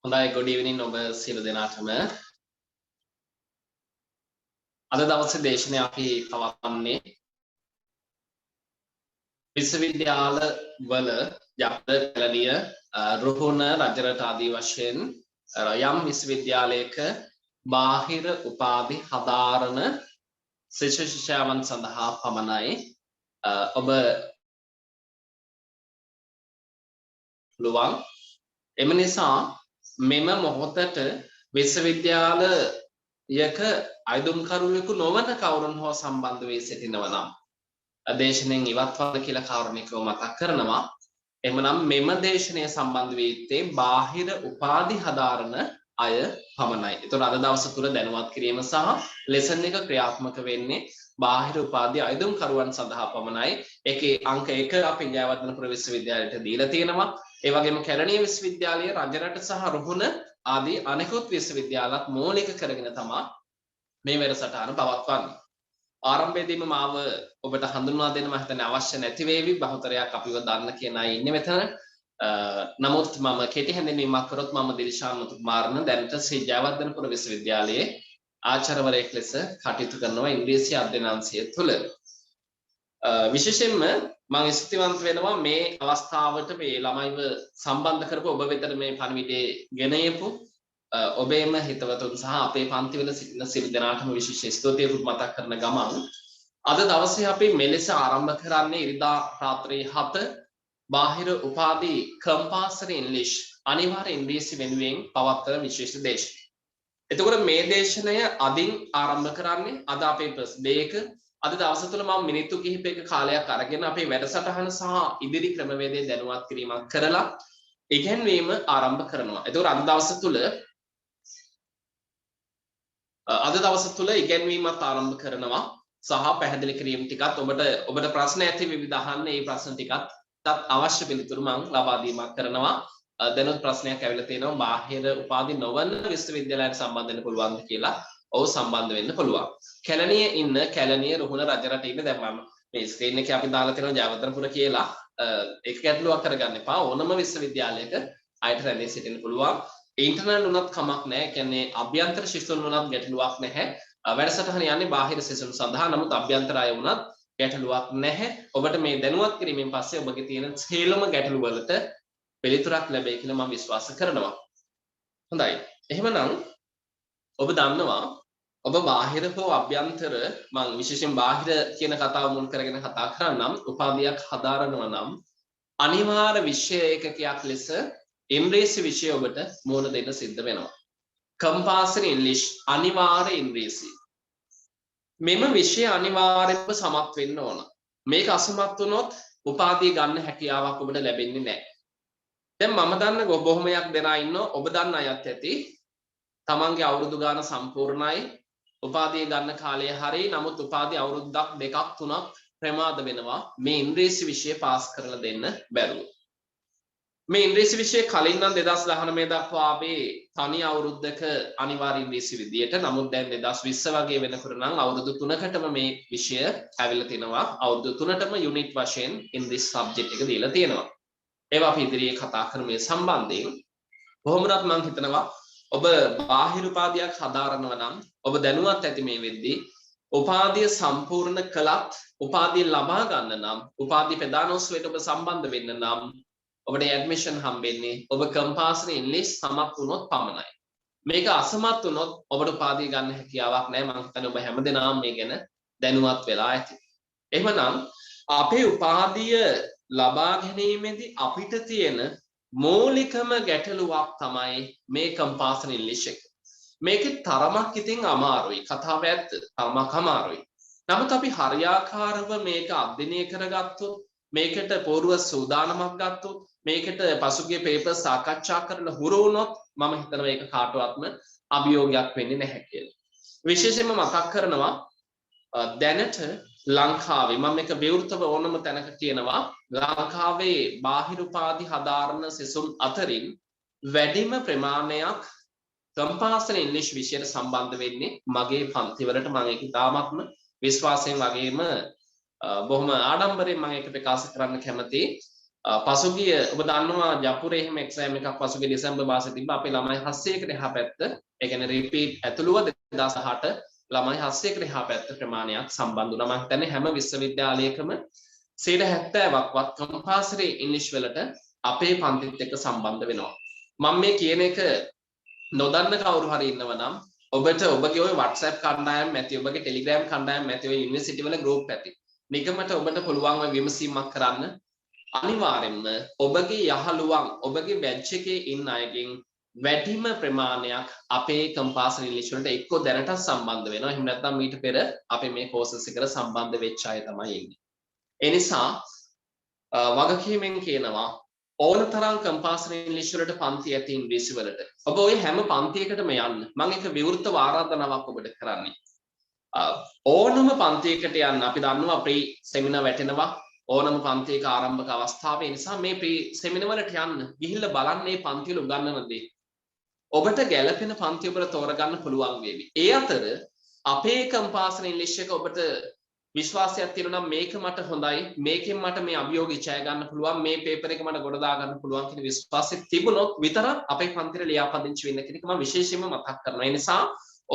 හොඳයි good evening ඔබ සියලු දෙනාටම අද දවසේ දේශනය අපි පවත්වන්නේ විශ්වවිද්‍යාල වල යක්ද කැලණිය රුහුණ රජරට ආදී වශයෙන් යම් විශ්වවිද්‍යාලයක බාහිර උපාධි හදාරන ශිෂ්‍යයන් සඳහා පමණයි ඔබ පුළුවන් එම නිසා මෙම මොහොතට විශ්වවිද්‍යාලයක අයදුම්කරුවෙකු නොවන කවුරුන් හෝ සම්බන්ධ වී සිටිනවා නම් දේශනෙන් ඉවත් වන්න කියලා කාරණිකව මතක් කරනවා. එhmenan මෙම දේශනය සම්බන්ධ වී ඉත්තේ බාහිර උපාධි හදාරන අය පමණයි. ඒතකොට අද දවස තුල දැනුවත් කිරීම සහ ලෙසන් එක ක්‍රියාත්මක වෙන්නේ බාහිර උපාධි අයදුම්කරුවන් සඳහා පමණයි. ඒකේ අංක 1 අපි ජයවර්ධනපුර විශ්වවිද්‍යාලයට දීලා තියෙනවා. ඒ වගේම කැලණිය විශ්වවිද්‍යාලයේ රජරට සහ රුහුණ ආදී අනෙකුත් විශ්වවිද්‍යාලත් මූලික කරගෙන තමයි මේ වැඩසටහන පවත්වන්නේ. ආරම්භයේදීම මාව ඔබට හඳුන්වා දෙන්න මම හිතන්නේ අවශ්‍ය නැති වේවි. බහුතරයක් අපිව දන්න කියන අය ඉන්නේ මෙතන. නමුත් මම කෙටි හැඳින්වීමක් කරොත් මම දිල්ෂාන් මුතුකුමාරන දැනට ශ්‍රී ජයවර්ධනපුර විශ්වවිද්‍යාලයේ ආචාර්යවරයෙක් ලෙස කටයුතු කරනවා ඉංග්‍රීසි අධ්‍යයන අංශය තුල. විශේෂයෙන්ම මම ස්තුතිවන්ත වෙනවා මේ අවස්ථාවට මේ ළමයිව සම්බන්ධ කරපු ඔබ වෙතට මේ පණිවිඩේ ගෙනයපු ඔබේම හිතවතුන් සහ අපේ පන්තිවල සිටින සියලු දෙනාටම විශේෂ ස්තුතියකුත් මතක් කරන ගමන් අද දවසේ අපි මෙලෙස ආරම්භ කරන්නේ ඉරිදා රාත්‍රී 7 බාහිර උපාධි කම්පාසරි ඉංග්‍රීසි අනිවාර්ය ඉංග්‍රීසි වෙනුවෙන් පවත්වන විශේෂ දේශනය. එතකොට මේ දේශනය අදින් ආරම්භ කරන්නේ අද අපේ ෆස්ට් ඩේ එක. අද දවස තුල මම මිනිත්තු කිහිපයක කාලයක් අරගෙන අපේ වැඩසටහන සහ ඉදිරි ක්‍රමවේදය දැනුවත් කිරීමක් කරලා ඉගෙනීම ආරම්භ කරනවා. එතකොට අද දවස තුල ඉගෙනීමත් ආරම්භ කරනවා සහ පැහැදිලි කිරීම ටිකත් ඔබට ප්‍රශ්න ඇති විවිධ අහන්න ඒ ප්‍රශ්න ටිකත් අවශ්‍ය පිළිතුරු මම ලබා දීමක් කරනවා. දැනුත් ප්‍රශ්නයක් ඇවිල්ලා තියෙනවා බාහිර උපාධි නොවන විශ්වවිද්‍යාලයට සම්බන්ධ වෙන්න පුළුවන්ද කියලා. ඔව් සම්බන්ධ වෙන්න පුළුවන්. කැලණිය රුහුණ රජරට ඉන්න දැන් මම මේ ස්ක්‍රීන් එකේ අපි දාලා තියෙනවා ජයවර්ධනපුර කියලා. ඒක ගැටලුවක් කරගන්න එපා. ඕනම විශ්වවිද්‍යාලයක අයට රැඳී සිටින්න පුළුවන්. ඉන්ටර්නල් උනත් කමක් නැහැ. කියන්නේ අභ්‍යන්තර ශිෂ්‍යුන් උනත් ගැටලුවක් නැහැ. වැඩසටහන යන්නේ බාහිර ශිෂ්‍යුන් සඳහා. නමුත් අභ්‍යන්තර අය උනත් ගැටලුවක් නැහැ. ඔබට මේ දැනුවත් කිරීමෙන් පස්සේ ඔබගේ තියෙන සියලුම ගැටලු වලට පිළිතුරක් ලැබෙයි කියලා මම විශ්වාස කරනවා. හොඳයි. එහෙමනම් ඔබ දන්නවා ඔබ බාහිර හෝ අභ්‍යන්තර මම විශේෂයෙන් බාහිර කියන කතාව මුල් කරගෙන කතා කරනම් උපාධියක් හදාරනවා නම් අනිවාර්ය විෂය ඒකකයක් ලෙස ඉංග්‍රීසි විෂය ඔබට මුහුණ දෙන්න සිද්ධ වෙනවා. කම්පල්සරි ඉංග්‍රීසි අනිවාර්ය ඉංග්‍රීසි. මෙම විෂය අනිවාර්යයෙන්ම සමත් වෙන්න ඕන. මේක අසමත් වුණොත් උපාධිය ගන්න හැකියාවක් ඔබට ලැබෙන්නේ නැහැ. දැන් මම දන්න බොහොමයක් දෙනා ඉන්නවා ඔබ දන්න අයත් ඇති. තමන්ගේ අවුරුදු ගාන සම්පූර්ණයි. උපාධිය ගන්න කාලය හරි. නමුත් උපාධිය අවුරුද්දක් දෙකක් තුනක් ප්‍රමාද වෙනවා මේ ඉංග්‍රීසි විෂය පාස් කරලා දෙන්න බැරුව. මේ ඉංග්‍රීසි විෂය කලින් නම් 2019 දක්වා ආවේ තනි අවුරුද්දක අනිවාර්ය ඉංග්‍රීසි විදියට. නමුත් දැන් 2020 වගේ වෙනකොට නම් අවුරුදු 3කටම මේ විෂය ඇවිල්ලා තිනවා. අවුරුදු 3ටම යුනිට් වශයෙන් ඉංග්‍රීසි සබ්ජෙක්ට් එක දීලා තියෙනවා. ඒවා අපි ඉදිරියේ කතා කරමු මේ සම්බන්ධයෙන්. කොහොමවත් මම හිතනවා ඔබ බාහිර උපාධියක් හදාරනවා නම් ඔබ දැනුවත් ඇති මේ වෙද්දී උපාධිය සම්පූර්ණ කළත් උපාධිය ලබා ගන්න නම් උපාධි ප්‍රදානෝත්සවයට ඔබ සම්බන්ධ වෙන්න නම් ඔබට ඇඩ්මිෂන් හම්බෙන්නේ ඔබ කම්පල්සරි ඉංග්‍රීසි සමත් වුණොත් පමණයි. මේක අසමත් වුණොත් ඔබට උපාධිය ගන්න හැකියාවක් නැහැ. මම හිතන්නේ ඔබ හැමදෙනාම මේ ගැන දැනුවත් වෙලා ඇති. එහෙමනම් අපේ උපාධිය ලබා ගැනීමේදී අපිට තියෙන මූලිකම ගැටලුවක් තමයි මේ කම්පල්සරි ඉංග්‍රීසි එක. මේකේ තරමක් ඉතින් අමාරුයි. කතාව ඇත්ත. තරමක් අමාරුයි. නමුත් අපි හරියාකාරව මේක අධ්‍යයනය කරගත්තොත් මේකට පූර්ව සූදානමක් ගත්තොත් මේකට පසුගිය පේපර් සාකච්ඡා කරලා හුරු වුණොත් මම හිතනවා ඒක කාටවත්ම අභියෝගයක් වෙන්නේ නැහැ කියලා. විශේෂයෙන්ම මතක් කරනවා දැනට ලංකාවේ මම මේක විවෘතව ඕනම තැනක කියනවා ලංකාවේ බාහිර උපාධි හදාරන සිසුන් අතරින් වැඩිම ප්‍රමාණයක් කම්පල්සරි ඉංග්‍රීසි විෂයට සම්බන්ධ වෙන්නේ මගේ පන්තිවලට. මම ඒක ඉතාමත්ම විශ්වාසයෙන් වගේම බොහොම ආඩම්බරයෙන් මම ඒක ප්‍රකාශ කරන්න කැමතියි. පසුගිය ඔබ දන්නවා ජපුරේ එහෙම එක්සෑම් එකක් පසුගිය දෙසැම්බර් මාසෙ තිබ්බා. අපේ ළමයි 700කට එහා පැත්ත, ඒ කියන්නේ රිපීට් ඇතුළුව 2008 ළමයි 700කට එහා පැත්ත ප්‍රමාණයක් සම්බන්ධ වුණා. මම හිතන්නේ හැම විශ්වවිද්‍යාලයකම 70%ක්වත් කම්පල්සරි ඉංග්‍රීසි වලට අපේ පන්තිත් එක්ක සම්බන්ධ වෙනවා. මම මේ කියන එක නොදන්න කවුරු හරි ඉන්නවා නම් ඔබට ඔබගේ ওই WhatsApp කණ්ඩායම් ඇති, ඔබගේ Telegram කණ්ඩායම් ඇති, ඔය යුනිවර්සිටි වල ගෲප් ඇති. නිකමට ඔබට පුළුවන් ඔය විමසීමක් කරන්න. අනිවාර්යෙන්ම ඔබගේ යහළුවන් ඔබගේ බැච් එකේ ඉන්න අයගෙන් වැඩිම ප්‍රමාණයක් අපේ කම්පාසරි ඉංග්‍රීසි වලට එක්ක දැනට සම්බන්ධ වෙනවා. එහෙම නැත්නම් මීට පෙර අපි මේ කෝසස් එකට සම්බන්ධ වෙච්ච අය තමයි ඉන්නේ. ඒ නිසා වගකීමෙන් කියනවා ඕනතරම් කම්පාසරි ඉංග්‍රීසි වලට පන්ති ඇති ඉංග්‍රීසි වලට. ඔබ ওই හැම පන්තියකටම යන්න. මම එක විවෘතව ආරාධනාවක් ඔබට කරන්නේ. ඕනම පන්තියකට යන්න. අපි දන්නවා ප්‍රී සෙමිනාර් වැටෙනවා. ඕනම පන්තියක ආරම්භක අවස්ථාවේ නිසා මේ ප්‍රී සෙමිනාර් වලට යන්න. ගිහිල්ලා බලන්න මේ පන්ති වල උගන්වන දේ. ඔබට ගැළපෙන පන්ති ඔබට තෝරගන්න පුළුවන් වේවි. ඒ අතර අපේ කම්පාසරි ඉංග්‍රීසි එක ඔබට විශ්වාසයක් තියෙනවා නම් මේක මට හොඳයි, මේකෙන් මට මේ අභියෝගය ජය ගන්න පුළුවන්, මේ පේපර් එක මට ගොඩ දා ගන්න පුළුවන් කියන විශ්වාසය තිබුණොත් විතරක් අපේ පන්තිරේ ලියාපදිංචි වෙන්න කියන එක මම විශේෂයෙන්ම මතක් කරනවා. ඒ නිසා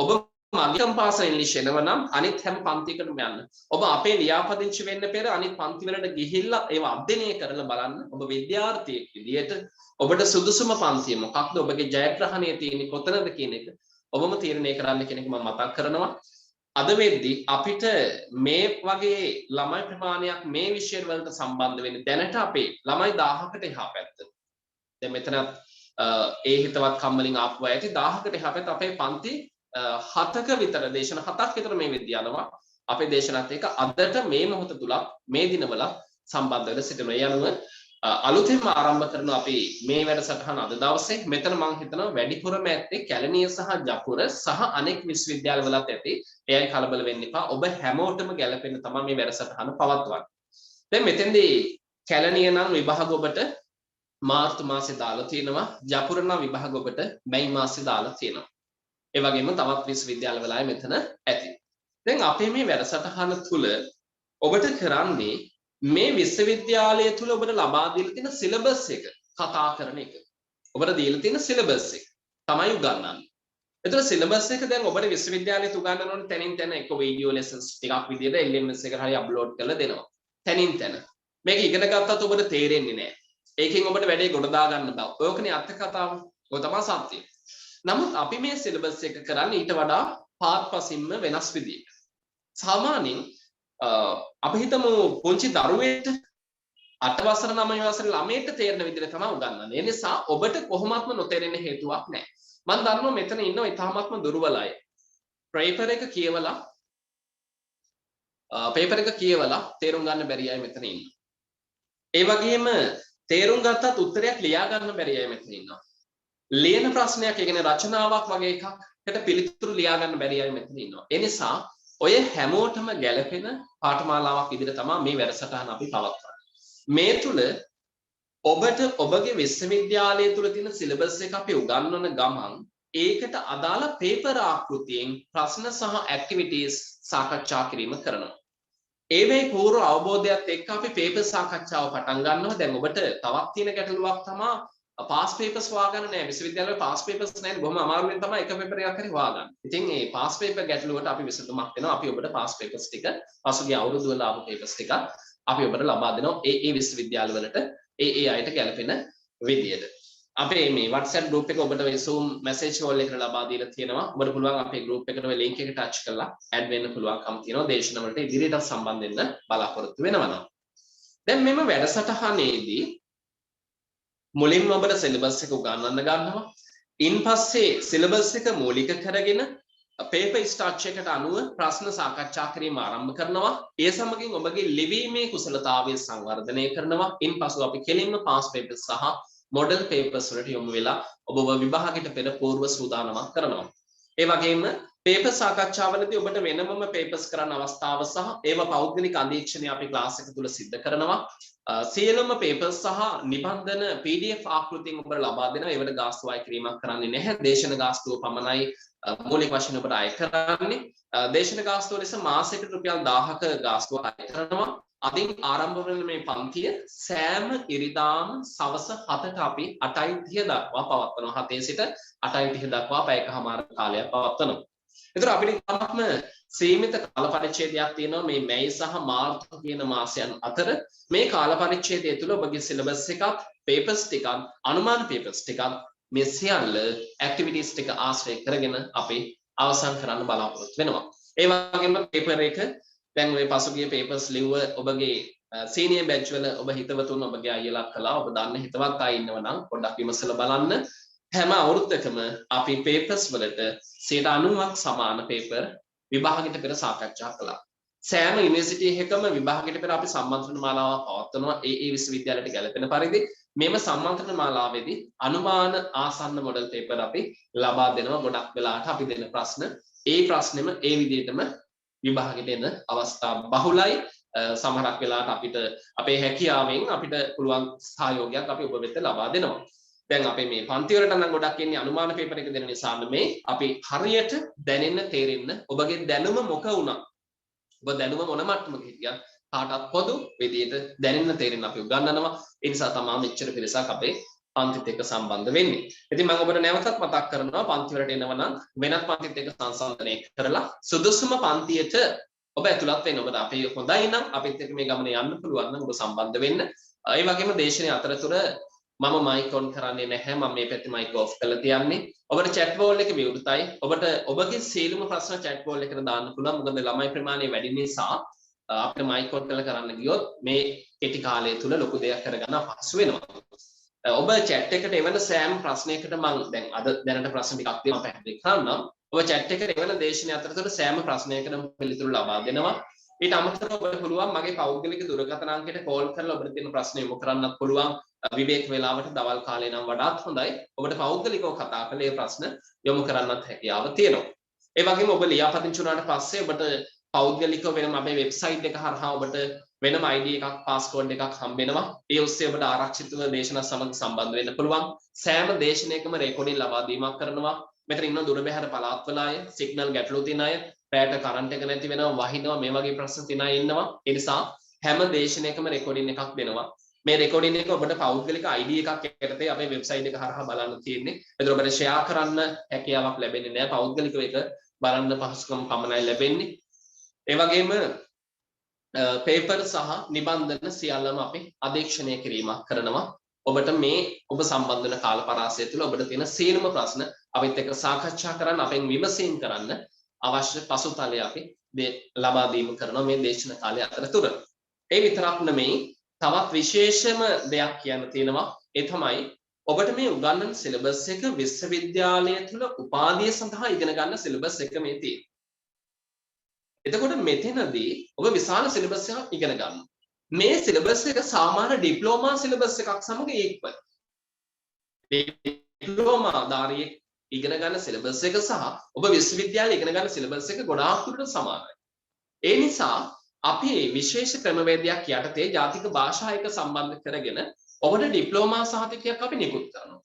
ඔබ මගේ කම්පාසරි ඉංග්‍රීසි එනවා නම් අනිත් හැම පන්තියකටම යන්න. ඔබ අපේ ලියාපදිංචි වෙන්න පෙර අනිත් පන්ති වලට ගිහිල්ලා ඒව අධ්‍යයනය කරලා බලන්න. ඔබ විද්‍යාර්ථියෙක් විදියට ඔබට සුදුසුම පන්තිය මොකක්ද, ඔබගේ ජයග්‍රහණය තියෙන්නේ කොතනද කියන එක ඔබම තීරණය කරන්න කියන එක මම මතක් කරනවා. අද වෙද්දී අපිට මේ වගේ ළමයි ප්‍රමාණයක් මේ විෂය වලට සම්බන්ධ වෙන්නේ දැනට අපේ ළමයි 1000කට එහා පැත්ත. දැන් මෙතන ඒ හිතවත් කම්මලින් ආපු අය ඇති 1000කට එහා පැත්ත අපේ පන්ති 7ක විතර දේශන 7ක් විතර මේ විද්‍යාලවා අපේ දේශනත් එක්ක අදට මේ මොහොත තුලත් මේ දිනවල සම්බන්ධ වෙලා සිටිනවා. ඒ අනුව අලුතෙන්ම ආරම්භ කරන අපි මේ වැඩසටහන අද දවසේ මෙතන මම හිතනවා වැඩිපුරම ඇත්තේ කැලණිය සහ ජපුර සහ අනෙක් විශ්වවිද්‍යාලවලත් ඇති. එයයි කලබල වෙන්න එපා. ඔබ හැමෝටම ගැලපෙන්න තමයි මේ වැඩසටහන පවත්වන්නේ. දැන් මෙතෙන්දී කැලණිය නම් විභාග ඔබට මාර්තු මාසේ දාලා තියෙනවා. ජපුර නම් විභාග ඔබට මැයි මාසේ දාලා තියෙනවා. ඒ වගේම තවත් විශ්වවිද්‍යාලවල අය මෙතන ඇති. දැන් අපේ මේ වැඩසටහන තුල ඔබට කරන්නේ මේ විශ්වවිද්‍යාලය තුල ඔබට ලබා දීලා තියෙන සිලබස් එක කතා කරන එක. ඔබට දීලා තියෙන සිලබස් එක තමයි උගන්වන්නේ. ඒතර සිලබස් එක දැන් ඔබට විශ්වවිද්‍යාලයට උගන්වන්න ඕනේ තැනින් තැන එක වීඩියෝ ලෙසන්ස් ටිකක් විදියට LMS එකට හරි අප්ලෝඩ් කරලා දෙනවා. තැනින් තැන. මේක ඉගෙන ගත්තත් ඔබට තේරෙන්නේ නැහැ. ඒකෙන් ඔබට වැඩේ ගොඩ දා ගන්න බෑ. ඔයකනේ අර්ථ කතාව. ඔය තමයි සත්‍යය. නමුත් අපි මේ සිලබස් එක කරන්නේ ඊට වඩා පාත්පසින්ම වෙනස් විදිහකට. සාමාන්‍යයෙන් අපි හිතමු පුංචි දරුවෙක්ට 8 වසර 9 වසර ළමයට තේරෙන විදිහට තමයි උගන්වන්නේ. ඒ නිසා ඔබට කොහොමත්ම නොතේරෙන්න හේතුවක් නැහැ. මම දන්නවා මෙතන ඉන්නව ඉතාමත්ම දුර්වල අය. පේපර් එක කියවලා තේරුම් ගන්න බැරි අය මෙතන ඉන්නවා. ඒ වගේම තේරුම් ගත්තත් උත්තරයක් ලියා ගන්න බැරි අය මෙතන ඉන්නවා. ලියන ප්‍රශ්නයක් ඒ කියන්නේ රචනාවක් වගේ එකකට පිළිතුරු ලියා ගන්න බැරි අය මෙතන ඉන්නවා. ඒ නිසා ඔය හැමෝටම ගැලපෙන පාඨමාලාවක් විදිහට තමයි මේ වැඩසටහන අපි පවත්වන්නේ. මේ තුල ඔබට ඔබගේ විශ්වවිද්‍යාලය තුල තියෙන සිලබස් එක අපි උගන්වන ගමන් ඒකට අදාළ පේපර් ආකෘතියෙන් ප්‍රශ්න සහ ඇක්ටිවිටීස් සාකච්ඡා කිරීම කරනවා. ඒ වෙයි පූර්ව අවබෝධයත් එක්ක අපි පේපර් සාකච්ඡාව පටන් ගන්නවා. දැන් ඔබට තවත් තියෙන ගැටලුවක් තමයි පාස් පේපර්ස් හොයාගන්න නෑ. විශ්වවිද්‍යාලවල පාස් පේපර්ස් නැහැ. බොහොම අමාරුවෙන් තමයි එක පේපර් එකක් හරි හොයාගන්න. ඉතින් මේ පාස් පේපර් ගැටලුවට අපි විසඳුමක් දෙනවා. අපි ඔබට පාස් පේපර්ස් ටික පසුගිය අවුරුදු වල ආපු පේපර්ස් ටික අපි ඔබට ලබා දෙනවා. ඒ විශ්වවිද්‍යාලවලට ඒ අයට ගැලපෙන විදියට. අපේ මේ WhatsApp group එක ඔබට ඔය Zoom message call එකට ලබා දීලා තියෙනවා. ඔබට පුළුවන් අපේ group එකට ඔය link එක touch කරලා add වෙන්න පුළුවන්කම තියෙනවා. දේශන වලට ඉදිරියට සම්බන්ධ වෙන්න බලාපොරොත්තු වෙනවා. දැන් මෙම වැඩසටහනේදී මුලින්ම ඔබට සිලබස් එක උගන්වන්න ගන්නවා. ඉන්පස්සේ සිලබස් එක මූලික කරගෙන පේපර් ස්ට්‍රක්චර් එකට අනුව ප්‍රශ්න සාකච්ඡා කිරීම ආරම්භ කරනවා. ඒ සමගින් ඔබගේ ලිවීමේ කුසලතාවය සංවර්ධනය කරනවා. ඉන්පසු අපි කෙලින්ම පාස් පේපර්ස් සහ මොඩල් පේපර්ස් වලට යොමු වෙලා ඔබව විභාගයට පෙර පූර්ව සූදානමක් කරනවා. ඒ වගේම පේපර් සාකච්ඡාවලදී ඔබට වෙනමම පේපර්ස් කරන්න අවස්ථාව සහ ඒව පෞද්ගලික අධීක්ෂණය අපි ක්ලාස් එක තුල සිද්ධ කරනවා. සියලුම පේපර්ස් සහ නිබන්ධන PDF ආකෘතියෙන් ඔබට ලබා දෙනවා. ඒවට ගාස්තු අය කිරීමක් කරන්නේ නැහැ. දේශන ගාස්තුව පමණයි මූලික වශයෙන් ඔබට අය කරන්නේ. දේශන ගාස්තුව ලෙස මාසයකට රුපියල් 1000ක ගාස්තුව අය කරනවා. අදින් ආරම්භ වෙන මේ පන්තිය සෑම ඉරිදාම සවස 7ට අපි 8:30 දක්වා පවත්වනවා. 7 සිට 8:30 දක්වා පැයකමාර කාලයක් පවත්වනවා. ඒතර අපිට තාමත්ම සීමිත කාල පරිච්ඡේදයක් තියෙනවා මේ මැයි සහ මාර්තු කියන මාසයන් අතර. මේ කාල පරිච්ඡේදය තුළ ඔබගේ සිලබස් එකත්, පේපර්ස් ටිකත්, අනුමාන පේපර්ස් ටිකත් මේ සියල්ල ඇක්ටිවිටීස් ටික ආශ්‍රය කරගෙන අපි අවසන් කරන්න බලාපොරොත්තු වෙනවා. ඒ වගේම පේපර් එක දැන් ඔය පසුගිය පේපර්ස් ලිව්ව ඔබගේ සීනියර් බැච් වල ඔබ හිතවතුන් ඔබගේ අයියලා කළා ඔබ දන්න හිතවත් අය ඉන්නව නම් පොඩ්ඩක් විමසලා බලන්න. හැම අවුරුද්දකම අපි පේපර්ස් වලට 90ක් සමාන පේපර් විභාගයට පෙර සාකච්ඡා කළා. සෑම යුනිවර්සිටි එකකම විභාගයට පෙර අපි සම්මන්ත්‍රණ මාලාවක් පවත්වනවා ඒ විශ්වවිද්‍යාලයට ගැලපෙන පරිදි. මේම සම්මන්ත්‍රණ මාලාවේදී අනුමාන ආසන්න මොඩල් පේපර් අපි ලබා දෙනවා. ගොඩක් වෙලාවට අපි දෙන ප්‍රශ්න ඒ ප්‍රශ්නෙම ඒ විදිහටම විභාගයට එන අවස්ථා බහුලයි. සමහරක් වෙලාවට අපිට අපේ හැකියාවෙන් අපිට පුළුවන් සහයෝගයක් අපි ඔබ වෙත ලබා දෙනවා. දැන් අපේ මේ පන්ති වලට නම් ගොඩක් එන්නේ අනුමාන පේපර් එක දෙන නිසා මේ අපි හරියට දැනෙන්න තේරෙන්න ඔබගේ දැනුම මොක වුණා ඔබ දැනුම මොන මට්ටමක හිටියත් කාටත් පොදු විදියට දැනෙන්න තේරෙන්න අපි උගන්වනවා. ඒ නිසා තමයි මෙච්චර පිරිසක් අපේ පන්තිත් එක්ක සම්බන්ධ වෙන්නේ. ඉතින් මම ඔබට නැවතත් මතක් කරනවා පන්ති වලට එනවා නම් වෙනත් පන්තිත් එක්ක සංසන්දනය කරලා සුදුසුම පන්තියට ඔබ ඇතුළත් වෙන්න. ඔබට අපි හොඳයි නම් අපිත් එක්ක මේ ගමනේ යන්න පුළුවන් නම් ඔබ සම්බන්ධ වෙන්න. ඒ වගේම දේශනේ අතරතුර මම මයික් ඔන් කරන්නේ නැහැ. මම මේ පැත්තේ මයික් ඔෆ් කරලා තියන්නේ. ඔබට chat wall එක විවෘතයි. ඔබට ඔබගේ සියලුම ප්‍රශ්න chat wall එකට දාන්න පුළුවන්. මොකද ළමයි ප්‍රමාණය වැඩි නිසා අපිට මයික් ඔන් කරන්න ගියොත් මේ කෙටි කාලය තුල ලොකු දෙයක් කරගන්න අපහසු වෙනවා. ඔබ chat එකට එවන සෑම ප්‍රශ්නයකට මම දැන් අද දැනට ප්‍රශ්න ටිකක් දෙන්න පැහැදිලි කරන්නම්. ඔබ chat එකට එවන දේශන අතරතුර සෑම ප්‍රශ්නයකටම පිළිතුරු ලබා දෙනවා. ඊට අමතරව ඔබට පුළුවන් මගේ පෞද්ගලික දුරකථන අංකයට කෝල් කරලා ඔබට තියෙන ප්‍රශ්න යොමු කරන්නත් පුළුවන්. විවේක වේලාවට දවල් කාලේ නම් වඩාත් හොඳයි. ඔබට පෞද්ගලිකව කතා කරලා ඒ ප්‍රශ්න යොමු කරන්නත් හැකියාව තියෙනවා. ඒ වගේම ඔබ ලියාපදිංචි වුණාට පස්සේ ඔබට පෞද්ගලිකව වෙනම අපේ වෙබ්සයිට් එක හරහා ඔබට වෙනම ID එකක් පාස්කෝඩ් එකක් හම්බ වෙනවා. ඒ ඔස්සේ ඔබට ආරක්ෂිතව දේශනා සමග සම්බන්ධ වෙන්න පුළුවන්. සෑම දේශනයකම රෙකෝඩින් ලබා දීමක් කරනවා. මෙතන ඉන්න දුර බැහැර පළාත්වල අය, සිග්නල් ගැටලු තියෙන අය, රැට කරන්ට් එක නැති වෙනවා, වහිනවා, මේ වගේ ප්‍රශ්න තියෙන අය ඉන්නවා. ඒ නිසා හැම දේශනයකම රෙකෝඩින් එකක් දෙනවා. මේ රෙකෝඩින් එක ඔබට පෞද්ගලික ID එකක් යටතේ අපේ වෙබ්සයිට් එක හරහා බලන්න තියෙන්නේ. ඒතර ඔබට ෂෙයා කරන්න හැකියාවක් ලැබෙන්නේ නැහැ. පෞද්ගලිකව එක බලන්න පහසුකම් පමණයි ලැබෙන්නේ. ඒ වගේම පේපර් සහ නිබන්ධන සියල්ලම අපි අධීක්ෂණය කිරීමක් කරනවා. ඔබට මේ ඔබ සම්බන්ධ වෙන කාල පරාසය තුළ ඔබට තියෙන සියලුම ප්‍රශ්න අපිත් එක්ක සාකච්ඡා කරන්න, අපෙන් විමසීම් කරන්න අවශ්‍ය පසුතලය අපි ලබා දීම කරනවා මේ දේශන කාලය අතරතුර. ඒ විතරක් නෙමෙයි තවත් විශේෂම දෙයක් කියන්න තියෙනවා. ඒ තමයි ඔබට මේ උගන්වන සිලබස් එක විශ්වවිද්‍යාලය තුළ උපාධිය සඳහා ඉගෙන ගන්න සිලබස් එක මේ තියෙන්නේ. එතකොට මෙතනදී ඔබ විශාල සිලබස් එකක් ඉගෙන ගන්නවා. මේ සිලබස් එක සාමාන්‍ය ඩිප්ලෝමා සිලබස් එකක් සමග ඒකයි. ඩිප්ලෝමා ධාරියෙක් ඉගෙන ගන්න සිලබස් එක සහ ඔබ විශ්වවිද්‍යාලයේ ඉගෙන ගන්න සිලබස් එක ගොඩාක් දුරට සමානයි. ඒ නිසා අපි විශේෂ ක්‍රමවේදයක් යටතේ ජාතික භාෂා එක සම්බන්ධ කරගෙන ඔබට ඩිප්ලෝමා සහතිකයක් අපි නිකුත් කරනවා.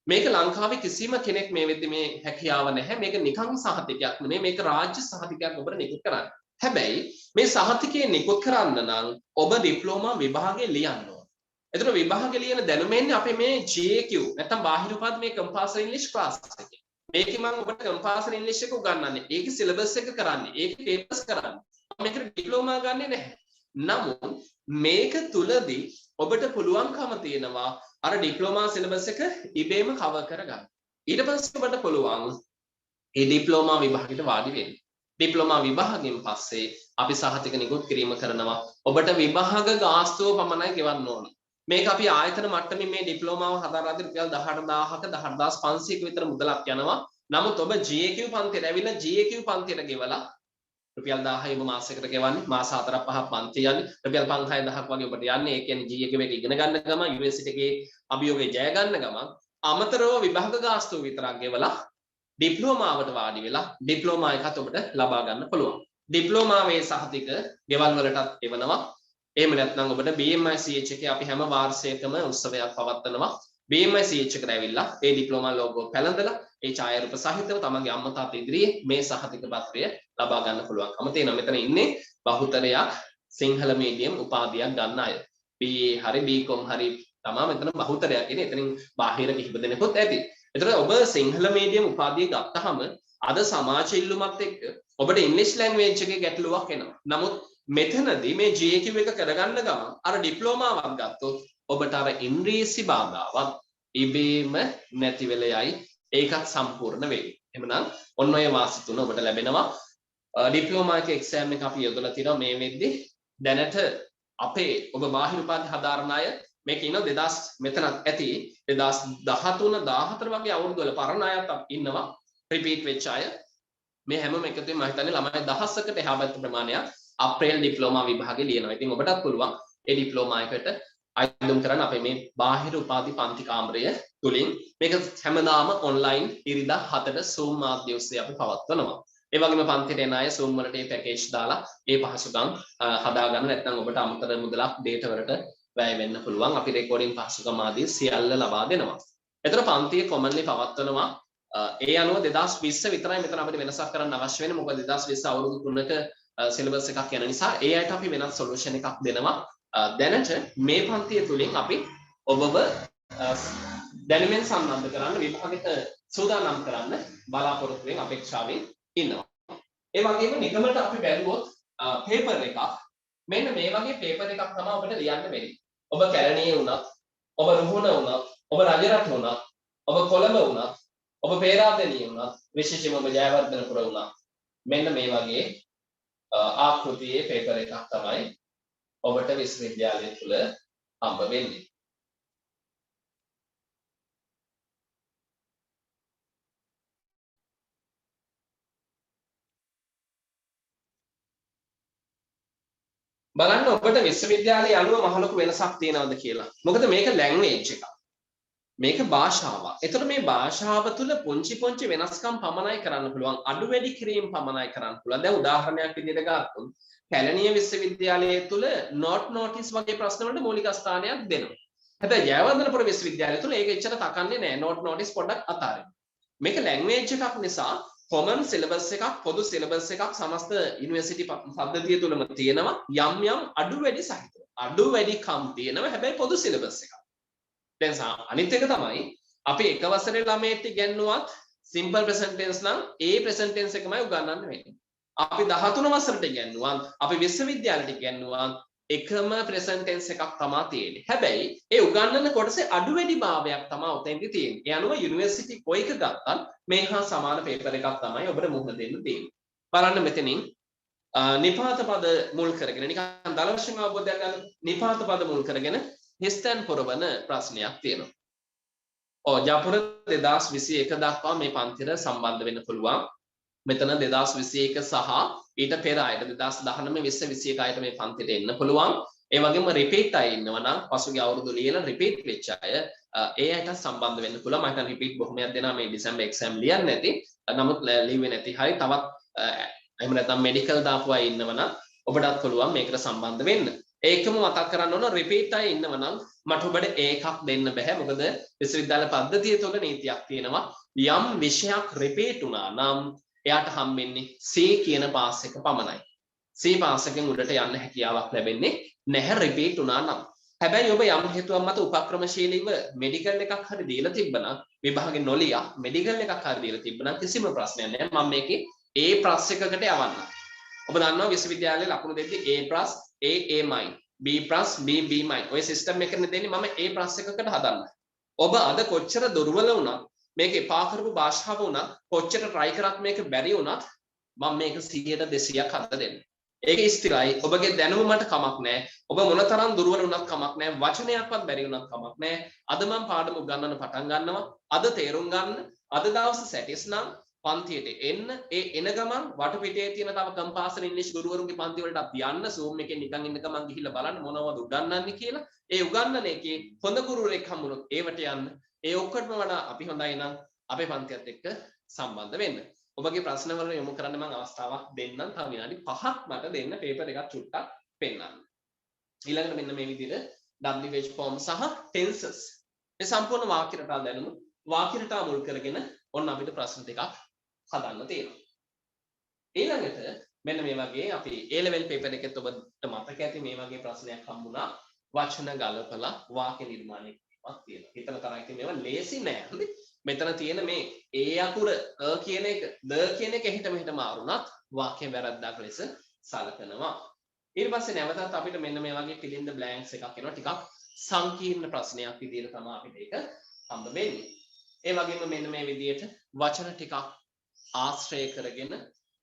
මේක ලංකාවේ කිසිම කෙනෙක් මේ වෙද්දි මේ හැකියාව නැහැ. මේක නිකන් සහතිකයක් නෙමෙයි. මේක රාජ්‍ය සහතිකයක් ඔබට නිකුත් කරන්න. හැබැයි මේ සහතිකයේ නිකුත් කරන්න නම් ඔබ ඩිප්ලෝමා විභාගයේ ලියන්න ඕන. එතකොට විභාගයේ ලියන දැනුමෙන්නේ අපි මේ GAQ නැත්නම් බාහිර උපාධි මේ කම්පාසර් ඉංග්‍රීසි ක්ලාස් එකේ. මේකේ මම ඔබට කම්පාසර් ඉංග්‍රීසි එක උගන්වන්නේ. ඒකේ සිලබස් එක කරන්නේ. ඒකේ පේපර්ස් කරන්නේ. මේකට ඩිප්ලෝමා ගන්නෙ නැහැ. නමුත් මේක තුලදී ඔබට පුළුවන්කම තියෙනවා අර ඩිප්ලෝමා සිලබස් එක ඉබේම කවර් කරගන්න. ඊට පස්සේ ඔබට පුළුවන් මේ ඩිප්ලෝමා විභාගයට වාඩි වෙන්න. ඩිප්ලෝමා විභාගයෙන් පස්සේ අපි සහතික නිකුත් කිරීම කරනවා. ඔබට විභාග ගාස්තුව පමණයි ගෙවන්න ඕන. මේක අපි ආයතන මට්ටමින් මේ ඩිප්ලෝමාව හදාරද්දී රුපියල් 18000ක 18500ක විතර මුදලක් යනවා. නමුත් ඔබ GAQ පන්තියට ඇවිල්ලා GAQ පන්තියට ගෙවලා රුපියල් 1000 මාසයකට ගෙවන්නේ. මාස 4-5ක් පන්ති යන්නේ. රුපියල් 5000ක් වගේ ඔබට යන්නේ. ඒ කියන්නේ GAQ එක ඉගෙන ගන්න ගම යුනිවර්සිටි එකේ අභියෝගය ජය ගන්න ගම අමතරව විභාග ගාස්තුව විතරක් ගෙවලා ඩිප්ලෝමාවට වාඩි වෙලා ඩිප්ලෝමා එකත් ඔබට ලබා ගන්න පුළුවන්. ඩිප්ලෝමාවේ සහතික ගෙවල් වලටත් එවනවා. එහෙම නැත්නම් ඔබට BMI CH එකේ අපි හැම වාර්ෂයකම උත්සවයක් පවත්වනවා. BMI CH එකට ඇවිල්ලා ඒ ඩිප්ලෝමා ලෝගෝ පැලඳලා ඒ ඡායාරූප සහිතව තමන්ගේ අම්මා තාත්තා ඉදිරියේ මේ සහතික පත්‍රය ලබා ගන්න පුළුවන්කම තියෙනවා. මෙතන ඉන්නේ බහුතරයක් සිංහල මීඩියම් උපාධියක් ගන්න අය. BA හරි BCom හරි තමයි මෙතන බහුතරයක් ඉන්නේ. එතනින් බාහිර කිහිප දෙනෙකුත් ඇති. ඒතර ඔබ සිංහල මීඩියම් උපාධිය ගත්තහම අද සමාජ ඉල්ලුමත් එක්ක ඔබට ඉංග්‍රීසි ලැන්ග්වේජ් එකේ ගැටලුවක් එනවා. නමුත් මෙතනදී මේ GAQ එක කරගන්න ගමන් අර ඩිප්ලෝමාවක් ගත්තොත් ඔබට අර ඉංග්‍රීසි බාධාවත් ඉබේම නැති වෙලා යයි. ඒකත් සම්පූර්ණ වෙයි. එහෙනම් ඔන්න ඔය වාසි තුන ඔබට ලැබෙනවා. ඩිප්ලෝමා එක එක්සෑම් එක අපි යොදලා තියෙනවා මේ වෙද්දි. දැනට අපේ ඔබ බාහිර උපාධි හදාරන අය මේක ඉන්න 2000 මෙතනත් ඇති 2013 14 වගේ අවුරුදු වල පරණ අයත් ඉන්නවා රිපීට් වෙච්ච අය. මේ හැමෝම එකතුවෙන් මම හිතන්නේ ළමයි දහසකට එහා පැත්ත ප්‍රමාණයක් අප්‍රේල් ඩිප්ලෝමා විභාගේ ලියනවා. ඉතින් ඔබටත් පුළුවන් ඒ ඩිප්ලෝමා එකට අයිදුම් කරන්න අපේ මේ බාහිර උපාධි පන්ති කාමරය තුලින් මේක හැමදාම ඔන්ලයින් ඉරිදා 7ට Zoom මාධ්‍ය ඔස්සේ අපි පවත්වනවා. ඒ වගේම පන්තිට එන අය Zoom වලට මේ පැකේජ් දාලා ඒ පහසුකම් හදා ගන්න නැත්නම් ඔබට අමතර මුදලක් data වලට වැය වෙන්න පුළුවන්. අපි රෙකෝඩින් පහසුකම් ආදී සියල්ල ලබා දෙනවා. ඒතර පන්තිය කොමන්ලි පවත්වනවා. ඒ අනුව 2020 විතරයි මෙතන අපිට වෙනසක් කරන්න අවශ්‍ය වෙන්නේ. මොකද 2020 අවුරුදු 3ක සිලබස් එකක් යන නිසා ඒ අයට අපි වෙනස් සොලියුෂන් එකක් දෙනවා. දැනට මේ පන්තිය තුලින් අපි ඔබව දැනුමෙන් සම්බන්ධ කරන්න විභාගෙට සූදානම් කරන්න බලාපොරොත්තු වෙන අපේක්ෂාවෙන් ඉන්නවා. ඒ වගේම නිගමනට අපි බැලුවොත් පේපර් එකක් මෙන්න මේ වගේ පේපර් එකක් තමයි ඔබට ලියන්න වෙන්නේ. ඔබ කැලණියේ වුණත්, ඔබ රුහුණ වුණත්, ඔබ රජරට වුණත්, ඔබ කොළඹ වුණත්, ඔබ පේරාදෙණිය වුණත්, විශේෂයෙන්ම ඔබ ජයවර්ධනපුර වුණත් මෙන්න මේ වගේ ආකෘතියේ පේපර් එකක් තමයි ඔබට විශ්වවිද්‍යාලය තුල හම්බ වෙන්නේ. බලන්න ඔබට විශ්වවිද්‍යාලය අනුව මහ ලොකු වෙනසක් තියෙනවද කියලා. මොකද මේක ලැන්ග්වේජ් එකක්. මේක භාෂාවක්. ඒතර මේ භාෂාව තුළ පුංචි පුංචි වෙනස්කම් පමණයි කරන්න පුළුවන්. අඩු වැඩි කිරීම පමණයි කරන්න පුළුවන්. දැන් උදාහරණයක් විදිහට ගත්තොත් කැලණිය විශ්වවිද්‍යාලය තුළ නෝට් නොටිස් වගේ ප්‍රශ්න වලට මූලික ස්ථානයක් දෙනවා. හැබැයි ජයවර්ධනපුර විශ්වවිද්‍යාලය තුළ ඒක එච්චර තකන්නේ නැහැ. නෝට් නොටිස් පොඩ්ඩක් අතාරින්න. මේක ලැන්ග්වේජ් එකක් නිසා කොමන් සිලබස් එකක් පොදු සිලබස් එකක් සමස්ත යුනිවර්සිටි පද්ධතිය තුළම තියෙනවා. යම් යම් අඩු වැඩි සහිතව. අඩු වැඩි කම් තියෙනවා. හැබැයි පොදු සිලබස් එකක්. දැන් අනිත් එක තමයි අපි එක වසරේ ළමයට ඉගෙනුවත් සිම්පල් ප්‍රසන්ට් ටෙන්ස් නම් ඒ ප්‍රසන්ට් ටෙන්ස් එකමයි උගන්වන්න වෙන්නේ. අපි 13 වසරට ඉගෙනුවත් අපි විශ්වවිද්‍යාලයට ඉගෙනුවත් එකම ප්‍රසන්ට් ටෙන්ස් එකක් තමයි තියෙන්නේ. හැබැයි ඒ උගන්වන කොටසේ අඩු වැඩි භාවයක් තමයි උතෙන්දි තියෙන්නේ. ඒ අනුව යුනිවර්සිටි කොයික ගත්තත් මේ හා සමාන පේපර් එකක් තමයි ඔබට මුහුණ දෙන්න තියෙන්නේ. බලන්න මෙතනින් නිපාත පද මුල් කරගෙන නිකන් දල වශයෙන් අවබෝධයක් ගන්න නිපාත පද මුල් කරගෙන හිස්තැන් පුරවන ප්‍රශ්නයක් තියෙනවා. ජපුර 2021 දක්වා මේ පන්තිර සම්බන්ධ වෙන්න පුළුවන්. මෙතන 2021 සහ ඊට පෙර අයට 2019 20 21 අයට මේ පන්තිට එන්න පුළුවන්. ඒ වගේම රිපීට් අය ඉන්නවා නම් පසුගිය අවුරුදු ලියලා රිපීට් වෙච්ච අය ඒ අයට සම්බන්ධ වෙන්න පුළුවන්. මම හිතන්නේ රිපීට් බොහොමයක් දෙනා මේ ඩිසැම්බර් එක්සෑම් ලියන්නේ නැති. නමුත් ලිව්වේ නැති. හරි තවත් එහෙම නැත්නම් මෙඩිකල් දාපු අය ඉන්නවා නම් ඔබටත් පුළුවන් මේකට සම්බන්ධ වෙන්න. ඒකම මතක් කරන්න ඕන රිපීට් අය ඉන්නවා නම් මට ඔබට ඒකක් දෙන්න බෑ. මොකද විශ්වවිද්‍යාල පද්ධතිය තුළ නීතියක් තියෙනවා. යම් විෂයක් රිපීට් වුණා නම් එයාට හම්බෙන්නේ C කියන පාස් එක පමණයි. C පාස් එකෙන් උඩට යන්න හැකියාවක් ලැබෙන්නේ නැහැ රිපීට් වුණා නම්. හැබැයි ඔබ යම් හේතුවක් මත උපක්‍රමශීලීව මෙඩිකල් එකක් හරි දීලා තිබ්බනම් විභාගේ නොලියා මෙඩිකල් එකක් හරි දීලා තිබ්බනම් කිසිම ප්‍රශ්නයක් නැහැ. මම මේකේ A ප්‍රස් එකකට යවන්න. ඔබ දන්නවා විශ්වවිද්‍යාලයේ ලකුණු දෙද්දී A ප්‍රස් A මයි B ප්‍රස් B මයි ඔය සිස්ටම් එකනේ දෙන්නේ. මම A ප්‍රස් එකකට හදන්න. ඔබ අද කොච්චර දුර්වල වුණත් මේක එපා කරපු භාෂාව වුණත් කොච්චර try කරත් මේක බැරි වුණත් මම මේක 100ට 200ක් හදලා දෙන්න. ඒක ස්ථිරයි. ඔබගේ දැනුම මට කමක් නැහැ. ඔබ මොනතරම් දුර්වල වුණත් කමක් නැහැ. වචනයක්වත් බැරි වුණත් කමක් නැහැ. අද මම පාඩම උගන්වන්න පටන් ගන්නවා. අද තේරුම් ගන්න. අද දවසේ සැටිස් නම් පන්තියට එන්න. ඒ එන ගමන් වටපිටේ තියෙන තව කම්පාසන ඉංග්‍රීසි ගුරුවරුන්ගේ පන්ති වලට යන්න. Zoom එකෙන් නිකන් ඉන්න ගමන් ගිහිල්ලා බලන්න මොනවද උගන්වන්නේ කියලා. ඒ උගන්වන එකේ හොඳ ගුරුවරයෙක් හම්බුනොත් ඒවට යන්න. ඒ ඔක්කොටම වඩා අපි හොඳයි නම් අපේ පන්තියත් එක්ක සම්බන්ධ වෙන්න. ඔබගේ ප්‍රශ්න වල යොමු කරන්න මම අවස්ථාවක් දෙන්නම්. තව විනාඩි 5ක් මට දෙන්න පේපර් එකක් චුට්ටක් පෙන්නන්න. ඊළඟට මෙන්න මේ විදිහට WH form සහ tenses. මේ සම්පූර්ණ වාක්‍ය රටාව දැනුම වාක්‍ය රටාව මුල් කරගෙන ඔන්න අපිට ප්‍රශ්න ටිකක් හදන්න තියෙනවා. ඊළඟට මෙන්න මේ වගේ අපි A level paper එකෙත් ඔබට මතක ඇති මේ වගේ ප්‍රශ්නයක් හම්බුණා. වචන ගලපලා වාක්‍ය නිර්මාණය කිරීමක් තියෙනවා. හිතන තරම් ඉතින් මේවා ලේසි නෑ. හරි. මෙතන තියෙන මේ A අකුර කියන එක ද කියන එක එහෙට මෙහෙට මාරුණත් වාක්‍ය වැරද්දක් ලෙස සලකනවා. ඊට පස්සේ නැවතත් අපිට මෙන්න මේ වගේ fill in the blanks එකක් එනවා. ටිකක් සංකීර්ණ ප්‍රශ්නයක් විදිහට තමයි අපිට ඒක හම්බ වෙන්නේ. ඒ වගේම මෙන්න මේ විදිහට වචන ටිකක් ආශ්‍රය කරගෙන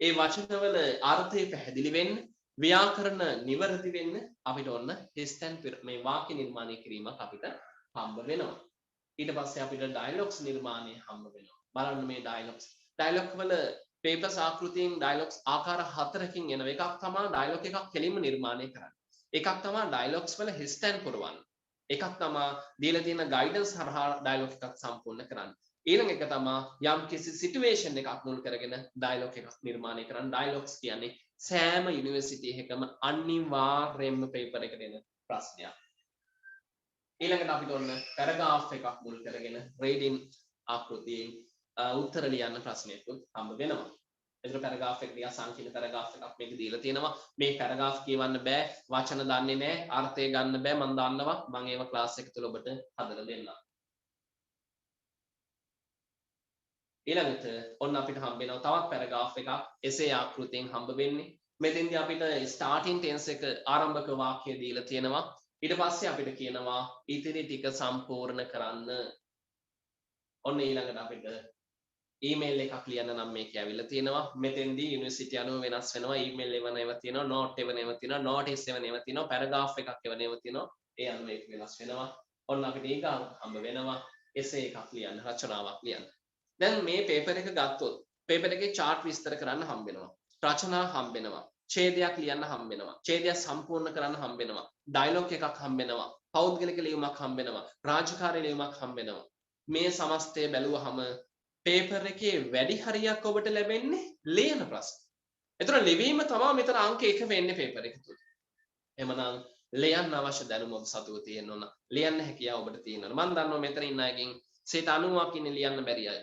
ඒ වචනවල අර්ථය පැහැදිලි වෙන්න ව්‍යාකරණ නිවැරදි වෙන්න අපිට ඔන්න හිස්තැන් මේ වාක්‍ය නිර්මාණය කිරීමක් අපිට හම්බ වෙනවා. ඊට පස්සේ අපිට ඩයලොග්ස් නිර්මාණය හම්බ වෙනවා. බලන්න මේ ඩයලොග් වල පේපර්ස් ආකෘතියෙන් ඩයලොග්ස් ආකාර 4කින් එන එකක් තමයි ඩයලොග් එකක් කෙලින්ම නිර්මාණය කරන්නේ. එකක් තමයි ඩයලොග්ස් වල හිස්තැන් පුරවන්න. එකක් තමයි දීලා තියෙන ගයිඩන්ස් හරහා ඩයලොග් එකක් සම්පූර්ණ කරන්න. ඊළඟ එක තමයි යම් කිසි සිටුේෂන් එකක් මුල් කරගෙන ඩයලොග් එකක් නිර්මාණය කරන්න. ඩයලොග්ස් කියන්නේ සෑම යුනිවර්සිටි එකකම අනිවාර්යයෙන්ම පේපර් එකට එන ප්‍රශ්නයක්. ඊළඟට අපිට ඔන්න පැරග්‍රාෆ් එකක් මුල් කරගෙන රීඩින් ආකෘතියෙන් උත්තර ලියන්න ප්‍රශ්නයකුත් හම්බ වෙනවා. එතකොට පැරග්‍රාෆ් එක දිහා සංකීර්ණ පැරග්‍රාෆ් එකක් මේක දීලා තියෙනවා. මේ පැරග්‍රාෆ් කියවන්න බෑ, වචන දන්නේ නැහැ, අර්ථය ගන්න බෑ. මම දන්නවා. මම ඒව ක්ලාස් එක තුල ඔබට හදලා දෙන්නම්. ඊළඟට ඔන්න අපිට හම්බ වෙනවා තවත් පැරග්‍රාෆ් එකක් එසේ ආකෘතියෙන් හම්බ වෙන්නේ. මෙතෙන්දී අපිට ස්ටාර්ටින් ටෙන්ස් එක ආරම්භක වාක්‍ය දීලා තියෙනවා. ඊට පස්සේ අපිට කියනවා ඉතිරි ටික සම්පූර්ණ කරන්න. ඔන්න ඊළඟට අපිට ඊමේල් එකක් ලියන්න නම් මේක ඇවිල්ලා තියෙනවා. මෙතෙන්දී යුනිවර්සිටි අනුව වෙනස් වෙනවා. ඊමේල් එවන ඒවා තියෙනවා, නෝට් එවන ඒවා තියෙනවා, නෝටිස් එවන ඒවා තියෙනවා, පැරග්‍රාෆ් එකක් එවන ඒවා තියෙනවා. ඒ අනුව ඒක වෙනස් වෙනවා. ඔන්න අපිට ඊගා හම්බ වෙනවා එසේ එකක් ලියන්න, රචනාවක් ලියන්න. දැන් මේ පේපර් එක ගත්තොත් පේපර් එකේ chart විස්තර කරන්න හම්බ වෙනවා. රචනා හම්බ වෙනවා. ඡේදයක් ලියන්න හම්බ වෙනවා. ඡේදයක් සම්පූර්ණ කරන්න හම්බ වෙනවා. ඩයලොග් එකක් හම්බ වෙනවා. පෞද්ගලික ලියුමක් හම්බ වෙනවා. රාජකාරී ලියුමක් හම්බ වෙනවා. මේ සමස්තය බැලුවහම පේපර් එකේ වැඩි හරියක් ඔබට ලැබෙන්නේ ලියන ප්‍රශ්න. ඒතර ලිවීම තමයි මෙතන අංක 1 වෙන්නේ පේපර් එක තුල. එහෙමනම් ලියන්න අවශ්‍ය දැනුම ඔබ සතුව තියෙන්න ඕන. ලියන්න හැකියාව ඔබට තියෙන්න ඕන. මම දන්නවා මෙතන ඉන්න අයගෙන් 90%ක් ඉන්නේ ලියන්න බැරි අය.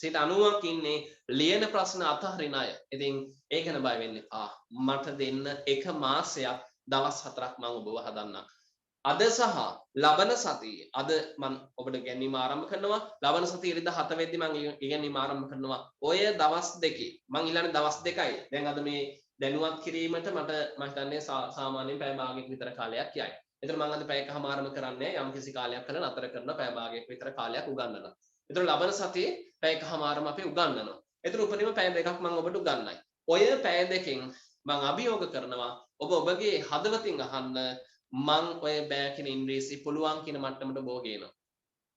90%ක් ඉන්නේ ලියන ප්‍රශ්න අතහරින අය. ඉතින් ඒක ගැන බය වෙන්න එපා. මට දෙන්න එක මාසයක් දවස් 4ක් මම ඔබව හදන්නම්. අද සහ ලබන සතියේ අද මම ඔබට ඉගෙනීම ආරම්භ කරනවා. ලබන සතියේ ඉරිදා 7 වෙද්දි මම ඉගෙනීම ආරම්භ කරනවා. ඔය දවස් දෙකේ මම ඊළඟ දවස් දෙකයි. දැන් අද මේ දැනුවත් කිරීමට මට මම හිතන්නේ සාමාන්‍යයෙන් පැය භාගයක විතර කාලයක් යයි. ඒතර මම අද පැයකමාරම කරන්නේ යම් කිසි කාලයක් කරලා නතර කරන පැය භාගයක විතර කාලයක් උගන්වනවා. ඒතර ලබන සතියේ පැයකමාරම අපි උගන්වනවා. ඒතර උපරිම පැය දෙකක් මම ඔබට උගන්වයි. ඔය පැය දෙකෙන් මම අභියෝග කරනවා ඔබගේ හදවතින් අහන්න මං ඔය බෑ කියන ඉංග්‍රීසි පුළුවන් කියන මට්ටමට බෝ ගේනවා.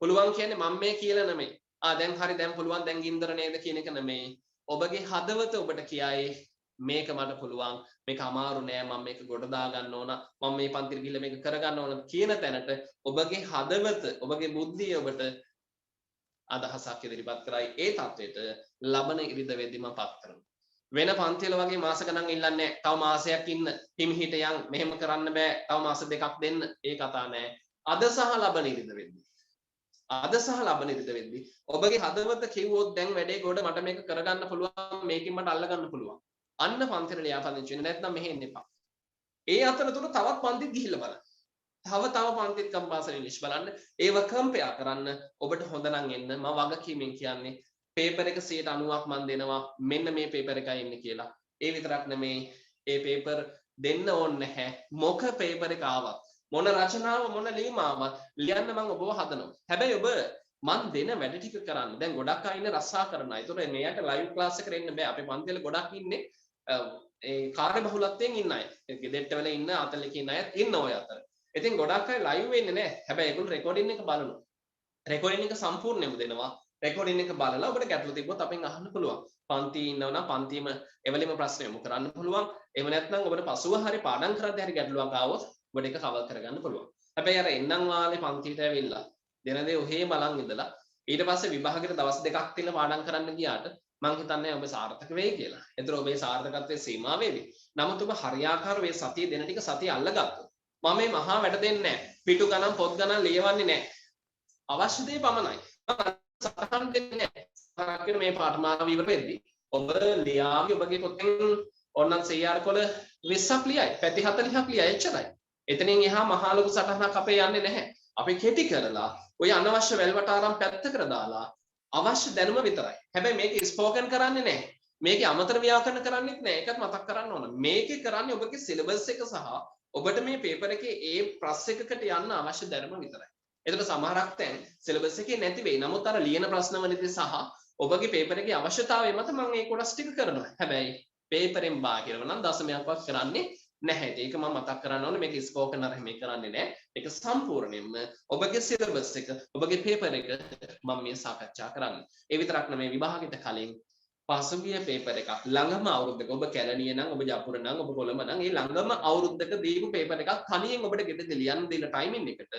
පුළුවන් කියන්නේ මම මේ කියලා නෙමෙයි. දැන් හරි දැන් පුළුවන් දැන් ගින්දර නේද කියන එක නෙමෙයි. ඔබගේ හදවත ඔබට කියයි මේක මට පුළුවන් මේක අමාරු නෑ මම මේක ගොඩ දා ගන්න ඕන මම මේ පන්තිර ගිහලා මේක කර ගන්න ඕන කියන තැනට ඔබගේ හදවත ඔබගේ බුද්ධිය ඔබට අදහසක් ඉදිරිපත් කරයි. ඒ தത്വෙට ලබන ඉරිද වෙද්දිම පත් කරනවා. වෙන පන්තිවල වගේ මාස ගණන් ඉල්ලන්නේ තව මාසයක් ඉන්න හිමිහිට යන් මෙහෙම කරන්න බෑ තව මාස දෙකක් දෙන්න ඒ කතා නෑ. අද සහ ලබන ඉරිද වෙද්දි ඔබගේ හදවත කිව්වොත් දැන් වැඩේ ගොඩ මට මේක කරගන්න පුළුවන් මේකෙන් මට අල්ල ගන්න පුළුවන් අන්න පන්තිර ලියාපදිංචි වෙන්න නැත්නම් මෙහෙ එන්න එපා. ඒ අතරතුර තවත් පන්තිත් ගිහිල්ලා බලන්න. තව පන්තිත් කම්පාසල ඉංග්‍රීසි බලන්න. ඒව කම්පෙයාර් කරන්න ඔබට හොඳ නම් එන්න. මම වගකීමෙන් කියන්නේ පේපර් එක 90ක් මම දෙනවා. මෙන්න මේ පේපර් එකයි ඉන්නේ කියලා. ඒ විතරක් නෙමෙයි. ඒ පේපර් දෙන්න ඕනේ නැහැ. මොක පේපර් එක ආවත් මොන රචනාව මොන ලියුම ආවත් ලියන්න මම ඔබව හදනවා. හැබැයි ඔබ මන් දෙන වැඩ ටික කරන්න. දැන් ගොඩක් අය ඉන්නේ රස්සා කරන අය. ඒතකොට මෙයාට ලයිව් ක්ලාස් එකට එන්න බෑ. අපේ පන්තිවල ගොඩක් ඉන්නේ ඒ කාර්ය බහුලත්වයෙන් ඉන්න අය. ගෙදෙට්ට වල ඉන්න අතලක ඉන්න අයත් ඉන්න ඔය අතර. ඉතින් ගොඩක් අය ලයිව් වෙන්නේ නැහැ. හැබැයි ඒගොල්ලෝ රෙකෝඩින් එක බලනවා. රෙකෝඩින් එක සම්පූර්ණයෙන්ම දෙනවා. රෙකෝඩින් එක බලලා ඔබට ගැටලු තිබ්බොත් අපෙන් අහන්න පුළුවන්. පන්තියේ ඉන්නව නම් පන්තියේම එවලෙම ප්‍රශ්න යොමු කරන්න පුළුවන්. එහෙම නැත්නම් ඔබට පසුව හරි පාඩම් කරද්දී හරි ගැටලුවක් ආවොත් ඔබට ඒක කවර් කරගන්න පුළුවන්. හැබැයි අර එන්නම් වාලේ පන්තියට ඇවිල්ලා දෙන දේ ඔහේ බලන් ඉඳලා ඊට පස්සේ විභාගෙට දවස් දෙකක් තියලා පාඩම් කරන්න ගියාට මම හිතන්නේ ඔබ සාර්ථක වෙයි කියලා. ඒතර ඔබේ සාර්ථකත්වයේ සීමා වේවි. නමුත් ඔබ හරියාකාර වේ සතිය දෙන ටික සතිය අල්ලගත්තොත් මම මේ මහා වැඩ දෙන්නේ නැහැ. පිටු ගණන් පොත් ගණන් ලියවන්නේ නැහැ. අවශ්‍ය දේ පමණයි. සටහන් දෙන්නේ නැහැ. මේ පාඨමාලාව ඉවර වෙද්දී ඔබ ලියාවි ඔබගේ පොතෙන් ඕනනම් CR කොළ 20ක් ලියයි. පැති 40ක් ලියයි එච්චරයි. එතනින් එහා මහා ලොකු සටහනක් අපේ යන්නේ නැහැ. අපි කෙටි කරලා ඔය අනවශ්‍ය වැල්වටාරම් පැත්තකට දාලා අවශ්‍ය දැනුම විතරයි. හැබැයි මේක ස්පෝකන් කරන්නේ නැහැ. මේකේ අමතර ව්‍යාකරණ කරන්නේත් නැහැ. ඒකත් මතක් කරන්න ඕන. මේකේ කරන්නේ ඔබගේ සිලබස් එක සහ ඔබට මේ පේපර් එකේ ඒ ප්‍රස් එකකට යන්න අවශ්‍ය දැනුම විතරයි. එතකොට සමහරක් තැන් සිලබස් එකේ නැති වෙයි. නමුත් අර ලියන ප්‍රශ්නවලදී සහ ඔබගේ පේපර් එකේ අවශ්‍යතාවය මත මම ඒ කොටස් ටික කරනවා. හැබැයි පේපරෙන් බාහිරව නම් දශමයක්වත් කරන්නේ නැහැ. ඒක මම මතක් කරන්න ඕනේ. මේක ස්පෝකන් අර මේ කරන්නේ නැහැ. ඒක සම්පූර්ණයෙන්ම ඔබගේ සිලබස් එක, ඔබගේ පේපර් එක මම මේ සාකච්ඡා කරන්නේ. ඒ විතරක් නෙමෙයි විභාගෙට කලින් පසුගිය පේපර් එකක් ළඟම අවුරුද්දක ඔබ කැලණිය නම් ඔබ ජපුර නම් ඔබ කොළඹ නම් ඒ ළඟම අවුරුද්දක දීපු පේපර් එකක් තනියෙන් ඔබට ගෙට ලියන්න දෙන ටයිමින් එකට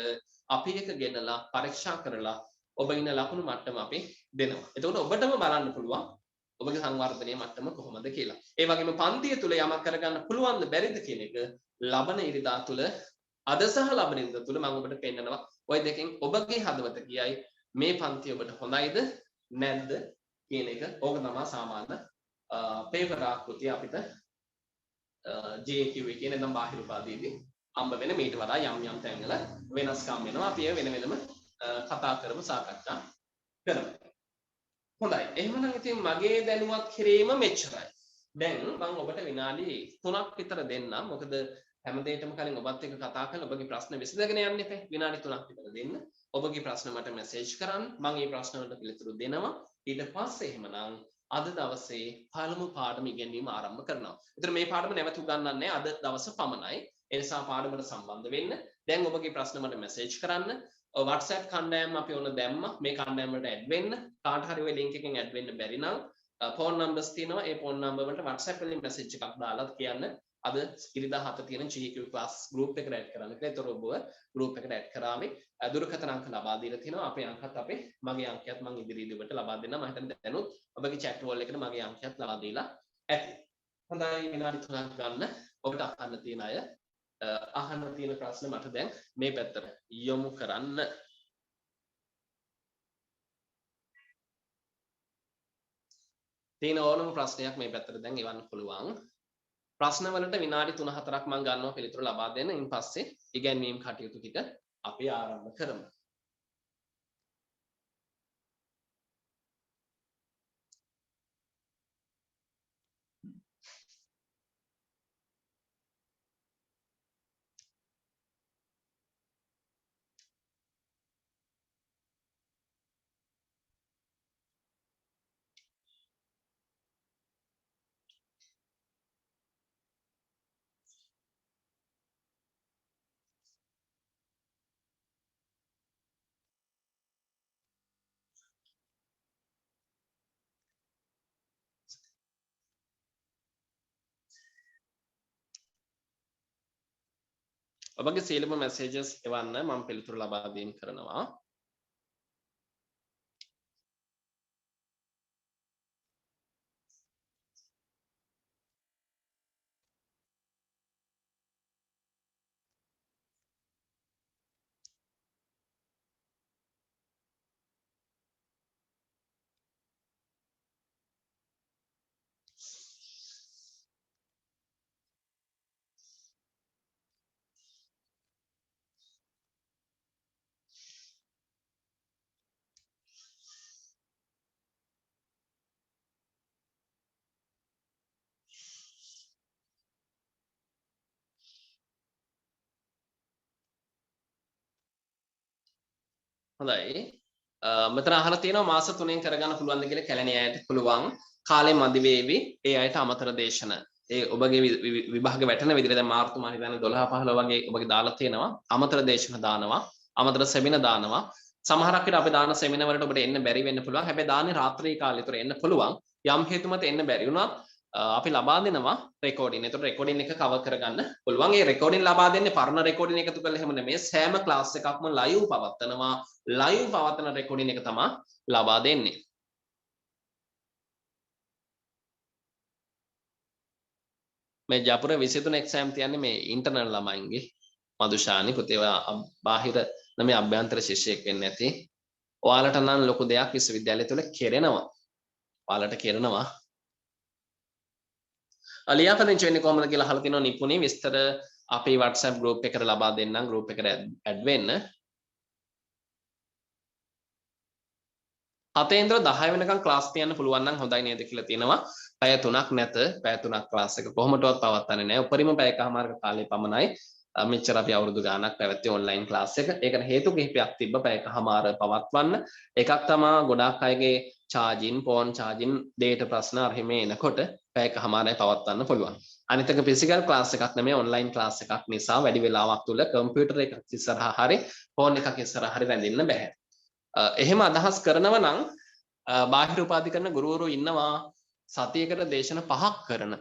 අපි එක ගෙනලා පරීක්ෂා කරලා ඔබ ඉන්න ලකුණු මට්ටම අපි දෙනවා. එතකොට ඔබටම බලන්න පුළුවන් ඔබගේ සංවර්ධනීය මට්ටම කොහොමද කියලා. ඒ වගේම පන්තිය තුල යමක් කරගන්න පුළුවන්ද බැරිද කියන එක ලබන ඉරිදා තුල අද සහ ලබන ඉරිදා තුල මම ඔබට පෙන්නනවා. ওই දෙකෙන් ඔබගේ හදවත කියයි මේ පන්තිය ඔබට හොඳයිද නැද්ද කියන එක. ඕක තමයි සාමාන්‍ය පේපර් ආකෘතිය අපිට JQ කියන නම් බාහිර උපාධියේදී හම්බ වෙන මීට වඩා යම් තැන්වල වෙනස්කම් වෙනවා. අපි ඒ වෙන වෙනම කතා කරමු සාකච්ඡා කරමු. හොඳයි. එහෙමනම් ඉතින් මගේ දැනුවත් කිරීම මෙච්චරයි. දැන් මම ඔබට විනාඩි 3ක් විතර දෙන්නම්. මොකද හැමදේටම කලින් ඔබත් එක්ක කතා කරලා ඔබගේ ප්‍රශ්න විසඳගෙන යන්න එපා. විනාඩි 3ක් විතර දෙන්න. ඔබගේ ප්‍රශ්න මට මැසේජ් කරන්න. මම මේ ප්‍රශ්න වලට පිළිතුරු දෙනවා. ඊට පස්සේ එහෙමනම් අද දවසේ පළමු පාඩම ඉගෙනීම ආරම්භ කරනවා. ඒතර මේ පාඩම නැවත උගන්වන්නේ අද දවස පමණයි. ඒ නිසා පාඩමට සම්බන්ධ වෙන්න. දැන් ඔබගේ ප්‍රශ්න මට මැසේජ් කරන්න. WhatsApp කණ්ඩායම අපි ඔන්න දැම්මා. මේ කණ්ඩායම වලට ඇඩ් වෙන්න. කාට හරි ඔය link එකෙන් ඇඩ් වෙන්න බැරි නම් ෆෝන් නම්බර්ස් තියෙනවා. ඒ ෆෝන් නම්බර් වලට WhatsApp වලින් මැසේජ් එකක් දාලා කියන්න අද ඉරිදා 7 තියෙන GQ class group එකට ඇඩ් කරන්න කියලා. ඒතර ඔබව group එකට ඇඩ් කරාමි. දුරකථන අංක ලබා දීලා තිනවා. අපේ අංකත් අපේ මගේ අංකයත් මම ඉදිරියේදී ඔබට ලබා දෙන්නම්. මම හිතන්නේ දැනුත් ඔබගේ chat wall එකට මගේ අංකයත් ලබා දීලා ඇති. හොඳයි විනාඩි 3ක් ගන්න. ඔබට අහන්න තියෙන අය අහන්න තියෙන ප්‍රශ්න මට දැන් මේ පැත්තට යොමු කරන්න. තියෙන ඕනම ප්‍රශ්නයක් මේ පැත්තට දැන් එවන්න පුළුවන්. ප්‍රශ්න වලට විනාඩි 3-4ක් මම ගන්නවා පිළිතුරු ලබා දෙන්න. ඉන් පස්සේ ඉගැන්වීම් කටයුතු ටික අපි ආරම්භ කරමු. ඔබගේ සියලුම messages එවන්න මම පිළිතුරු ලබා දීම කරනවා. හොඳයි. මෙතන අහලා තියෙනවා මාස 3න් කරගන්න පුළුවන්ද කියලා කැලණිය අයට පුළුවන්. කාලෙ මදි වේවි. ඒ අයට අමතර දේශන. ඒ ඔබගේ විභාග වැටෙන විදිහට දැන් මාර්තු මාස හිතන්නේ 12 15 වගේ ඔබගේ දාලා තියෙනවා. අමතර දේශන දානවා. අමතර සෙමින දානවා. සමහරක් විට අපි දාන සෙමින වලට ඔබට එන්න බැරි වෙන්න පුළුවන්. හැබැයි දාන්නේ රාත්‍රී කාලේ. ඒතර එන්න පුළුවන්. යම් හේතු මත එන්න බැරි වුණා අපි ලබා දෙනවා රෙකෝඩින්. ඒතකොට රෙකෝඩින් එක කවර් කරගන්න පුළුවන්. ඒ රෙකෝඩින් ලබා දෙන්නේ පරණ රෙකෝඩින් එකතු කරලා එහෙම නෙමෙයි. සෑම ක්ලාස් එකක්ම ලයිව් පවත්වනවා. ලයිව් පවත්වන රෙකෝඩින් එක තමයි ලබා දෙන්නේ. මේ ජපුර 23 එක්සෑම් තියන්නේ මේ ඉන්ටර්නල් ළමයින්ගේ. මදුෂානි පුතේ බාහිර නෙමෙයි අභ්‍යන්තර ශිෂ්‍යයෙක් වෙන්නේ නැති. ඔයාලට නම් ලොකු දෙයක් විශ්වවිද්‍යාලය තුල කෙරෙනවා. ඔයාලට කෙරෙනවා. ලියාපදිංචි වෙන්නේ කොහොමද කියලා අහලා තිනවා නිපුණේ විස්තර අපේ WhatsApp group එකට ලබා දෙන්නම් group එකට add වෙන්න 7 ඉඳලා 10 වෙනකන් ක්ලාස් තියන්න පුළුවන් නම් හොඳයි නේද කියලා තියෙනවා. පැය 3ක් නැත. පැය 3ක් ක්ලාස් එක කොහොමදවත් පවත්වන්නේ නැහැ. උපරිම පැයකමාරක කාලය පමණයි. මෙච්චර අපි අවුරුදු ගාණක් පැවැත්වුවේ ඔන්ලයින් ක්ලාස් එක. ඒකට හේතු කිහිපයක් තිබ්බ පැයකමාර පවත්වන්න. එකක් තමයි ගොඩාක් අයගේ charging, phone charging, data ප්‍රශ්න අරහිමේ එනකොට පැයකමාරයි පවත්වන්න පුළුවන්. අනිත් එක physical class එකක් නෙමෙයි online class එකක් නිසා වැඩි වෙලාවක් තුල computer එකක් ඉස්සරහා හරි phone එකක් ඉස්සරහා හරි වැඳින්න බෑ. එහෙම අදහස් කරනවා නම් බාහිර උපාධි කරන ගුරුවරු ඉන්නවා සතියකට දේශන 5ක් කරන.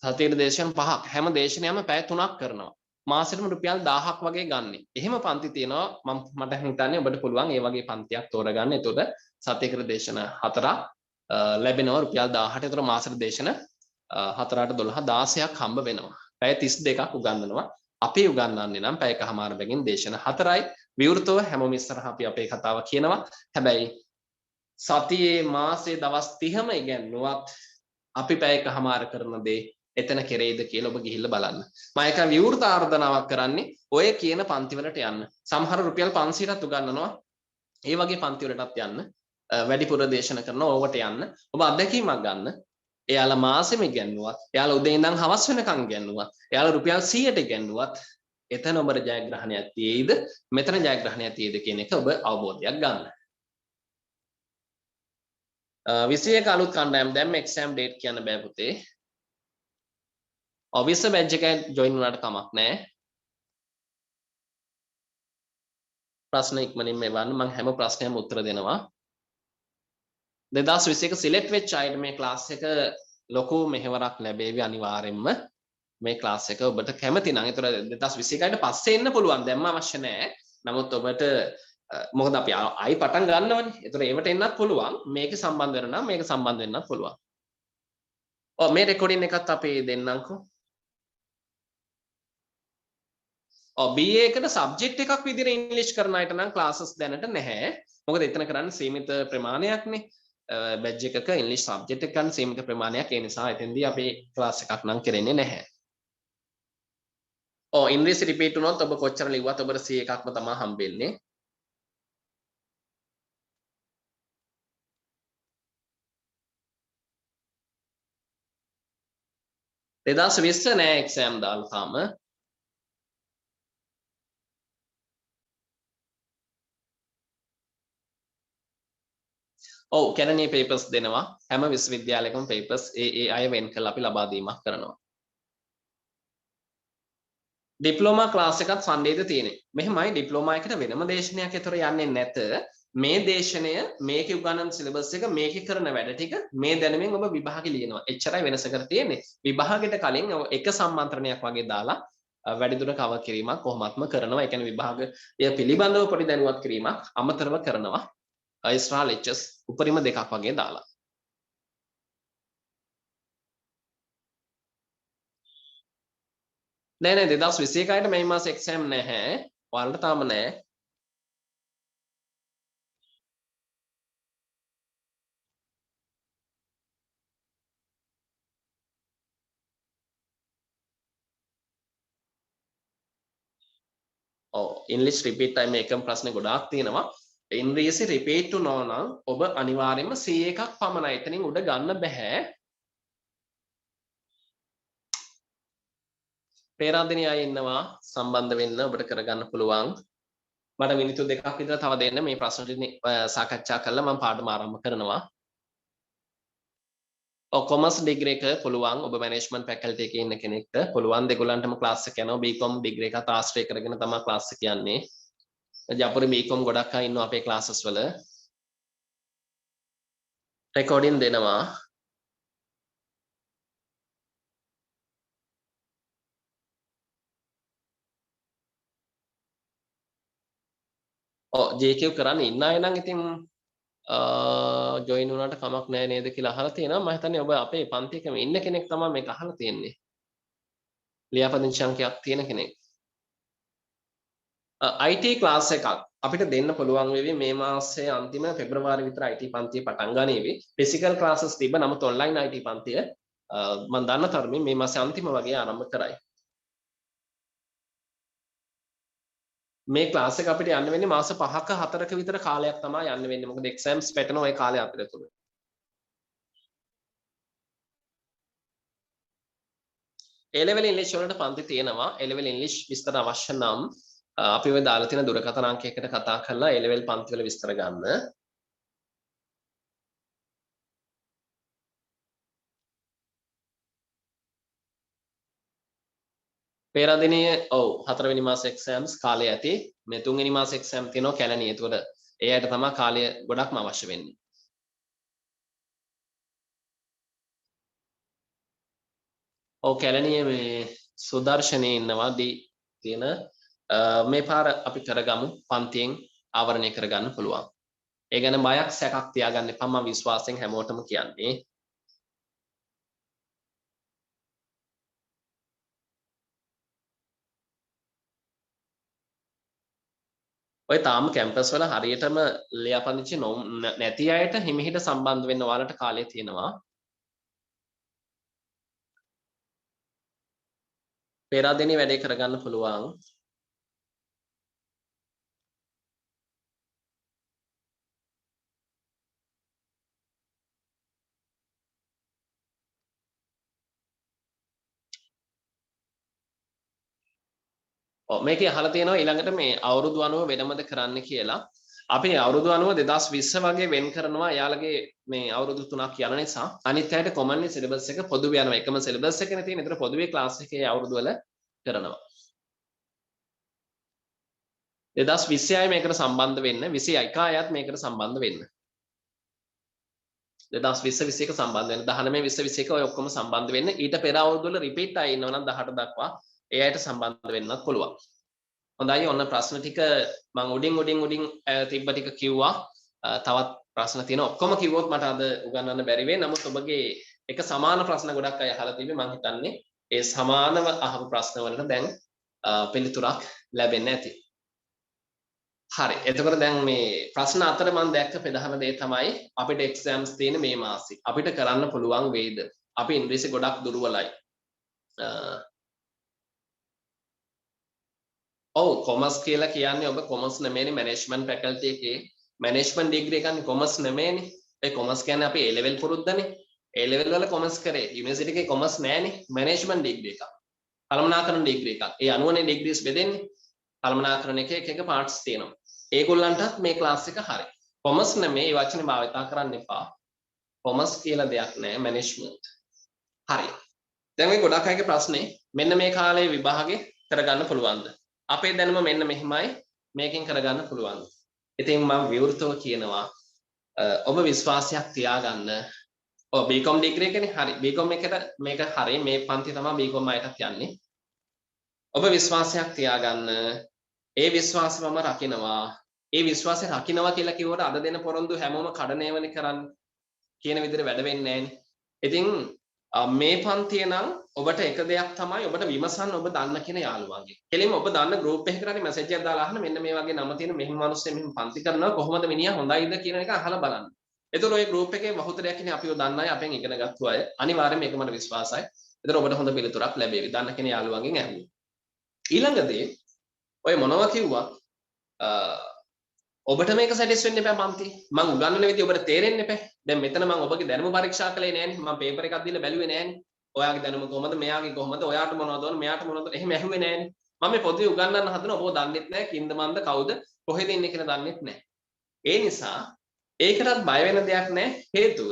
සතියකට දේශන 5ක් හැම දේශනයක්ම පැය 3ක් කරනවා. මාසෙටම රුපියල් 1000ක් වගේ ගන්නෙ. එහෙම පන්ති තියෙනවා මට හිතන්නේ ඔබට පුළුවන් ඒ වගේ පන්තියක් තෝරගන්න. එතකොට සතියකට දේශන 4ක් ලැබෙනවා රුපියල් 1000ට. එතකොට මාසෙට දේශන 4ට 12 16ක් හම්බ වෙනවා. පැය 32ක් උගන්වනවා. අපි උගන්වන්නේ නම් පැයකමාර බැගින් දේශන 4යි. විවෘතව හැමෝම ඉස්සරහා අපි අපේ කතාව කියනවා. හැබැයි සතියේ මාසේ දවස් 30ම ඉගෙනුවත් අපි පැයකමාර කරන දේ එතන කෙරෙයිද කියලා ඔබ ගිහිල්ලා බලන්න. මම එක විවෘත ආර්දනාවක් කරන්නේ ඔය කියන පන්ති වලට යන්න. සමහර රුපියල් 500ටත් උගන්වනවා. ඒ වගේ පන්ති වලටත් යන්න. වැඩිපුර දේශන කරනවා ඕවට යන්න. ඔබ අත්දැකීමක් ගන්න. එයාලා මාසෙම ඉගෙනුවත්, එයාලා උදේ ඉඳන් හවස වෙනකන් ඉගෙනුවත්, එයාලා රුපියල් 100ට ඉගෙනුවත් එතන ඔබට ජයග්‍රහණයක් තියෙයිද මෙතන ජයග්‍රහණයක් තියෙයිද කියන එක ඔබ අවබෝධයක් ගන්න. 21 අලුත් කණ්ඩායම් දැම්ම එක්සෑම් ඩේට් කියන්න බෑ පුතේ. ඔබවිස්ස බැච් එකේ ජොයින් වුණාට කමක් නැහැ. ප්‍රශ්න ඉක්මනින් මෙවන්න මම හැම ප්‍රශ්නයක්ම උත්තර දෙනවා. 2021 සිලෙක්ට් වෙච්ච අයට මේ ක්ලාස් එක ලොකු මෙහෙවරක් ලැබෙවි අනිවාර්යෙන්ම. මේ ක්ලාස් එක ඔබට කැමති නම් ඒතර 2021ට පස්සේ එන්න පුළුවන් දැම්ම අවශ්‍ය නැහැ. නමුත් ඔබට මොකද අපි ආයි පටන් ගන්නවනේ. ඒතර ඒවට එන්නත් පුළුවන්. මේක සම්බන්ධ වෙන නම් මේක සම්බන්ධ වෙන්නත් පුළුවන්. ඔව් මේ රෙකෝඩින් එකත් අපි දෙන්නම්කෝ. ඔව් BA එකට සබ්ජෙක්ට් එකක් විදිහට ඉංග්‍රීසි කරන අයට නම් ක්ලාසස් දැනට නැහැ. මොකද එතන කරන්නේ සීමිත ප්‍රමාණයක්නේ. බැච් එකක ඉංග්‍රීසි සබ්ජෙක්ට් එක ගන්න සීමිත ප්‍රමාණයක්. ඒ නිසා එතෙන්දී අපි ක්ලාස් එකක් නම් කරන්නේ නැහැ. ඔව් ඉංග්‍රීසි රිපීට් වුණොත් ඔබ කොච්චර ලිව්වත් ඔබට C එකක්ම තමයි හම්බෙන්නේ. දෙදාස් 20 නෑ එක්සෑම් දාලා තාම. ඔව් කැනනිය පේපර්ස් දෙනවා. හැම විශ්වවිද්‍යාලයකම පේපර්ස් ඒ අය වෙන් කරලා අපි ලබා දීමක් කරනවා. ඩිප්ලෝමා ක්ලාස් එකත් සන්ඩේද තියෙන්නේ. මෙහෙමයි ඩිප්ලෝමා එකට වෙනම දේශනයක් ඒතර යන්නේ නැත. මේ දේශනය මේකේ උගන්වන සිලබස් එක මේකේ කරන වැඩ ටික මේ දැනුමින් ඔබ විභාගෙ ලියනවා. එච්චරයි වෙනසකට තියෙන්නේ. විභාගෙට කලින් එක සම්මන්ත්‍රණයක් වගේ දාලා වැඩිදුර කවර් කිරීමක් කොහොමත්ම කරනවා. ඒ කියන්නේ විභාගය පිළිබඳව පොඩි දැනුවත් කිරීමක් අමතරව කරනවා. ඉස්රා ලෙක්චර්ස් උපරිම දෙකක් වගේ දාලා. නෑ 2021ට මේ මාසේ එක්සෑම් නැහැ. ඔයාලට තාම නැහැ. ඔව් ඉංග්‍රීසි රිපීට් ටයිම් එකම ප්‍රශ්නේ ගොඩාක් තියෙනවා. ඉංග්‍රීසි රිපීට් වුණා නම් ඔබ අනිවාර්යයෙන්ම C එකක් පමණයි. එතනින් උඩ ගන්න බෑ. පේරාදෙනිය අය ඉන්නවා සම්බන්ධ වෙන්න ඔබට කරගන්න පුළුවන්. මට මිනිත්තු දෙකක් විතර තව දෙන්න මේ ප්‍රශ්න ටික සාකච්ඡා කරලා මම පාඩම ආරම්භ කරනවා. කොමර්ස් ඩිග්‍රී එක පුළුවන් ඔබ මැනේජ්මන්ට් ෆැකල්ටි එකේ ඉන්න කෙනෙක්ට පුළුවන් දෙගොල්ලන්ටම ක්ලාස් එක යනවා. BCom ඩිග්‍රී එකත් ආශ්‍රය කරගෙන තමයි ක්ලාස් එක යන්නේ. ජපුරේ BCom ගොඩක් අය ඉන්නවා අපේ ක්ලාසස් වල. රෙකෝඩින් දෙනවා. JQ කරන්න ඉන්න අය නම් ඉතින් ජොයින් වුණාට කමක් නැහැ නේද කියලා අහලා තියෙනවා. මම හිතන්නේ ඔබ අපේ පන්ති එකම ඉන්න කෙනෙක් තමයි මේක අහලා තියෙන්නේ. ලියාපදිංචි අංකයක් තියෙන කෙනෙක්. IT ක්ලාස් එකක් අපිට දෙන්න පුළුවන් වෙවි මේ මාසයේ අන්තිම පෙබරවාරි විතර IT පන්තිය පටන් ගනීවි. ෆිසිකල් ක්ලාසස් තිබ්බ නමුත් ඔන්ලයින් IT පන්තිය මම දන්න තරමින් මේ මාසේ අන්තිම වගේ ආරම්භ කරයි. මේ ක්ලාස් එක අපිට යන්න වෙන්නේ මාස 5ක 4ක විතර කාලයක් තමයි යන්න වෙන්නේ. මොකද එක්සෑම්ස් පැටන ওই කාලය අතරතුර. A level English වලට පන්ති තියෙනවා. A level English විස්තර අවශ්‍ය නම් අපි ඔය දාලා තියෙන දුරකථන අංකයකට කතා කරලා A level පන්ති වල විස්තර ගන්න. පේරාදෙනිය ඔව් 4 වෙනි මාස එක්සෑම්ස් කාලය ඇති. මේ 3 වෙනි මාස එක්සෑම් තියෙනවා කැලණියේ. ඒතකොට ඒ අයට තමයි කාලය ගොඩක්ම අවශ්‍ය වෙන්නේ. ඔව් කැලණියේ මේ සුදර්ශනේ ඉන්නවා දී තියෙන මේ පාර අපි කරගමු පන්තියෙන් ආවරණය කරගන්න පුළුවන්. ඒ ගැන බයක් සැකක් තියාගන්න එපා මම විශ්වාසයෙන් හැමෝටම කියන්නේ. ඔය තාම කැම්පස් වල හරියටම ලියාපදිංචි නැති අයට හිමිහිට සම්බන්ධ වෙන්න ඔයාලට කාලය තියෙනවා. පේරාදෙනිය වැඩේ කරගන්න පුළුවන්. ඔව් මේකේ අහලා තියෙනවා ඊළඟට මේ අවුරුදු 90 වෙනමද කරන්න කියලා. අපි අවුරුදු 90 2020 වගේ වෙන් කරනවා යාළගේ මේ අවුරුදු 3ක් යන නිසා. අනිත් අයට කොමන්ලි සිලබස් එක පොදුවේ යනවා. එකම සිලබස් එකනේ තියෙන්නේ. ඒතර පොදුවේ ක්ලාස් එකේ අවුරුදු වල කරනවා. 2020 අය මේකට සම්බන්ධ වෙන්න 21 අයත් මේකට සම්බන්ධ වෙන්න. 2020 21 සම්බන්ධ වෙන්න 19 20 21 ඔය ඔක්කොම සම්බන්ධ වෙන්න. ඊට පෙර අවුරුදු වල රිපීට් ආයි ඉන්නවා නම් 18 දක්වා ඒ අයට සම්බන්ධ වෙන්නත් පුළුවන්. හොඳයි ඔන්න ප්‍රශ්න ටික මම උඩින් තිබ්බ ටික කිව්වා. තවත් ප්‍රශ්න තියෙනවා. ඔක්කොම කිව්වොත් මට අද උගන්වන්න බැරි වෙයි. නමුත් ඔබගේ එක සමාන ප්‍රශ්න ගොඩක් අය අහලා තිබේ. මම හිතන්නේ ඒ සමානව අහපු ප්‍රශ්න වලට දැන් පිළිතුරක් ලැබෙන්න ඇති. හරි. එතකොට දැන් මේ ප්‍රශ්න අතර මම දැක්ක ප්‍රධාන දේ තමයි අපිට එක්සෑම්ස් තියෙන මේ මාසේ. අපිට කරන්න පුළුවන් වේද? අපි ඉංග්‍රීසි ගොඩක් දුර්වලයි. ඔව් කොමර්ස් කියලා කියන්නේ ඔබ කොමර්ස් නෙමෙයිනේ මැනේජ්මන්ට් ෆැකල්ටි එකේ මැනේජ්මන්ට් ඩිග්‍රී එකන්නේ කොමර්ස් නෙමෙයිනේ. ඒ කොමර්ස් කියන්නේ අපි A level පුරුද්දනේ. A level වල කොමර්ස් කරේ. යුනිවර්සිටි එකේ කොමර්ස් නැහැනේ. මැනේජ්මන්ට් ඩිග්‍රී එකක්. කළමනාකරණ ඩිග්‍රී එකක්. ඒ අනුවනේ ඩිග්‍රීස් බෙදෙන්නේ. කළමනාකරණ එකේ එක පාර්ට්ස් තියෙනවා. ඒගොල්ලන්ටත් මේ ක්ලාස් එක හරි. කොමර්ස් නෙමෙයි මේ වචනේ භාවිතා කරන්න එපා. කොමර්ස් කියලා දෙයක් නැහැ මැනේජ්මන්ට්. හරි. දැන් මේ ගොඩක් අයගේ ප්‍රශ්නේ මෙන්න මේ කාලේ විභාගේ කරගන්න පුළුවන්ද? අපේ දැනුම මෙන්න මෙහිමයි මේකෙන් කරගන්න පුළුවන්. ඉතින් මම විවෘතව කියනවා ඔබ විශ්වාසයක් තියාගන්න. ඔව් BCom ඩිග්‍රී එකනේ හරි. BCom එකට මේක හරි මේ පන්ති තමයි BCom අයටත් යන්නේ. ඔබ විශ්වාසයක් තියාගන්න. ඒ විශ්වාසය මම රකින්නවා. ඒ විශ්වාසය රකින්නවා කියලා කිව්වට අද දෙන පොරොන්දු හැමෝම කඩනේවනේ කරන්නේ. කියන විදිහට වැඩ වෙන්නේ නැහැනේ. ඉතින් මේ පන්තිය නම් ඔබට එක දෙයක් තමයි ඔබට විමසන්න ඔබ දන්න කියන යාළුවාගේ. කෙලින්ම ඔබ දන්න ගෲප් එකකට හරි මැසේජ් එකක් දාලා අහන්න මෙන්න මේ වගේ නම තියෙන මෙහෙම මිනිස්සු මෙහෙම පන්ති කරනවා කොහොමද මිනිහා හොඳයිද කියන එක අහලා බලන්න. එතකොට ওই ගෲප් එකේ බහුතරයක් ඉන්නේ අපිව දන්න අය අපෙන් ඉගෙන ගත්තු අය. අනිවාර්යයෙන් මේක මට විශ්වාසයි. එතකොට ඔබට හොඳ පිළිතුරක් ලැබෙවි. දන්න කෙන යාළුවන්ගෙන් ඇහුවොත්. ඊළඟදී ඔය මොනවා කිව්වත් ඔබට මේක සැටිස් වෙන්න එපා පන්ති. මම උගන්වන විදිහ ඔබට තේරෙන්න එපා. දැන් මෙතන මම ඔබගේ දැනුම පරීක්ෂා කළේ නෑනේ. මම පේපර් එකක් දීලා බැලුවේ නෑනේ. ඔයාගේ දැනුම කොහමද? මෙයාගේ කොහමද? ඔයාට මොනවද ඕන? මෙයාට මොනවද? එහෙම ඇහුවේ නෑනේ. මම මේ පොදුවේ උගන්වන්න හදන ඔබව දන්නෙත් නෑ. කින්ද මන්ද කවුද? කොහෙද ඉන්නේ කියලා දන්නෙත් නෑ. ඒ නිසා ඒකටත් බය වෙන දෙයක් නෑ. හේතුව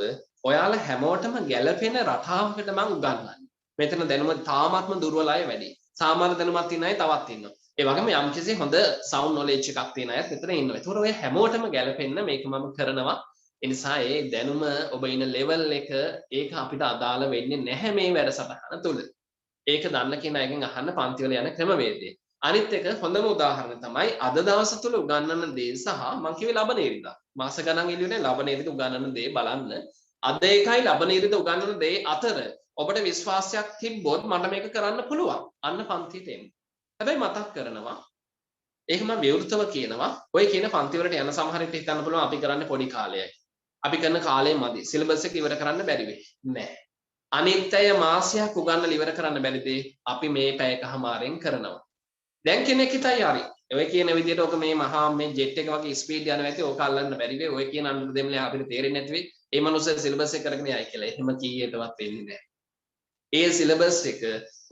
ඔයාලා හැමෝටම ගැළපෙන රටාවකට මම උගන්වන්නේ. මෙතන දැනුම තාමත්ම දුර්වල අය වැඩි. සාමාන්‍ය දැනුමක් තියෙන අය තවත් ඉන්නවා. ඒ වගේම යම්කිසි හොඳ සවුන්ඩ් නොලෙජ් එකක් තියෙන අයත් මෙතන ඉන්නවා. ඒතකොට ඔය හැමෝටම ගැලපෙන්න මේක මම කරනවා. ඒ නිසා ඒ දැනුම ඔබ ඉන ලෙවල් එක ඒක අපිට අදාළ වෙන්නේ නැහැ මේ වැඩසටහන තුල. ඒක දන්න කෙනාගෙන් අහන්න පන්ති වල යන ක්‍රමවේදය. අනිත් එක හොඳම උදාහරණ තමයි අද දවස තුල උගන්වන දේ සහ මම කිව්වේ ලබන ඉරිදා. මාස ගණන් එළියුනේ ලබන ඉරිදා උගන්වන දේ බලන්න. අද එකයි ලබන ඉරිදා උගන්වන දේ අතර ඔබට විශ්වාසයක් තිබ්බොත් මට මේක කරන්න පුළුවන්. අන්න පන්තියට එන්න. හැබැයි මතක් කරනවා ඒක මම විවෘතව කියනවා ඔය කියන පන්ති වලට යන සමහර විට හිතන්න පුළුවන් අපි කරන්නේ පොඩි කාලයයි අපි කරන කාලය මදි සිලබස් එක ඉවර කරන්න බැරි වෙයි නෑ අනිත්‍යය මාසයක් උගන්නලා ඉවර කරන්න බැරිද? අපි මේ පැයකමාරෙන් කරනවා. දැන් කෙනෙක් හිතයි හරි. ඔය කියන විදිහට ඔක මේ මහා මේ ජෙට් එක වගේ ස්පීඩ් යනවා ඇති ඕක අල්ලන්න බැරි වෙයි. ඔය කියන අnder දෙමලේ අපිට තේරෙන්නේ නැති වෙයි. ඒ මනුස්සයා සිලබස් එක කරගෙන යයි කියලා. එහෙම කීයටවත් වෙන්නේ නැහැ. ඒ සිලබස් එක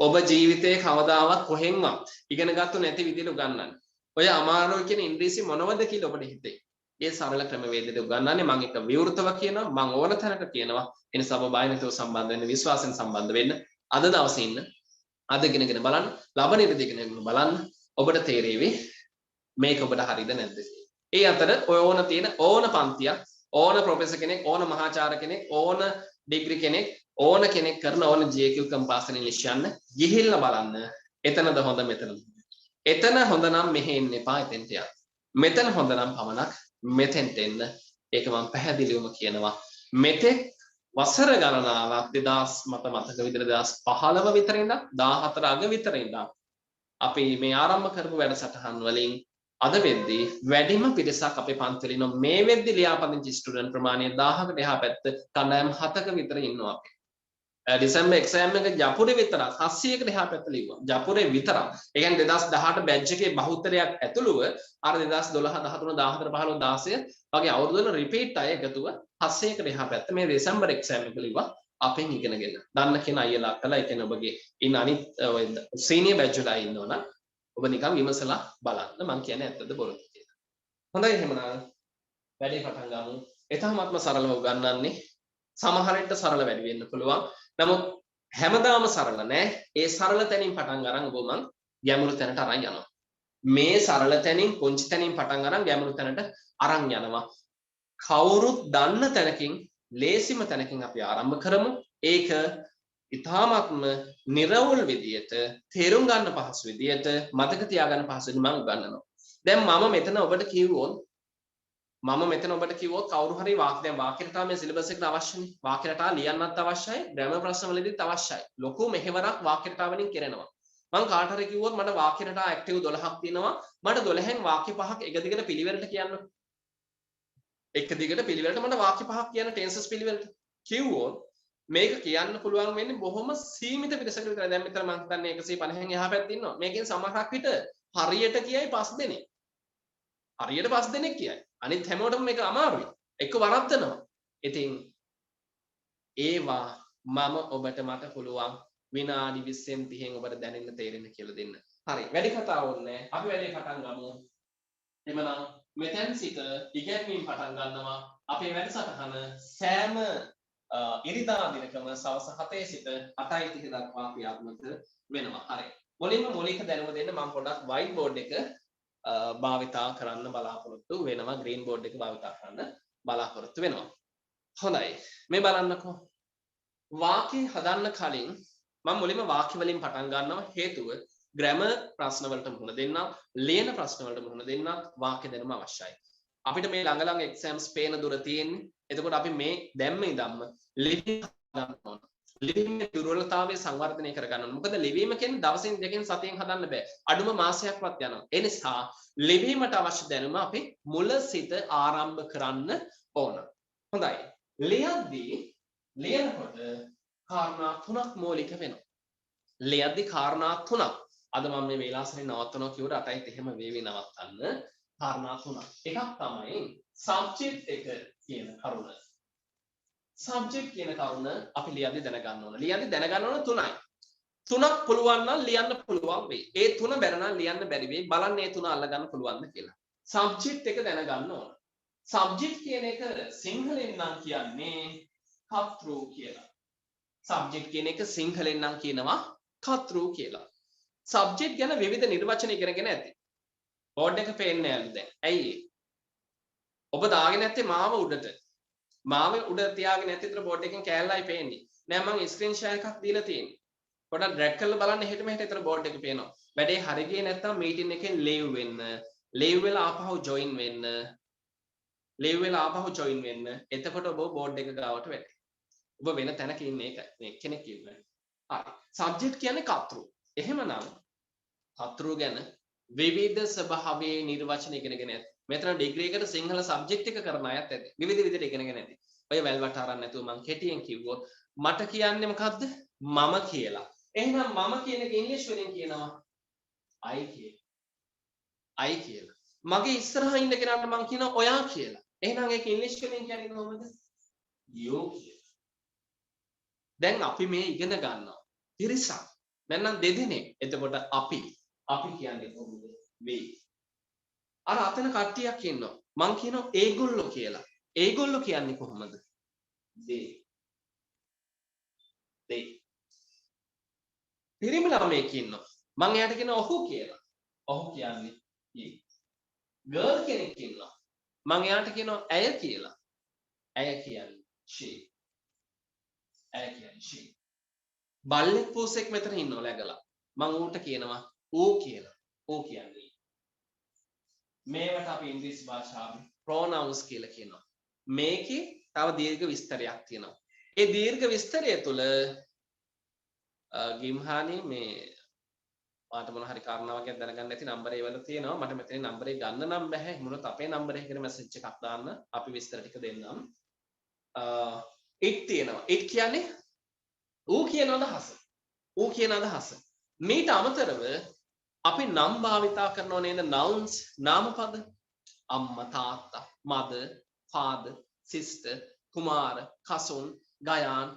ඔබ ජීවිතේ කවදාවත් කොහෙන්වත් ඉගෙන ගත්ත නැති විදිහට උගන්වන්නේ. ඔය අමාරුයි කියන ඉංග්‍රීසි මොනවද කියලා ඔබට හිතේ. ඒ සරල ක්‍රමවේදෙට උගන්වන්නේ මම එක විවෘතව කියනවා මම ඕන තැනක කියනවා. ඒ නිසා ඔබ බය නැතුව සම්බන්ධ වෙන්න විශ්වාසයෙන් සම්බන්ධ වෙන්න. අද දවසේ ඉන්න අද ඉගෙනගෙන බලන්න ලබන ඉරිදිගෙන බලන්න ඔබට තේරෙවි මේක ඔබට හරිද නැද්ද කියලා. ඒ අතර ඔය ඕන තියෙන ඕන පන්තියක් ඕන ප්‍රොෆෙසර් කෙනෙක් ඕන මහාචාර්ය කෙනෙක් ඕන ඩිග්‍රී කෙනෙක් ඕන කෙනෙක් කරන ඕන GQ කම්පාසන ඉංග්‍රීසි යන්න ගිහිල්ලා බලන්න එතනද හොඳ මෙතනද. එතන හොඳ නම් මෙහෙ එන්න එපා එතෙන්ට යන්න. මෙතන හොඳ නම් පමණක් මෙතෙන්ට එන්න. ඒක මම පැහැදිලිවම කියනවා. මෙතෙක් වසර ගණනාවක් 2000 මට මතක විදිහට 2015 විතර ඉඳන් 14 අග විතර ඉඳන් අපි මේ ආරම්භ කරපු වැඩසටහන් වලින් අද වෙද්දී වැඩිම පිරිසක් අපේ පන්තිවල ඉන්න මේ වෙද්දී ලියාපදිංචි ස්ටුඩන්ට් ප්‍රමාණය 1000කට එහා පැත්ත කණ්ඩායම් 7ක විතර ඉන්නවා අපි. ඩිසැම්බර් එක්සෑම් එක ජපුරේ විතරක් 700කට එහා පැත්ත ලිව්වා. ජපුරේ විතරක්. ඒ කියන්නේ 2018 බැච් එකේ බහුතරයක් ඇතුළුව අර 2012 13 14 15 16 වගේ අවුරුදු වල රිපීට් අය එකතුව 700කට එහා පැත්ත මේ දෙසැම්බර් එක්සෑම් එක ලිව්වා. අපෙන් ඉගෙනගෙන. දන්න කෙනා අයියලා අක්කලා ඒ කියන්නේ ඔබගේ ඉන්න අනිත් ඔය සීනියර් බැච් වල ඉන්නවනම් ඔබ නිකන් විමසලා බලන්න මම කියන්නේ ඇත්තද බොරුද කියලා. හොඳයි එහෙමනම් වැඩේ පටන් ගමු. ඊටමත්ම සරලව උගන්වන්නේ සමහරවිට සරල වැඩි වෙන්න පුළුවන්. නමුත් හැමදාම සරල නෑ. ඒ සරල තැනින් පටන් අරන් ඔබ මං ගැඹුරු තැනට අරන් යනවා. මේ සරල තැනින් පුංචි තැනින් පටන් අරන් ගැඹුරු තැනට අරන් යනවා. කවුරුත් දන්න තැනකින් ලේසිම තැනකින් අපි ආරම්භ කරමු. ඒක ඉතාමත්ම නිර්වුල් විදියට තේරුම් ගන්න පහසු විදියට මතක තියාගන්න පහසු විදියට මම උගන්වනවා. දැන් මම මෙතන ඔබට කිව්වොත් කවුරු හරි දැන් වාක්‍ය රටාව මේ සිලබස් එකට අවශ්‍යනේ. වාක්‍ය රටාව ලියන්නත් අවශ්‍යයි, ග්‍රැමර් ප්‍රශ්න වලදීත් අවශ්‍යයි. ලොකු මෙහෙවරක් වාක්‍ය රටාව වලින් කරනවා. මම කාට හරි කිව්වොත් මට වාක්‍ය රටාව ඇක්ටිව් 12ක් තියෙනවා. මට 12න් වාක්‍ය 5ක් එක දිගට පිළිවෙලට කියන්න. එක දිගට පිළිවෙලට මට වාක්‍ය 5ක් කියන්න ටෙන්සස් පිළිවෙලට. කිව්වොත් මේක කියන්න පුළුවන් වෙන්නේ බොහොම සීමිත පිටසකට විතරයි. දැන් මෙතන මම හිතන්නේ 150න් එහා පැත්තේ ඉන්නවා. මේකෙන් සමහරක් විට හරියට කියයි 5 දෙනෙක්. හරියට 5 දෙනෙක් කියයි. අනිත් හැමෝටම මේක අමාරුයි. එක්ක වරද්දනවා. ඉතින් ඒවා මම ඔබට මට පුළුවන් විනාඩි 20න් 30න් ඔබට දැනෙන්න තේරෙන්න කියලා දෙන්න. හරි. වැඩි කතා ඕනේ. අපි වැඩේ පටන් ගමු. එමනම් මෙතෙන් සිට ඉගෙනීම පටන් ගන්නවා. අපේ වැඩසටහන සෑම ඉරිදා දිනකම සවස් 7 සිට 8:30 දක්වා ක්‍රියාත්මක වෙනවා. හරි. මුලින්ම මූලික දැනුම දෙන්න මම පොඩ්ඩක් white board එක භාවිතා කරන්න බලාපොරොත්තු වෙනවා. green board එක භාවිතා කරන්න බලාපොරොත්තු වෙනවා. හොඳයි. මේ බලන්නකෝ. වාක්‍ය හදන්න කලින් මම මුලින්ම වාක්‍ය වලින් පටන් ගන්නවා. හේතුව grammar ප්‍රශ්න වලට මුහුණ දෙන්න, ලියන ප්‍රශ්න වලට මුහුණ දෙන්න වාක්‍ය දැනුම අවශ්‍යයි. අපිට මේ ළඟ exams පේන දුර තියෙන්නේ. එතකොට අපි මේ දැම්ම ඉඳන්ම ලිවීම හදන්න ඕන. ලිවීමේ දුර්වලතාවය සංවර්ධනය කර ගන්න ඕන. මොකද ලිවීම කියන්නේ දවසින් දෙකෙන් සතියෙන් හදන්න බෑ. අඩුම මාසයක්වත් යනවා. ඒ නිසා ලිවීමට අවශ්‍ය දැනුම අපි මුල සිට ආරම්භ කරන්න ඕන. හොඳයි. ලියනකොට කාරණා තුනක් මූලික වෙනවා. ලියද්දි කාරණා තුනක්. අද මම මේ වේලාසනේ නවත්තනවා කියුවට 8යි එහෙම වේවි නවත්තන්න. කාරණා තුනක්. එකක් තමයි subject එක කියන කරුණ. subject කියන කරුණ අපි ලියද්දි දැනගන්න ඕන. ලියද්දි දැනගන්න ඕන තුනයි. තුනක් පුළුවන් නම් ලියන්න පුළුවන් වෙයි. ඒ තුන බැර නම් ලියන්න බැරි වෙයි. බලන්න ඒ තුන අල්ලගන්න පුළුවන්ද කියලා. subject එක දැනගන්න ඕන. subject කියන එක සිංහලෙන් නම් කියන්නේ කතෘ කියලා. subject කියන එක සිංහලෙන් නම් කියනවා කතෘ කියලා. subject ගැන විවිධ නිර්වචන ඉගෙනගෙන ඇති. බෝඩ් එක පේන්නේ නැල්ලු දැන්. ඇයි ඒ? ඔබ දාගෙන නැත්තේ මාව උඩට. මාව උඩ තියාගෙන නැතිතර බෝඩ් එකෙන් කෑල්ලයි පේන්නේ. නෑ මම ස්ක්‍රීන් ෂෙයා එකක් දීලා තියෙන්නේ. පොඩ්ඩක් ඩ්‍රැග් කරලා බලන්න එහෙට මෙහෙට ඒතර බෝඩ් එක පේනවා. වැඩේ හරි ගියේ නැත්තම් මීටින් එකෙන් ලීව් වෙන්න. ලීව් වෙලා ආපහු ජොයින් වෙන්න. ලීව් වෙලා ආපහු ජොයින් වෙන්න. එතකොට ඔබ බෝඩ් එක ගාවට වැටේ. ඔබ වෙන තැනක ඉන්නේ ඒක. මේ කෙනෙක් ඉන්නේ. හරි. සබ්ජෙක්ට් කියන්නේ කතෘ. එහෙමනම් කතෘ ගැන විවිධ ස්වභාවයේ නිර්වචන ඉගෙනගෙන ඇති. මෙතන ඩිග්‍රී එකට සිංහල සබ්ජෙක්ට් එක කරන අයත් ඇති. විවිධ විදිහට ඉගෙනගෙන ඇති. ඔය වැල්වට අරන් නැතුව මම කෙටියෙන් කිව්වොත් මට කියන්නේ මොකද්ද? මම කියලා. එහෙනම් මම කියන එක ඉංග්‍රීසි වලින් කියනවා I කියලා. I කියලා. මගේ ඉස්සරහා ඉන්න කෙනාට මම කියනවා ඔයා කියලා. එහෙනම් ඒක ඉංග්‍රීසි වලින් කියන්නේ කොහොමද? you කියලා. දැන් අපි මේ ඉගෙන ගන්නවා. තිරිසන්. නැත්නම් දෙදෙනෙක්. එතකොට අපි කියන්නේ කොහොමද? we. අර අතන කට්ටියක් ඉන්නවා. මං කියනවා ඒගොල්ලෝ කියලා. ඒගොල්ලෝ කියන්නේ කොහොමද? they. they. පිරිමි ළමයෙක් ඉන්නවා. මං එයාට කියනවා ඔහු කියලා. ඔහු කියන්නේ he. girl කෙනෙක් ඉන්නවා. මං එයාට කියනවා ඇය කියලා. ඇය කියන්නේ she. ඇය කියන්නේ she. බල්ලෙක් පූසෙක් මෙතන ඉන්නවා läගලා. මං ඌට කියනවා ඌ කියලා. ඌ කියන්නේ. මේවට අපි ඉංග්‍රීසි භාෂාවේ pronouns කියලා කියනවා. මේකේ තව දීර්ඝ විස්තරයක් තියෙනවා. ඒ දීර්ඝ විස්තරය තුළ ගිම්හානි මේ මාට මොන හරි කාරණාවක් ගැන දැනගන්න නැති නම්බරේ වල තියෙනවා. මට මෙතන නම්බරේ ගන්න නම් බෑ. මොනොත් අපේ නම්බරේ එකට මැසේජ් එකක් දාන්න. අපි විස්තර ටික දෙන්නම්. it තියෙනවා. it කියන්නේ ඌ කියන අදහස. ඌ කියන අදහස. මේට අමතරව අපි නම් භාවිතා කරනව නේද nouns නාමපද. අම්මා තාත්තා, mother, father, sister, කුමාර, කසුන්, ගයාන්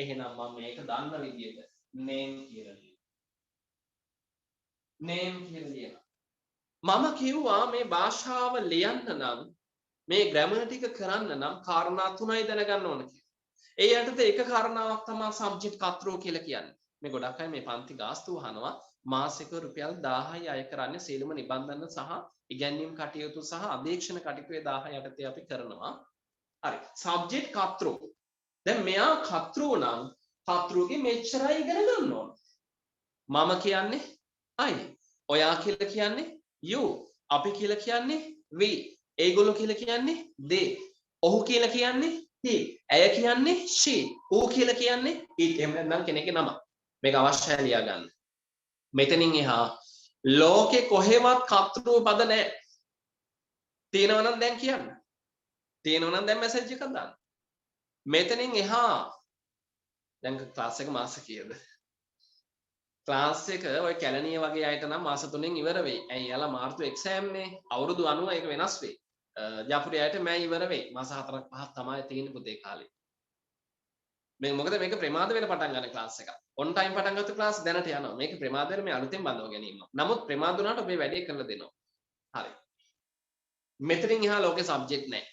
එහෙනම් මම මේක දන්න විදිහට name කියලා ලියනවා. name කියලා ලියනවා. මම කිව්වා මේ භාෂාව ලියන්න නම් මේ grammar ටික කරන්න නම් කාරණා තුනයි දැනගන්න ඕන කියලා. ඒ යටතේ එක කාරණාවක් තමයි subject කර්තෘ කියලා කියන්නේ. මේ ගොඩක් අය මේ පන්ති ගාස්තු අහනවා මාසික රුපියල් 1000යි අය කරන්නේ සීලම නිබන්ධන සහ ඉගැන්වීම් කටයුතු සහ අධීක්ෂණ කටයුතු 1000 යටතේ අපි කරනවා. හරි. subject කර්තෘ. දැන් මෙයා කර්තෘ නම් කර්තෘගේ මෙච්චරයි ඉගෙන ගන්න ඕන. මම කියන්නේ I. ඔයා කියලා කියන්නේ you. අපි කියලා කියන්නේ we. ඒගොල්ලෝ කියලා කියන්නේ they. ඔහු කියලා කියන්නේ he. ඇය කියන්නේ she. ඌ කියලා කියන්නේ it. එහෙම නැත්නම් කෙනෙක්ගේ නම. මේක අවශ්‍යයි ලියා ගන්න. මෙතනින් එහා ලෝකේ කොහෙවත් කර්තෘ පද නැහැ. තියෙනවා නම් දැන් කියන්න. තියෙනවා නම් දැන් මැසේජ් එකක් දාන්න. මෙතනින් එහා දැන් ක්ලාස් එක මාස කීයද? ක්ලාස් එක ඔය කැලණිය වගේ අයට නම් මාස 3න් ඉවර වෙයි. ඇයි යාලා මාර්තු එක්සෑම් නේ. අවුරුදු 90 ඒක වෙනස් වෙයි. ජාපුරේ අයට මෑ ඉවර වෙයි. මාස 4ක් 5ක් තමයි තියෙන්නේ පුතේ කාලේ. මොකද මේක ප්‍රමාද වෙන පටන් ගන්න ක්ලාස් එක. ඔන් ටයිම් පටන් ගත්ත ක්ලාස් දැනට යනවා. මේක ප්‍රමාද වෙන මේ අලුතෙන් බඳව ගැනීම. නමුත් ප්‍රමාද වුණාට ඔබේ වැඩේ කරලා දෙනවා. හරි. මෙතනින් එහා ලෝකේ සබ්ජෙක්ට් නැහැ.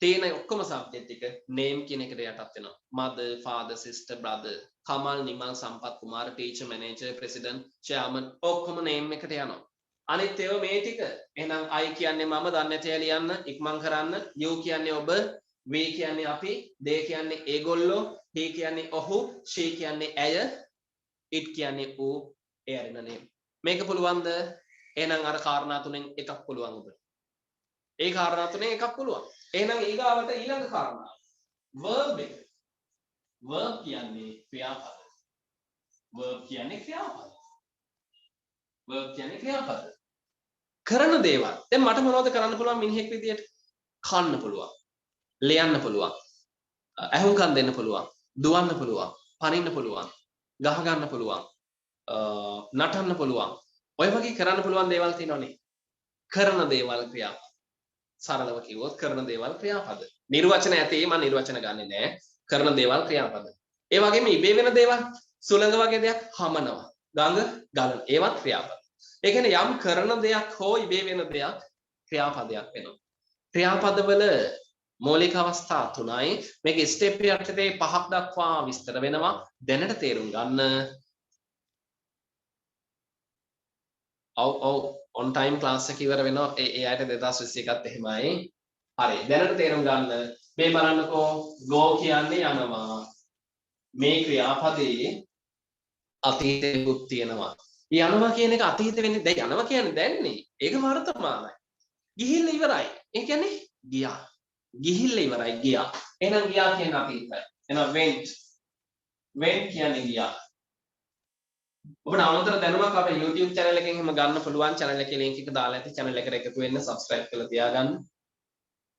තියෙන ඔක්කොම සබ්ජෙක්ට් ටික name කියන එකට යටත් වෙනවා. mother, father, sister, brother, Kamal, Nimal, සම්පත්, කුමාර, teacher, manager, president, chairman ඔක්කොම name එකට යනවා. අනිත් ඒවා මේ ටික. එහෙනම් I කියන්නේ මම දන්නේ නැති අය ලියන්න ඉක්මන් කරන්න. you කියන්නේ ඔබ, we කියන්නේ අපි, they කියන්නේ ඒගොල්ලෝ, he කියන්නේ ඔහු, she කියන්නේ ඇය, it කියන්නේ ඌ, ඒ අරින name. මේක පුළුවන්ද? එහෙනම් අර කාරණා තුනෙන් එකක් පුළුවන් ඔබට. ඒ කාරණා තුනෙන් එකක් පුළුවන්. එහෙනම් ඊගාවට ඊළඟ කාරණාව. verb එක. verb කියන්නේ ක්‍රියාපද. verb කියන්නේ ක්‍රියාපද. verb කියන්නේ ක්‍රියාපද. කරන දේවල්. දැන් මට මොනවද කරන්න පුළුවන් මිනිහෙක් විදියට? කන්න පුළුවන්. ලියන්න පුළුවන්. ඇහුම්කන් දෙන්න පුළුවන්. දුවන්න පුළුවන්. පනින්න පුළුවන්. ගහ ගන්න පුළුවන්. නටන්න පුළුවන්. ඔය වගේ කරන්න පුළුවන් දේවල් තියෙනවනේ. කරන දේවල් ක්‍රියාපද. සරලව කිව්වොත් කරන දේවල් ක්‍රියාපද. නිර්වචන ඇතේ මම නිර්වචන ගන්නෙ නෑ. කරන දේවල් ක්‍රියාපද. ඒ වගේම ඉබේ වෙන දේවල් සුළඟ වගේ දෙයක් හමනවා. ගඟ ගලන. ඒවත් ක්‍රියාපද. ඒ කියන්නේ යම් කරන දෙයක් හෝ ඉබේ වෙන දෙයක් ක්‍රියාපදයක් වෙනවා. ක්‍රියාපදවල මූලික අවස්ථා තුනයි. මේක ස්ටෙප් යටතේ 5ක් දක්වා විස්තර වෙනවා. දැනට තේරුම් ගන්න. ඔව් on time class එක ඉවර වෙනවා. ඒ අයට 2021ත් එහෙමයි. හරි. දැනට තේරුම් ගන්න. මේ බලන්නකෝ go කියන්නේ යනවා. මේ ක්‍රියාපදේ අතීතයකුත් තියෙනවා. යනවා කියන එක අතීත වෙන්නේ දැන් යනවා කියන්නේ දැන්නේ. ඒක වර්තමානයි. ගිහිල්ලා ඉවරයි. ඒ කියන්නේ ගියා. ගිහිල්ලා ඉවරයි ගියා. එහෙනම් ගියා කියන්නේ අතීතයි. එහෙනම් went. went කියන්නේ ගියා. ඔබට අමතර දැනුමක් අපේ YouTube channel එකෙන් එහෙම ගන්න පුළුවන්. channel එකේ link එක දාලා ඇති. channel එකට එකතු වෙන්න subscribe කරලා තියාගන්න.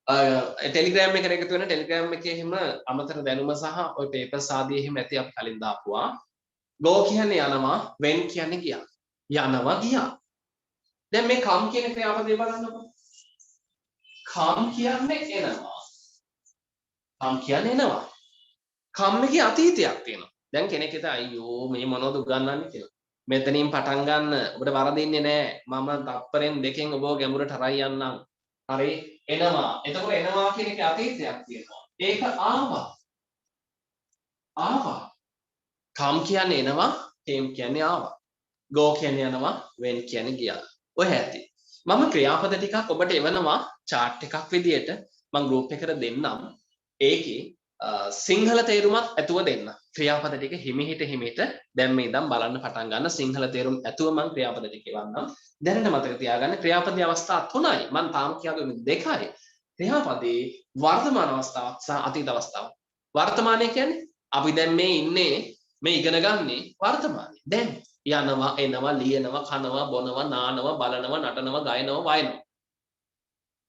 ටෙලිග්‍රෑම් එකට එකතු වෙන ටෙලිග්‍රෑම් එකේ එහෙම අමතර දැනුම සහ ওই පේපර්ස් ආදී එහෙම ඇති අපි කලින් දාපුවා. go කියන්නේ යනවා, when කියන්නේ ගියා. යනවා ගියා. දැන් මේ come කියන ක්‍රියාපදේ බලන්නකො. come කියන්නේ එනවා. come කියන්නේ එනවා. come එකේ අතීතයක් තියෙනවා. දැන් කෙනෙක් හිතා අයියෝ මේ මොනවද උගන්වන්නේ කියලා. මෙතනින් පටන් ගන්න ඔබට වරදින්නේ නැහැ. මම තප්පරෙන් දෙකෙන් ඔබව ගැඹුරට හරයි යන්නම්. හරි එනවා. එතකොට එනවා කියන එකේ අතීතයක් තියෙනවා. ඒක ආවා. ආවා. come කියන්නේ එනවා, came කියන්නේ ආවා. go කියන්නේ යනවා, when කියන්නේ ගියා. ඔය ඇති. මම ක්‍රියාපද ටිකක් ඔබට එවනවා chart එකක් විදියට. මම group එකට දෙන්නම්. ඒකේ සිංහල තේරුමත් ඇතුව දෙන්න. ක්‍රියාපද ටික හිමිහිට දැන් මේ ඉඳන් බලන්න පටන් ගන්න සිංහල තේරුම් ඇතුව මම ක්‍රියාපද ටික එවන්නම්. දැනට මතක තියාගන්න ක්‍රියාපදයේ අවස්ථා 3යි. මම තාම කියාගන්නේ 2යි. ක්‍රියාපදයේ වර්තමාන අවස්ථාවක් සහ අතීත අවස්ථාවක්. වර්තමානයේ කියන්නේ අපි දැන් මේ ඉන්නේ මේ ඉගෙන ගන්නේ වර්තමානයේ. දැන් යනවා එනවා ලියනවා කනවා බොනවා නානවා බලනවා නටනවා ගයනවා වයනවා.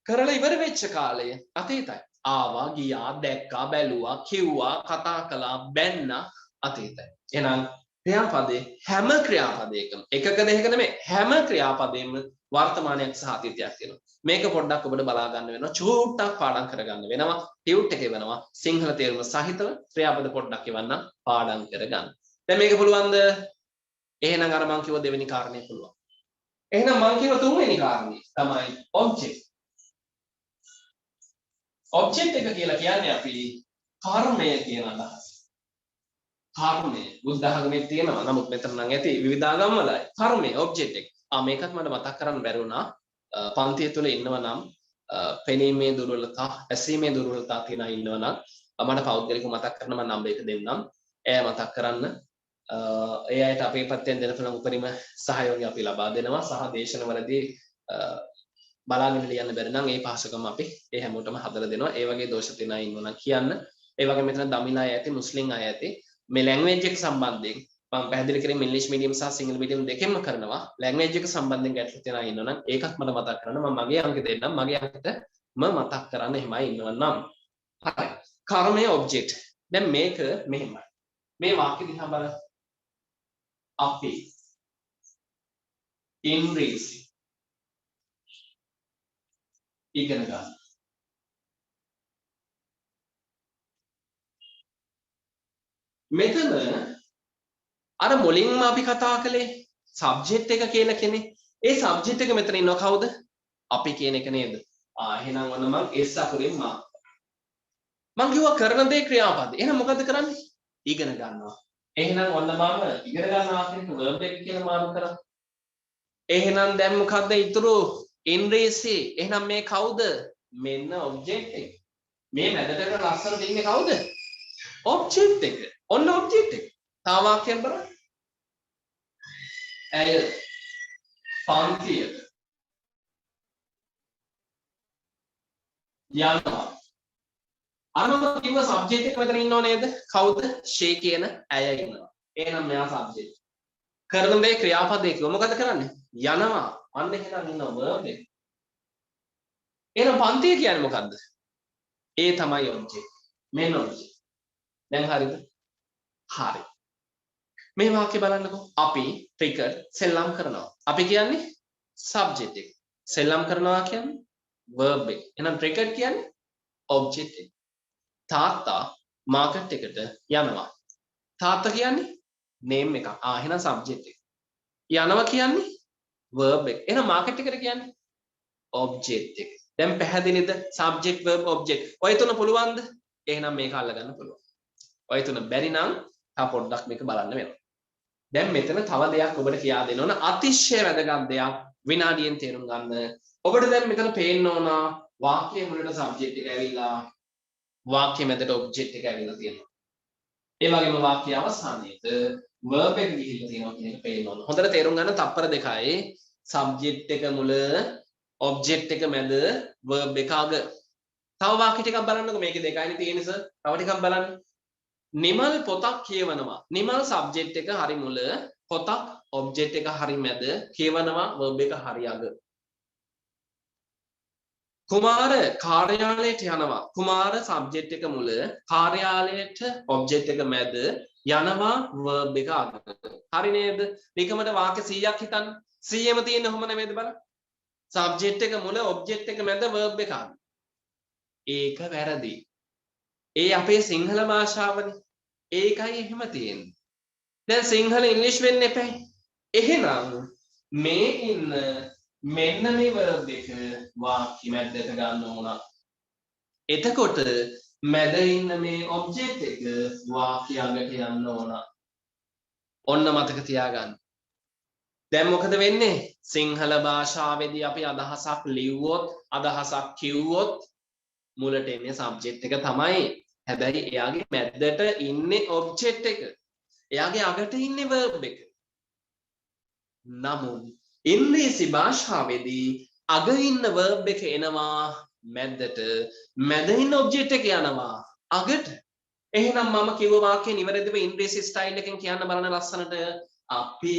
කරලා ඉවර වෙච්ච කාලය අතීතයි. ආවා ගියා දැක්කා බැලුවා කිව්වා කතා කළා බැන්නා අතීතයි. එහෙනම් ක්‍රියාපදේ හැම ක්‍රියාපදයකම එකක දෙකක නෙමෙයි හැම ක්‍රියාපදෙම වර්තමානයක් සහ අතීතයක් තියෙනවා. මේක පොඩ්ඩක් ඔබට බලා ගන්න වෙනවා. චූට්ටක් පාඩම් කරගන්න වෙනවා. ටියුට් එකේ වෙනවා. සිංහල තේරුම සහිතව ක්‍රියාපද පොඩ්ඩක් එවන්න පාඩම් කරගන්න. දැන් මේක පුළුවන්ද? එහෙනම් අර මං කිව්ව දෙවෙනි කාරණේ පුළුවන්. එහෙනම් මං කිව්ව තුන්වෙනි කාරණේ තමයි ඔබ්ජෙක්ට්. ඔබ්ජෙක්ට් එක කියලා කියන්නේ අපි කර්මය කියන අදහස. කර්මය බුද්ධ ධර්මයේ තියෙනවා. නමුත් මෙතන නම් ඇති විවිධාගම් වලයි. කර්මය ඔබ්ජෙක්ට් එක. මේකත් මට මතක් කරන්න බැරි වුණා. පන්තිය තුල ඉන්නව නම් පෙනීමේ දුර්වලතා, ඇසීමේ දුර්වලතා තියෙන අය ඉන්නව නම් මට පෞද්ගලිකව මතක් කරන්න මම නම්බර් එක දෙන්නම්. එයා මතක් කරන්න. ඒ අයට අපේ පැත්තෙන් දෙන පුළුවන් උපරිම සහයෝගය අපි ලබා දෙනවා. සහ දේශනවලදී බලාගෙන ලියන්න බැරි නම් ඒ පහසුකම අපි ඒ හැමෝටම හදලා දෙනවා. ඒ වගේ දෝෂ තියෙන අය ඉන්නවා නම් කියන්න. ඒ වගේ මෙතන දමිළ අය ඇති, මුස්ලිම් අය ඇති. මේ ලැන්ග්වේජ් එක සම්බන්ධයෙන් මම පැහැදිලි කරේ ඉංග්‍රීසි මීඩියම් සහ සිංහල මීඩියම් දෙකෙන්ම කරනවා. ලැන්ග්වේජ් එක සම්බන්ධයෙන් ගැටලු තියෙන අය ඉන්නවා නම් ඒකත් මට මතක් කරන්න. මම මගේ අංක දෙන්නම්. මගේ අංකෙට මතක් කරන්න එහෙමයි ඉන්නවා නම්. හරි. කර්මය ඔබ්ජෙක්ට්. දැන් මේක මෙහෙමයි. මේ වාක්‍ය දිහා බලන්න. අපි ඉංග්‍රීසි ඉගෙන ගන්න. මෙතන අර මුලින්ම අපි කතා කළේ සබ්ජෙක්ට් එක කියලා කෙනේ. ඒ සබ්ජෙක්ට් එක මෙතන ඉන්නව කවුද? අපි කියන එක නේද? එහෙනම් ඔන්න මම S අකුරෙන් මාක් කරනවා. මම කිව්වා කරන දේ ක්‍රියාපද. එහෙනම් මොකද කරන්නේ? ඉගෙන ගන්නවා. එහෙනම් ඔන්න මම ඉගෙන ගන්නවා කියන verb එක කියලා මාරු කරා. එහෙනම් දැන් මොකද්ද ඉතුරු? ඉංග්‍රීසි. එහෙනම් මේ කවුද? මෙන්න ඔබ්ජෙක්ට් එක. මේ මැදට ලස්සනට ඉන්නේ කවුද? ඔබ්ජෙක්ට් එක. ඔන්න ඔබ්ජෙක්ට් එක. තව වාක්‍යයක් බලන්න. ඇය පන්තියට යනවා. අරම කිව්ව සබ්ජෙක්ට් එක මෙතන ඉන්නව නේද? කවුද? she කියන ඇය ඉන්නවා. එහෙනම් මෙයා සබ්ජෙක්ට්. කරන දේ ක්‍රියාපදේ කිව්ව මොකද කරන්නේ? යනවා. අන්න එහෙනම් ඉන්න verb එක. එහෙනම් පන්තිය කියන්නේ මොකද්ද? ඒ තමයි ඔබ්ජෙක්ට්. මෙන්න ඔබ්ජෙක්ට්. දැන් හරිද? හරි. මේ වාක්‍ය බලන්නකෝ. අපි ක්‍රිකට් සෙල්ලම් කරනවා. අපි කියන්නේ සබ්ජෙක්ට් එක. සෙල්ලම් කරනවා කියන්නේ verb එක. එහෙනම් ක්‍රිකට් කියන්නේ ඔබ්ජෙක්ට් එක. තාත්තා මාකට් එකට යනවා. තාත්තා කියන්නේ name එක. එහෙනම් සබ්ජෙක්ට් එක. යනවා කියන්නේ verb එක. එහෙනම් මාකට් එකට කියන්නේ ඔබ්ජෙක්ට් එක. දැන් පැහැදිලිද? Subject verb object. ඔය තුන පුළුවන්ද? එහෙනම් මේක අල්ලගන්න පුළුවන්. ඔය තුන බැරි නම් තා පොඩ්ඩක් මේක බලන්න වෙනවා. දැන් මෙතන තව දෙයක් ඔබට කියා දෙන්න ඕන අතිශය වැදගත් දෙයක් විනාඩියෙන් තේරුම් ගන්න. ඔබට දැන් මෙතන පේන්න ඕන වාක්‍යයේ මුලට සබ්ජෙක්ට් එක ඇවිල්ලා වාක්‍ය මැදට ඔබ්ජෙක්ට් එක ඇවිල්ලා තියෙනවා. ඒ වගේම වාක්‍ය අවසානයේද verb එක ගිහිල්ලා තියෙනවා කියන එක පේන්න ඕන. හොඳට තේරුම් ගන්න තප්පර දෙකයි සබ්ජෙක්ට් එක මුල ඔබ්ජෙක්ට් එක මැද verb එක අග. තව වාක්‍ය ටිකක් බලන්නකෝ මේකේ දෙකයිනේ තියෙන්නේ සර්. තව ටිකක් බලන්න. නිමල් පොතක් කියවනවා. නිමල් සබ්ජෙක්ට් එක හරි මුල, පොතක් ඔබ්ජෙක්ට් එක හරි මැද, කියවනවා verb එක හරි අග. කුමාර කාර්යාලයට යනවා. කුමාර සබ්ජෙක්ට් එක මුල කාර්යාලයට ඔබ්ජෙක්ට් එක මැද යනවා verb එක අග. හරි නේද? නිකමට වාක්‍ය 100ක් හිතන්න. 100ෙම තියෙන්නේ කොහොම නෙමෙයිද බලන්න. සබ්ජෙක්ට් එක මුල ඔබ්ජෙක්ට් එක මැද verb එක අග. ඒක වැරදි. ඒ අපේ සිංහල භාෂාවනේ. ඒකයි එහෙම තියෙන්නේ. දැන් සිංහල ඉංග්‍රීසි වෙන්න එපා. එහෙනම් මේ ඉන්න මෙන්න මේ verb එක වාක්‍ය මැදට ගන්න ඕන. එතකොට මැද ඉන්න මේ ඔබ්ජෙක්ට් එක වාක්‍ය අගට යන්න ඕන. ඔන්න මතක තියාගන්න. දැන් මොකද වෙන්නේ? සිංහල භාෂාවේදී අපි අදහසක් ලිව්වොත් අදහසක් කිව්වොත් මුලට එන්නේ සබ්ජෙක්ට් එක තමයි. හැබැයි එයාගේ මැදට ඉන්නේ ඔබ්ජෙක්ට් එක. එයාගේ අගට ඉන්නේ verb එක. නමුත් ඉංග්‍රීසි භාෂාවේදී අග ඉන්න verb එක එනවා මැදට. මැද ඉන්න ඔබ්ජෙක්ට් එක යනවා අගට. එහෙනම් මම කිව්ව වාක්‍යය නිවැරදිව ඉංග්‍රීසි ස්ටයිල් එකෙන් කියන්න බලන ලස්සනට අපි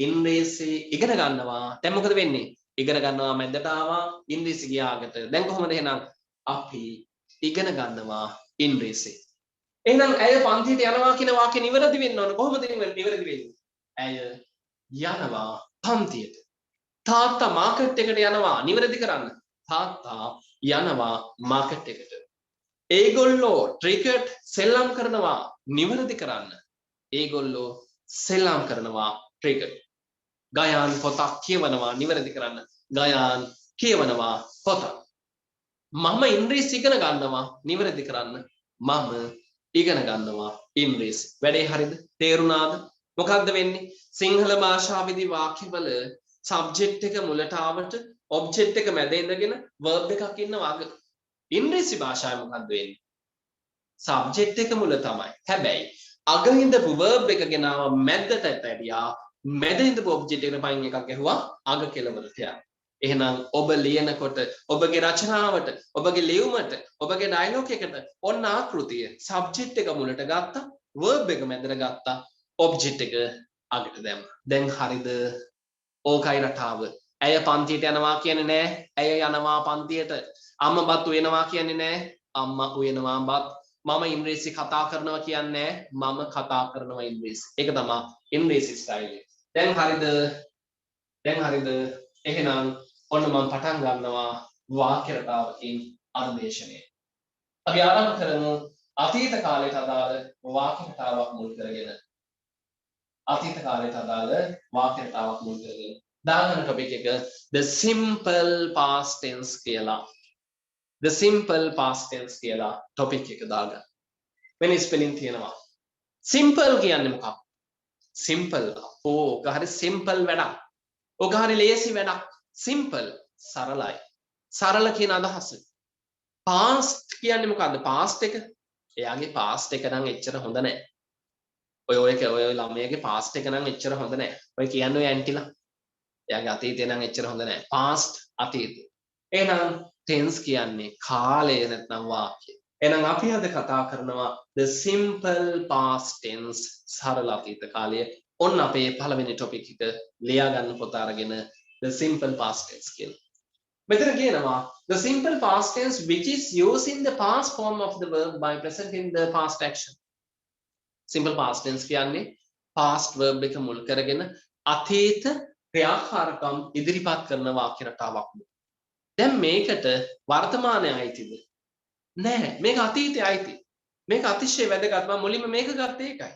ඉංග්‍රීසි ඉගෙන ගන්නවා. දැන් මොකද වෙන්නේ? ඉගෙන ගන්නවා මැදට ආවා ඉංග්‍රීසි ගියා අගට. දැන් කොහොමද එහෙනම්? අපි ඉගෙන ගන්නවා ඉංග්‍රීසි. එහෙනම් ඇය පන්තියට යනවා කියන වාක්‍ය නිවැරදි වෙන්න ඕන. කොහොමද නිවැරදි වෙන්නේ? ඇය යනවා පන්තියට. තාත්තා මාකට් එකට යනවා. නිවැරදි කරන්න. තාත්තා යනවා මාකට් එකට. ඒගොල්ලෝ ක්‍රිකට් සෙල්ලම් කරනවා. නිවැරදි කරන්න. ඒගොල්ලෝ සෙල්ලම් කරනවා ක්‍රිකට්. ගයාන් පොතක් කියවනවා. නිවැරදි කරන්න. ගයාන් කියවනවා පොතක්. මම ඉංග්‍රීසි ඉගෙන ගන්නවා. නිවැරදි කරන්න. මම ඉගෙන ගන්නවා ඉංග්‍රීසි. වැඩේ හරිද? තේරුණාද? මොකක්ද වෙන්නේ? සිංහල භාෂාවේදී වාක්‍යවල සබ්ජෙක්ට් එක මුලට ආවට ඔබ්ජෙක්ට් එක මැද ඉඳගෙන verb එකක් ඉන්නවා අග. ඉංග්‍රීසි භාෂාවේ මොකක්ද වෙන්නේ? සබ්ජෙක්ට් එක මුල තමයි. හැබැයි අග ඉඳපු verb එක ගෙනාව මැදට ඇරියා. මැද ඉඳපු ඔබ්ජෙක්ට් එකට පයින් එකක් ගැහුවා අග කෙළවරට යන්න. එහෙනම් ඔබ ලියනකොට ඔබගේ රචනාවට ඔබගේ ලියුමට ඔබගේ ඩයලොග් එකට ඔන්න ආකෘතිය සබ්ජෙක්ට් එක මුලට ගත්තා verb එක මැදට ගත්තා ඔබ්ජෙක්ට් එක අගට දැම්මා. දැන් හරිද? ඕකයි රටාව. ඇය පන්තියට යනවා කියන්නේ නෑ. ඇය යනවා පන්තියට. අම්මා බත් උයනවා කියන්නේ නෑ. අම්මා උයනවා බත්. මම ඉංග්‍රීසි කතා කරනවා කියන්නේ මම කතා කරනවා ඉංග්‍රීසි. ඒක තමයි ඉංග්‍රීසි ස්ටයිල් එක. දැන් හරිද? දැන් හරිද? එහෙනම් ඔන්න මම පටන් ගන්නවා වාක්‍ය රටාවකින් අර්ධේශනය. අපි ආරම්භ කරමු අතීත කාලයට අදාළ වාක්‍ය රටාවක් මුල් කරගෙන. අතීත කාලයට අදාළ වාක්‍ය රටාවක් මුල් කරගෙන දාගන්න ටොපික් එක the simple past tense කියලා. the simple past tense කියලා ටොපික් එක දාගන්න. වෙන ස්පෙලිං තියෙනවා. simple කියන්නේ මොකක්ද? simple. ඕක හරි simple වැඩක්. ඕක හරි ලේසි වැඩක්. simple සරලයි. සරල කියන අදහස. past කියන්නේ මොකද්ද? past එක. එයාගේ past එක නම් එච්චර හොඳ නැහැ. ඔය ළමයාගේ past එක නම් එච්චර හොඳ නැහැ. ඔය කියන්නේ ඔය ඇන්ටිලා. එයාගේ අතීතය නම් එච්චර හොඳ නැහැ. past අතීතය. එහෙනම් tense කියන්නේ කාලය නැත්නම් වාක්‍ය. එහෙනම් අපි අද කතා කරනවා the simple past tense සරල අතීත කාලය. ඔන්න අපේ පළවෙනි topic එක ලියා ගන්න පොත අරගෙන the simple past tense කියලා. මෙතන කියනවා the simple past tense which is used in the past form of the verb by presenting the past action. simple past tense කියන්නේ past verb එක මුල් කරගෙන අතීත ක්‍රියාකාරකම් ඉදිරිපත් කරන වාක්‍ය රටාවක්. දැන් මේකට වර්තමානයේ අයිතිද? නෑ. මේක අතීතයේ අයිති. මේක අතිශය වැදගත්. මම මුලින්ම මේක ගත්තේ ඒකයි.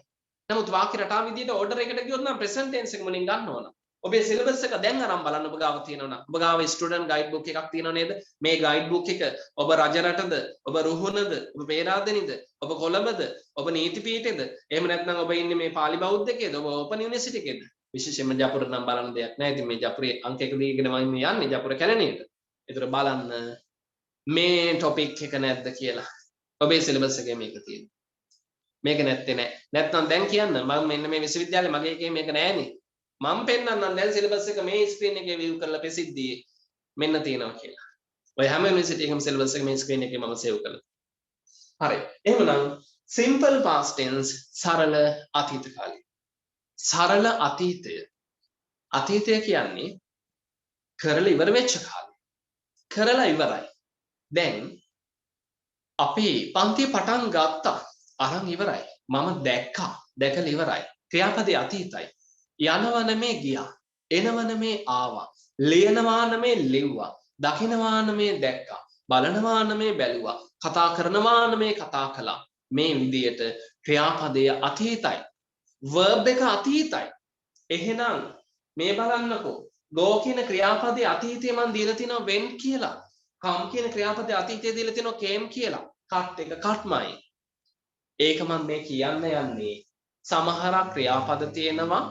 නමුත් වාක්‍ය රටාව විදිහට ඕඩර් එකට ගියොත් නම් present tense එක මුලින් ගන්න ඕන. ඔබේ සිලබස් එක දැන් අරන් බලන්න ඔබ ගාව තියෙනවා නම්. ඔබ ගාව ස්ටුඩන්ට් ගයිඩ් බුක් එකක් තියෙනව නේද? මේ ගයිඩ් බුක් එක ඔබ රජරටද, ඔබ රුහුණද, ඔබ පේරාදෙනිද, ඔබ කොළඹද, ඔබ නීතිපීඨෙද, එහෙම නැත්නම් ඔබ ඉන්නේ මේ පාලි බෞද්ධකේද, ඔබ ඕපන් යුනිවර්සිටි එකේද? විශේෂයෙන්ම ජපුර නම් බලන්න දෙයක් නැහැ. ඉතින් මේ ජපුරේ අංක එක දීගෙන මම යන්නේ ජපුර කැලණියට. ඒතර බලන්න මේ ටොපික් එක නැද්ද කියලා. ඔබේ සිලබස් එකේ මේක තියෙනවා. මේක නැත්තේ නෑ. නැත්නම් දැන් කියන්න මම මෙන්න මේ විශ්වවිද්‍යාලේ මගේ එකේ මේක නෑනේ. මම පෙන්නන්නම් දැන් සිලබස් එක මේ ස්ක්‍රීන් එකේ view කරලා ප්‍රසිද්ධියේ මෙන්න තියෙනවා කියලා. ඔය හැම යුනිවර්සිටි එකම සිලබස් එක මේ ස්ක්‍රීන් එකේ මම සේව් කළා. හරි. එහෙනම් simple past tense සරල අතීත කාලය. සරල අතීතය. අතීතය කියන්නේ කරලා ඉවර වෙච්ච කාලය. කරලා ඉවරයි. දැන් අපි පන්තිය පටන් ගත්තා. අරන් ඉවරයි. මම දැක්කා. දැකලා ඉවරයි. ක්‍රියාපදේ අතීතයි. යනවා නෙමේ ගියා. එනවා නෙමේ ආවා. ලියනවා නෙමේ ලිව්වා. දකින්නවා නෙමේ දැක්කා. බලනවා නෙමේ බැලුවා. කතා කරනවා නෙමේ කතා කළා. මේ විදියට ක්‍රියාපදය අතීතයි. verb එක අතීතයි. එහෙනම් මේ බලන්නකෝ. go කියන ක්‍රියාපදයේ අතීතයේ මම දීලා තිනවා when කියලා. come කියන ක්‍රියාපදයේ අතීතයේ දීලා තිනවා came කියලා. cut එක cutමයි. ඒක මම මේ කියන්න යන්නේ සමහරක් ක්‍රියාපද තියෙනවා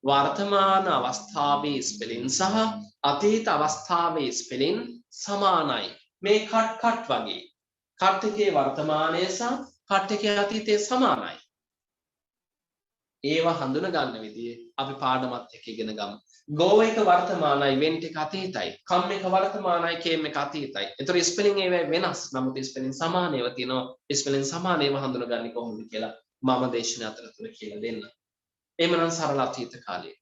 වර්තමාන අවස්ථාවේ ස්පෙලින් සහ අතීත අවස්ථාවේ ස්පෙලින් සමානයි. මේ cut වගේ. cut එකේ වර්තමානයේ සහ cut එකේ අතීතයේ සමානයි. ඒවා හඳුන ගන්න විදිය අපි පාඩමත් එක්ක ඉගෙන ගමු. go එක වර්තමානයි, when එක අතීතයි. come එක වර්තමානයි, came එක අතීතයි. ඒතර ස්පෙලිං ඒවා වෙනස්. නමුත් ස්පෙලිං සමාන ඒවා තියෙනවා. ස්පෙලිං සමාන ඒවා හඳුනගන්නේ කොහොමද කියලා මම දේශන අතරතුර කියලා දෙන්න. එමනම් සරල අතීත කාලය.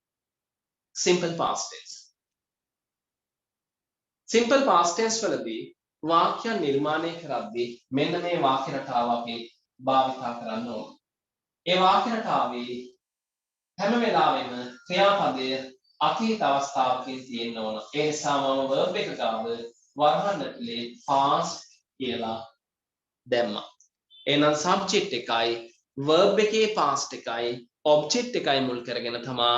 simple past tense. simple past tense වලදී වාක්‍ය නිර්මාණය කරද්දී මෙන්න මේ වාක්‍ය රටාව අපි භාවිතා කරන්න ඕන. ඒ වාක්‍ය රටාවේ හැම වෙලාවෙම ක්‍රියාපදය අතීත අවස්ථාවකින් තියෙන්න ඕන. ඒ නිසා මම verb එක ගාව වර්ණනකලේ past කියලා දැම්මා. එහෙනම් subject එකයි verb එකේ past එකයි object එකයි මුල් කරගෙන තමයි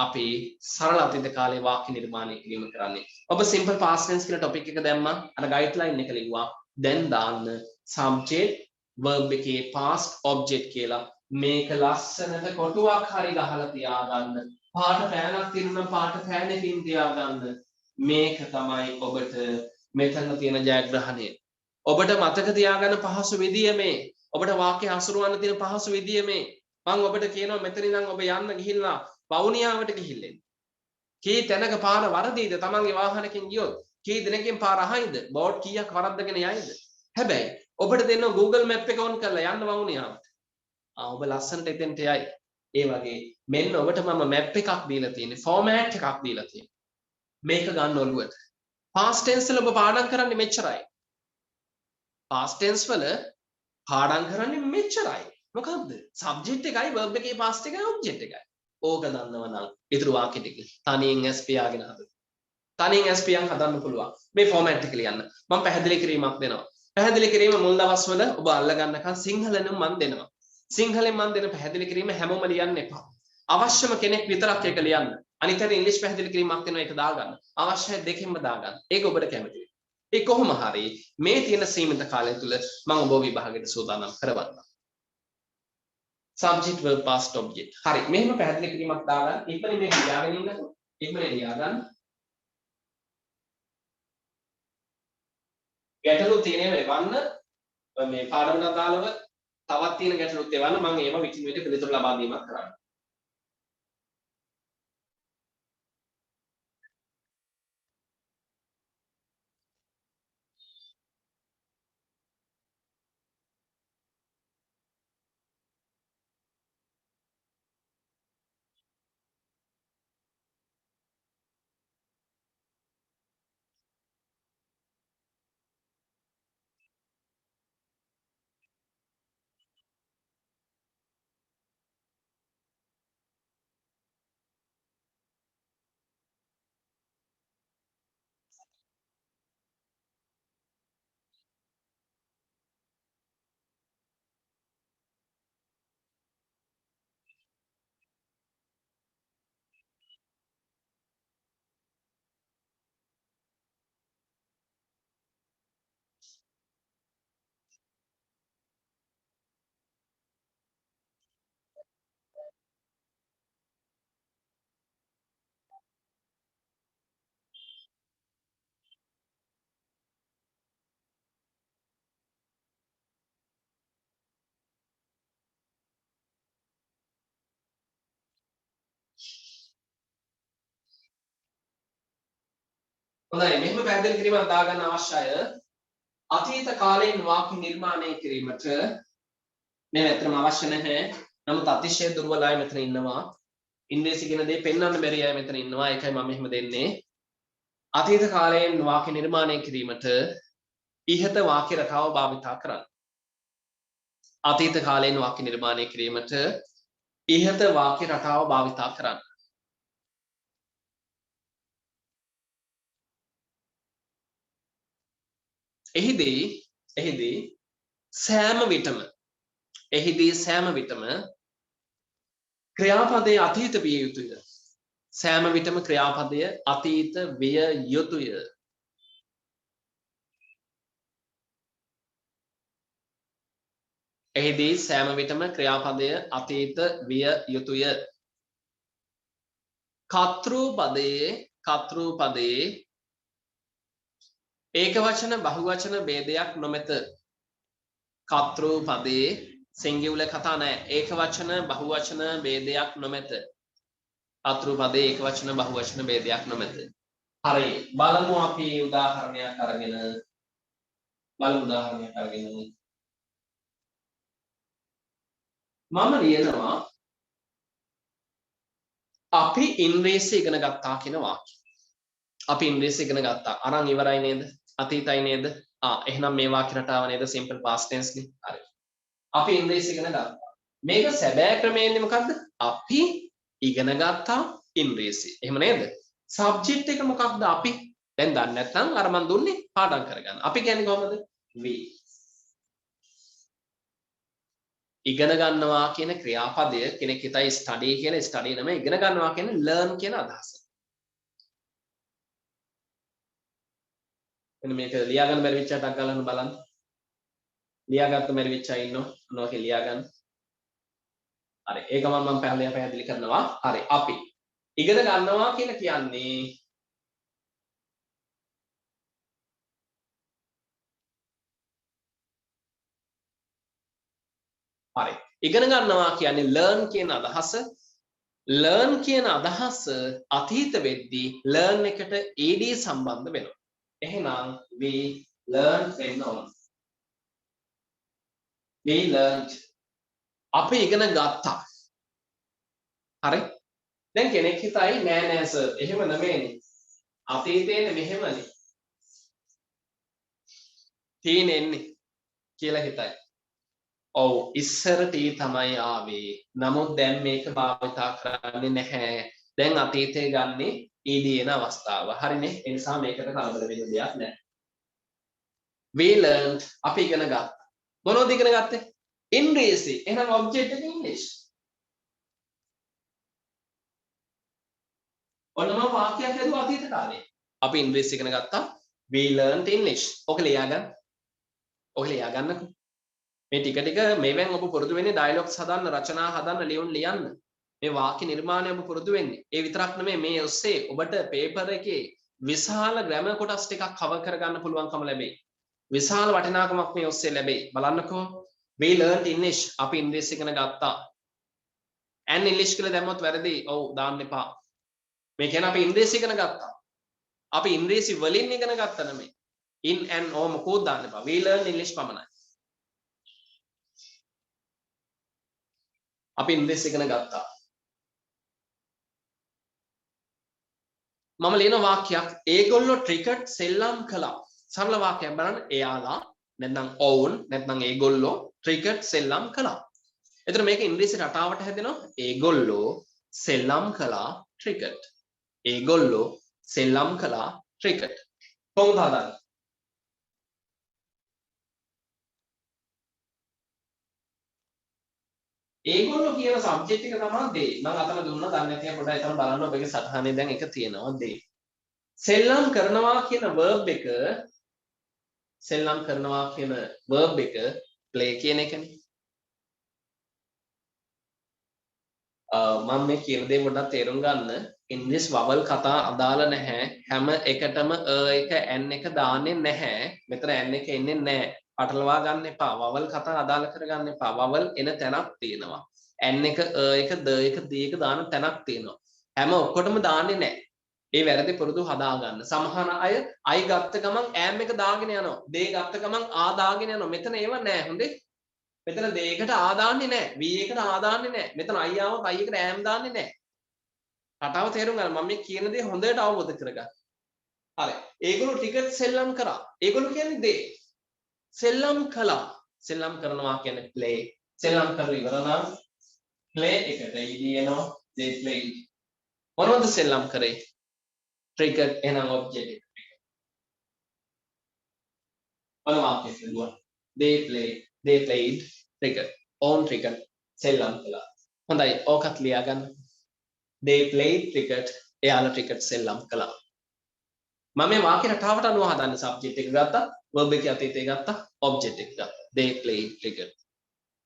අපි සරල අතීත කාලේ වාක්‍ය නිර්මාණය කිරීම කරන්නේ. ඔබ simple past tense කියලා topic එක දැම්මා. අර guideline එක ලිව්වා. දැන් දාන්න subject verb එකේ past object කියලා. මේක ලස්සනට කොටුවක් හරි ගහලා තියාගන්න. පාට පෑනක් තියෙනවා පාට පෑනකින් තියාගන්න. මේක තමයි ඔබට මෙතන තියෙන ජයග්‍රහණය. ඔබට මතක තියාගන්න පහසු විදිය මේ. ඔබට වාක්‍ය හසුරවන්න තියෙන පහසු විදිය මේ. මම ඔබට කියනවා මෙතන ඉඳන් ඔබ යන්න ගිහිල්ලා වවුනියාවට ගිහිල්ලෙන්න. කී තැනක පාර වරදීද? තමන්ගේ වාහනකින් ගියොත් කී දිනකින් පාර අහයිද? බෝඩ් කීයක් වරද්දගෙන යයිද? හැබැයි ඔබට දෙන්න Google Map එක on කරලා යන්න වවුනියාවට. ඔබ ලස්සනට එතෙන්ට යයි. ඒ වගේ මෙන්න ඔබට මම මැප් එකක් දීලා තියෙන්නේ, ෆෝමැට් එකක් දීලා තියෙන්නේ. මේක ගන්න ඔළුවට. past tense වල ඔබ පාඩම් කරන්නේ මෙච්චරයි. past tense වල පාඩම් කරන්නේ මෙච්චරයි. මොකද්ද? subject එකයි verb එකේ past එකයි object එකයි. ඕක දන්නව නම් ඊටු වාක්‍ය ටික තනියෙන් S පියාගෙන හදන්න. තනියෙන් S පියන් හදන්න පුළුවන්. මේ ෆෝමැට් එක ලියන්න. මම පැහැදිලි කිරීමක් දෙනවා. පැහැදිලි කිරීම මුල් දවස්වල ඔබ අල්ල ගන්නකන් සිංහලෙන් මම දෙනවා. සිංහලෙන් මම දෙන පැහැදිලි කිරීම හැමෝම ලියන්න එපා. අවශ්‍යම කෙනෙක් විතරක් ඒක ලියන්න. අනිත් අය ඉංග්‍රීසි පැහැදිලි කිරීමක් දෙනවා ඒක දාගන්න. අවශ්‍යයි දෙකෙන්ම දාගන්න. ඒක ඔබට කැමතියි. ඒ කොහොම හරි මේ තියෙන සීමිත කාලය තුල මම ඔබ විභාගයට සූදානම් කරවන්නම්. subject verb past object. හරි. මෙහෙම පැහැදිලි කිරීමක් දාගන්න. ඉක්මනින් මේක ලියාගෙන ඉන්නකෝ. ඉක්මනින් ලියාගන්න. ගැටලු තියෙනවා එවන්න. මේ පාඩමට අදාළව තවත් තියෙන ගැටලුත් එවන්න. මම ඒව විකින් විට පිළිතුරු ලබා දීමක් කරන්න. හොඳයි මෙහෙම පැහැදිලි කිරීමක් දාගන්න අවශ්‍යය. අතීත කාලයෙන් වාක්‍ය නිර්මාණය කිරීමට මේ ඇත්තටම අවශ්‍ය නැහැ. නමුත් අතිශය දුර්වල අය මෙතන ඉන්නවා. ඉංග්‍රීසි කියන දේ පෙන්වන්න බැරි අය මෙතන ඉන්නවා. ඒකයි මම මෙහෙම දෙන්නේ. අතීත කාලයෙන් වාක්‍ය නිර්මාණය කිරීමට ඉහත වාක්‍ය රටාව භාවිතා කරන්න. අතීත කාලයෙන් වාක්‍ය නිර්මාණය කිරීමට ඉහත වාක්‍ය රටාව භාවිතා කරන්න. එහිදී සෑම විටම ක්‍රියාපදයේ අතීත විය යුතුය. සෑම විටම ක්‍රියාපදය අතීත විය යුතුය. එහිදී සෑම විටම ක්‍රියාපදය අතීත විය යුතුය. කර්තෘ පදයේ ඒකවචන බහුවචන ભેදයක් නොමැත. කර්තෘ පදයේ සිංගියුලර් කතා නැහැ. ඒකවචන බහුවචන ભેදයක් නොමැත. කර්තෘ පදයේ ඒකවචන බහුවචන ભેදයක් නොමැත. හරි. බලමු අපි උදාහරණයක් අරගෙන. මම ලියනවා අපි ඉංග්‍රීසි ඉගෙන ගත්තා කියන වාක්‍යය. අපි ඉංග්‍රීසි ඉගෙන ගත්තා. අරන් ඉවරයි නේද? අතීතයි නේද? එහෙනම් මේ වාක්‍ය රටාව නේද simple past tense නේ. හරි. අපි ඉංග්‍රීසි ඉගෙන ගත්තා. මේක සැබෑ ක්‍රමයෙන්නේ මොකද්ද? අපි ඉගෙන ගත්තා ඉංග්‍රීසි. එහෙම නේද? සබ්ජෙක්ට් එක මොකක්ද අපි? දැන් දන්නේ නැත්නම් අර මන් දුන්නේ පාඩම් කරගන්න. අපි කියන්නේ කොහමද? we. ඉගෙන ගන්නවා කියන ක්‍රියාපදය කෙනෙක් හිතයි study කියලා. study නෙමෙයි. ඉගෙන ගන්නවා කියන්නේ learn කියන අදහස. එන්න මේක ලියා ගන්න බැරි විචාරයක් ගන්න බලන්න. ලියාගත්ත බැරි විචාරය ඉන්නවා. මොනවද ලියා ගන්න. හරි. ඒක මම පැහැදිලි කරනවා. හරි. අපි ඉගෙන ගන්නවා කියලා කියන්නේ හරි. ඉගෙන ගන්නවා කියන්නේ learn කියන අදහස. learn කියන අදහස අතීත වෙද්දී learn එකට ed සම්බන්ධ වෙනවා. එහෙනම් we learned වෙන්න ඕන. we learned. අපි ඉගෙන ගත්තා. හරි. දැන් කෙනෙක් හිතයි නෑ සර් එහෙම නෙමෙයිනේ. අතීතයේ මෙහෙමනේ. තියෙන්නේ කියලා හිතයි. ඔව් ඉස්සර ටී තමයි ආවේ. නමුත් දැන් මේක භාවිතා කරන්නේ නැහැ. දැන් අතීතයේ ගන්නේ ed එන අවස්ථාව. හරිනේ. ඒ නිසා මේකට කලබල වෙන්න දෙයක් නැහැ. we learned අපි ඉගෙන ගත්තා. මොනවද ඉගෙන ගත්තේ? ඉංග්‍රීසි. එහෙනම් ඔබ්ජෙක්ට් එක ඉංග්‍රීසි. ඔන්නම වාක්‍යයක් හදුවා අතීත කාලේ. අපි ඉංග්‍රීසි ඉගෙන ගත්තා. we learned English. ඔක ලියා ගන්නකෝ. මේ ටික මේවෙන් ඔබ පුරුදු වෙන්නේ ඩයලොග්ස් හදන්න, රචනා හදන්න, ලියන්න. මේ වාක්‍ය නිර්මාණය ඔබ පුරුදු වෙන්නේ. ඒ විතරක් නෙමෙයි මේ ඔස්සේ ඔබට පේපර් එකේ විශාල ග්‍රැමර් කොටස් ටිකක් කවර් කරගන්න පුළුවන්කම ලැබෙයි. විශාල වටිනාකමක් මේ ඔස්සේ ලැබෙයි. බලන්නකෝ. we learned English. අපි ඉංග්‍රීසි ඉගෙන ගත්තා. and English කියලා දැම්මොත් වැරදි. ඔව් දාන්න එපා. මේ කියන්නේ අපි ඉංග්‍රීසි ඉගෙන ගත්තා. අපි ඉංග්‍රීසි වලින් ඉගෙන ගත්තා නෙමෙයි. in and or මොකෝද දාන්න එපා. we learned English පමණයි. අපි ඉංග්‍රීසි ඉගෙන ගත්තා. මම ලියන වාක්‍යයක් ඒගොල්ලෝ ක්‍රිකට් සෙල්ලම් කළා. සරල වාක්‍යයක් බලන්න. එයාලා නැත්නම් ඔවුන් නැත්නම් ඒගොල්ලෝ ක්‍රිකට් සෙල්ලම් කළා. එතන මේක ඉංග්‍රීසි රටාවට හැදෙනවා. ඒගොල්ලෝ සෙල්ලම් කළා ක්‍රිකට්. ඒගොල්ලෝ සෙල්ලම් කළා ක්‍රිකට්. කොහොමද හදන්නේ? ඒගොල්ලෝ කියන සබ්ජෙක්ට් එක තමයි they. මම අතන දුන්නා දන්නේ නැතිව පොඩ්ඩක් එතන බලන්න ඔබගේ සටහනේ දැන් එක තියෙනවා they. සෙල්ලම් කරනවා කියන verb එක play කියන එකනේ. මම මේ කියන දේ පොඩ්ඩක් තේරුම් ගන්න. ඉංග්‍රීසි වවල් කතා අදාළ නැහැ. හැම එකටම එක n එක දාන්නේ නැහැ. මෙතන n එක එන්නේ නැහැ. පටලවා ගන්න එපා. වවල් කතා අදාළ කරගන්න එපා. වවල් එන තැනක් තියෙනවා. n එක එක ද එක d එක දාන තැනක් තියෙනවා. හැම ඔක්කොටම දාන්නේ නැහැ. ඒ වැරදි පුරුදු හදා ගන්න. සමහර අය I ගත්ත ගමන් am එක දාගෙන යනවා. d ගත්ත ගමන් a දාගෙන යනවා. මෙතන ඒව නැහැ. හොඳේ. මෙතන d එකට a දාන්නේ නැහැ. v එකට a දාන්නේ නැහැ. මෙතන I ආවොත් I එකට am දාන්නේ නැහැ. රටාව තේරුම් ගන්න. මම මේ කියන දේ හොඳට අවබෝධ කරගන්න. හරි. ඒගොල්ලෝ ටිකට් සෙල්ලම් කරා. ඒගොල්ලෝ කියන්නේ they. සෙල්ලම් කළා. සෙල්ලම් කරනවා කියන්නේ play. සෙල්ලම් කරලා ඉවර නම් play එකට ed එනවා. they played. මොනවද සෙල්ලම් කරේ? cricket එනම් object එක. මොන වාක්‍යයක්ද දුවන්නේ? they played cricket. on cricket සෙල්ලම් කළා. හොඳයි ඕකත් ලියා ගන්න. they played cricket. එයාලා ක්‍රිකට් සෙල්ලම් කළා. මම මේ වාක්‍ය රටාවට අනුව හදන්න සබ්ජෙක්ට් එක ගත්තා, verb එකේ අතීතය ගත්තා, ඔබ්ජෙක්ට් එක ගත්තා. they played cricket.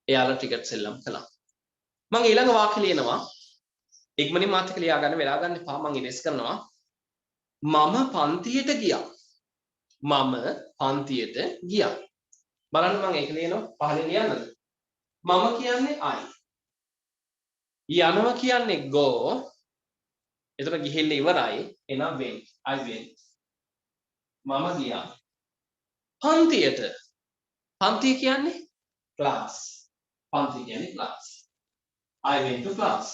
එයාලා ක්‍රිකට් සෙල්ලම් කළා. මම ඊළඟ වාක්‍ය ලියනවා. ඉක්මනින් මාත් එක්ක ලියා ගන්න වෙලා ගන්න එපා. මම ඉරෙස් කරනවා. මම පන්තියට ගියා. මම පන්තියට ගියා. බලන්න මම ඒක ලියනවා. පහලින් ලියන්නද? මම කියන්නේ I. යනවා කියන්නේ go. එතන ගිහිල්ලා ඉවරයි. එහෙනම් went. I went. මම ගියා. පන්තියට. පන්තිය කියන්නේ class. පන්තිය කියන්නේ class. I went to class.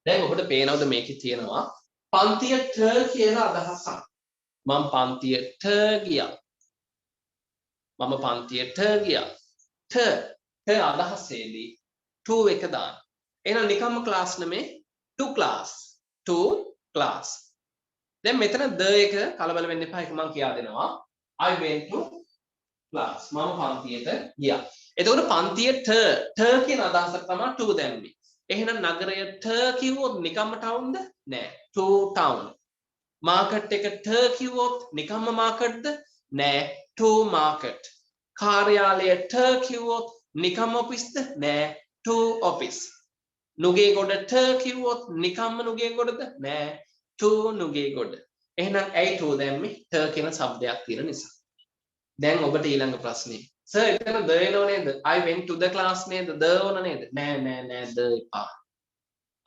දැන් ඔබට පේනවද මේකේ තියෙනවා පන්තියට කියලා අදහසක්. මම පන්තියට ගියා. මම පන්තියට ගියා. ත අදහසේදී to එක දාන්න. එහෙනම් නිකම්ම class නෙමේ to class. to class. දැන් මෙතන the එක කලබල වෙන්න එපා. ඒක මම කියා දෙනවා. I went to class. මම පන්තියට ගියා. එතකොට පන්තියට කියන අදහසක් තමයි to දැම්මේ. එහෙනම් නගරයට කිව්වොත් නිකම්ම ටවුන්ද? නෑ. to town. මාකට් එකට කිව්වොත් නිකම්ම මාකට්ද? නෑ. to market. කාර්යාලයට කිව්වොත් නිකම්ම ඔෆිස්ද? නෑ. to office. නුගේගොඩට කිව්වොත් නිකම්ම නුගේගොඩද? නෑ. to නුගේගොඩ. එහෙනම් ඇයි to දැම්මේ? ට කියන શબ્දයක් තියෙන නිසා. දැන් ඔබට ඊළඟ ප්‍රශ්නේ. සර් එතන the එනව නේද? I went to the class නේද? the ඕන නේද? නෑ the එපා.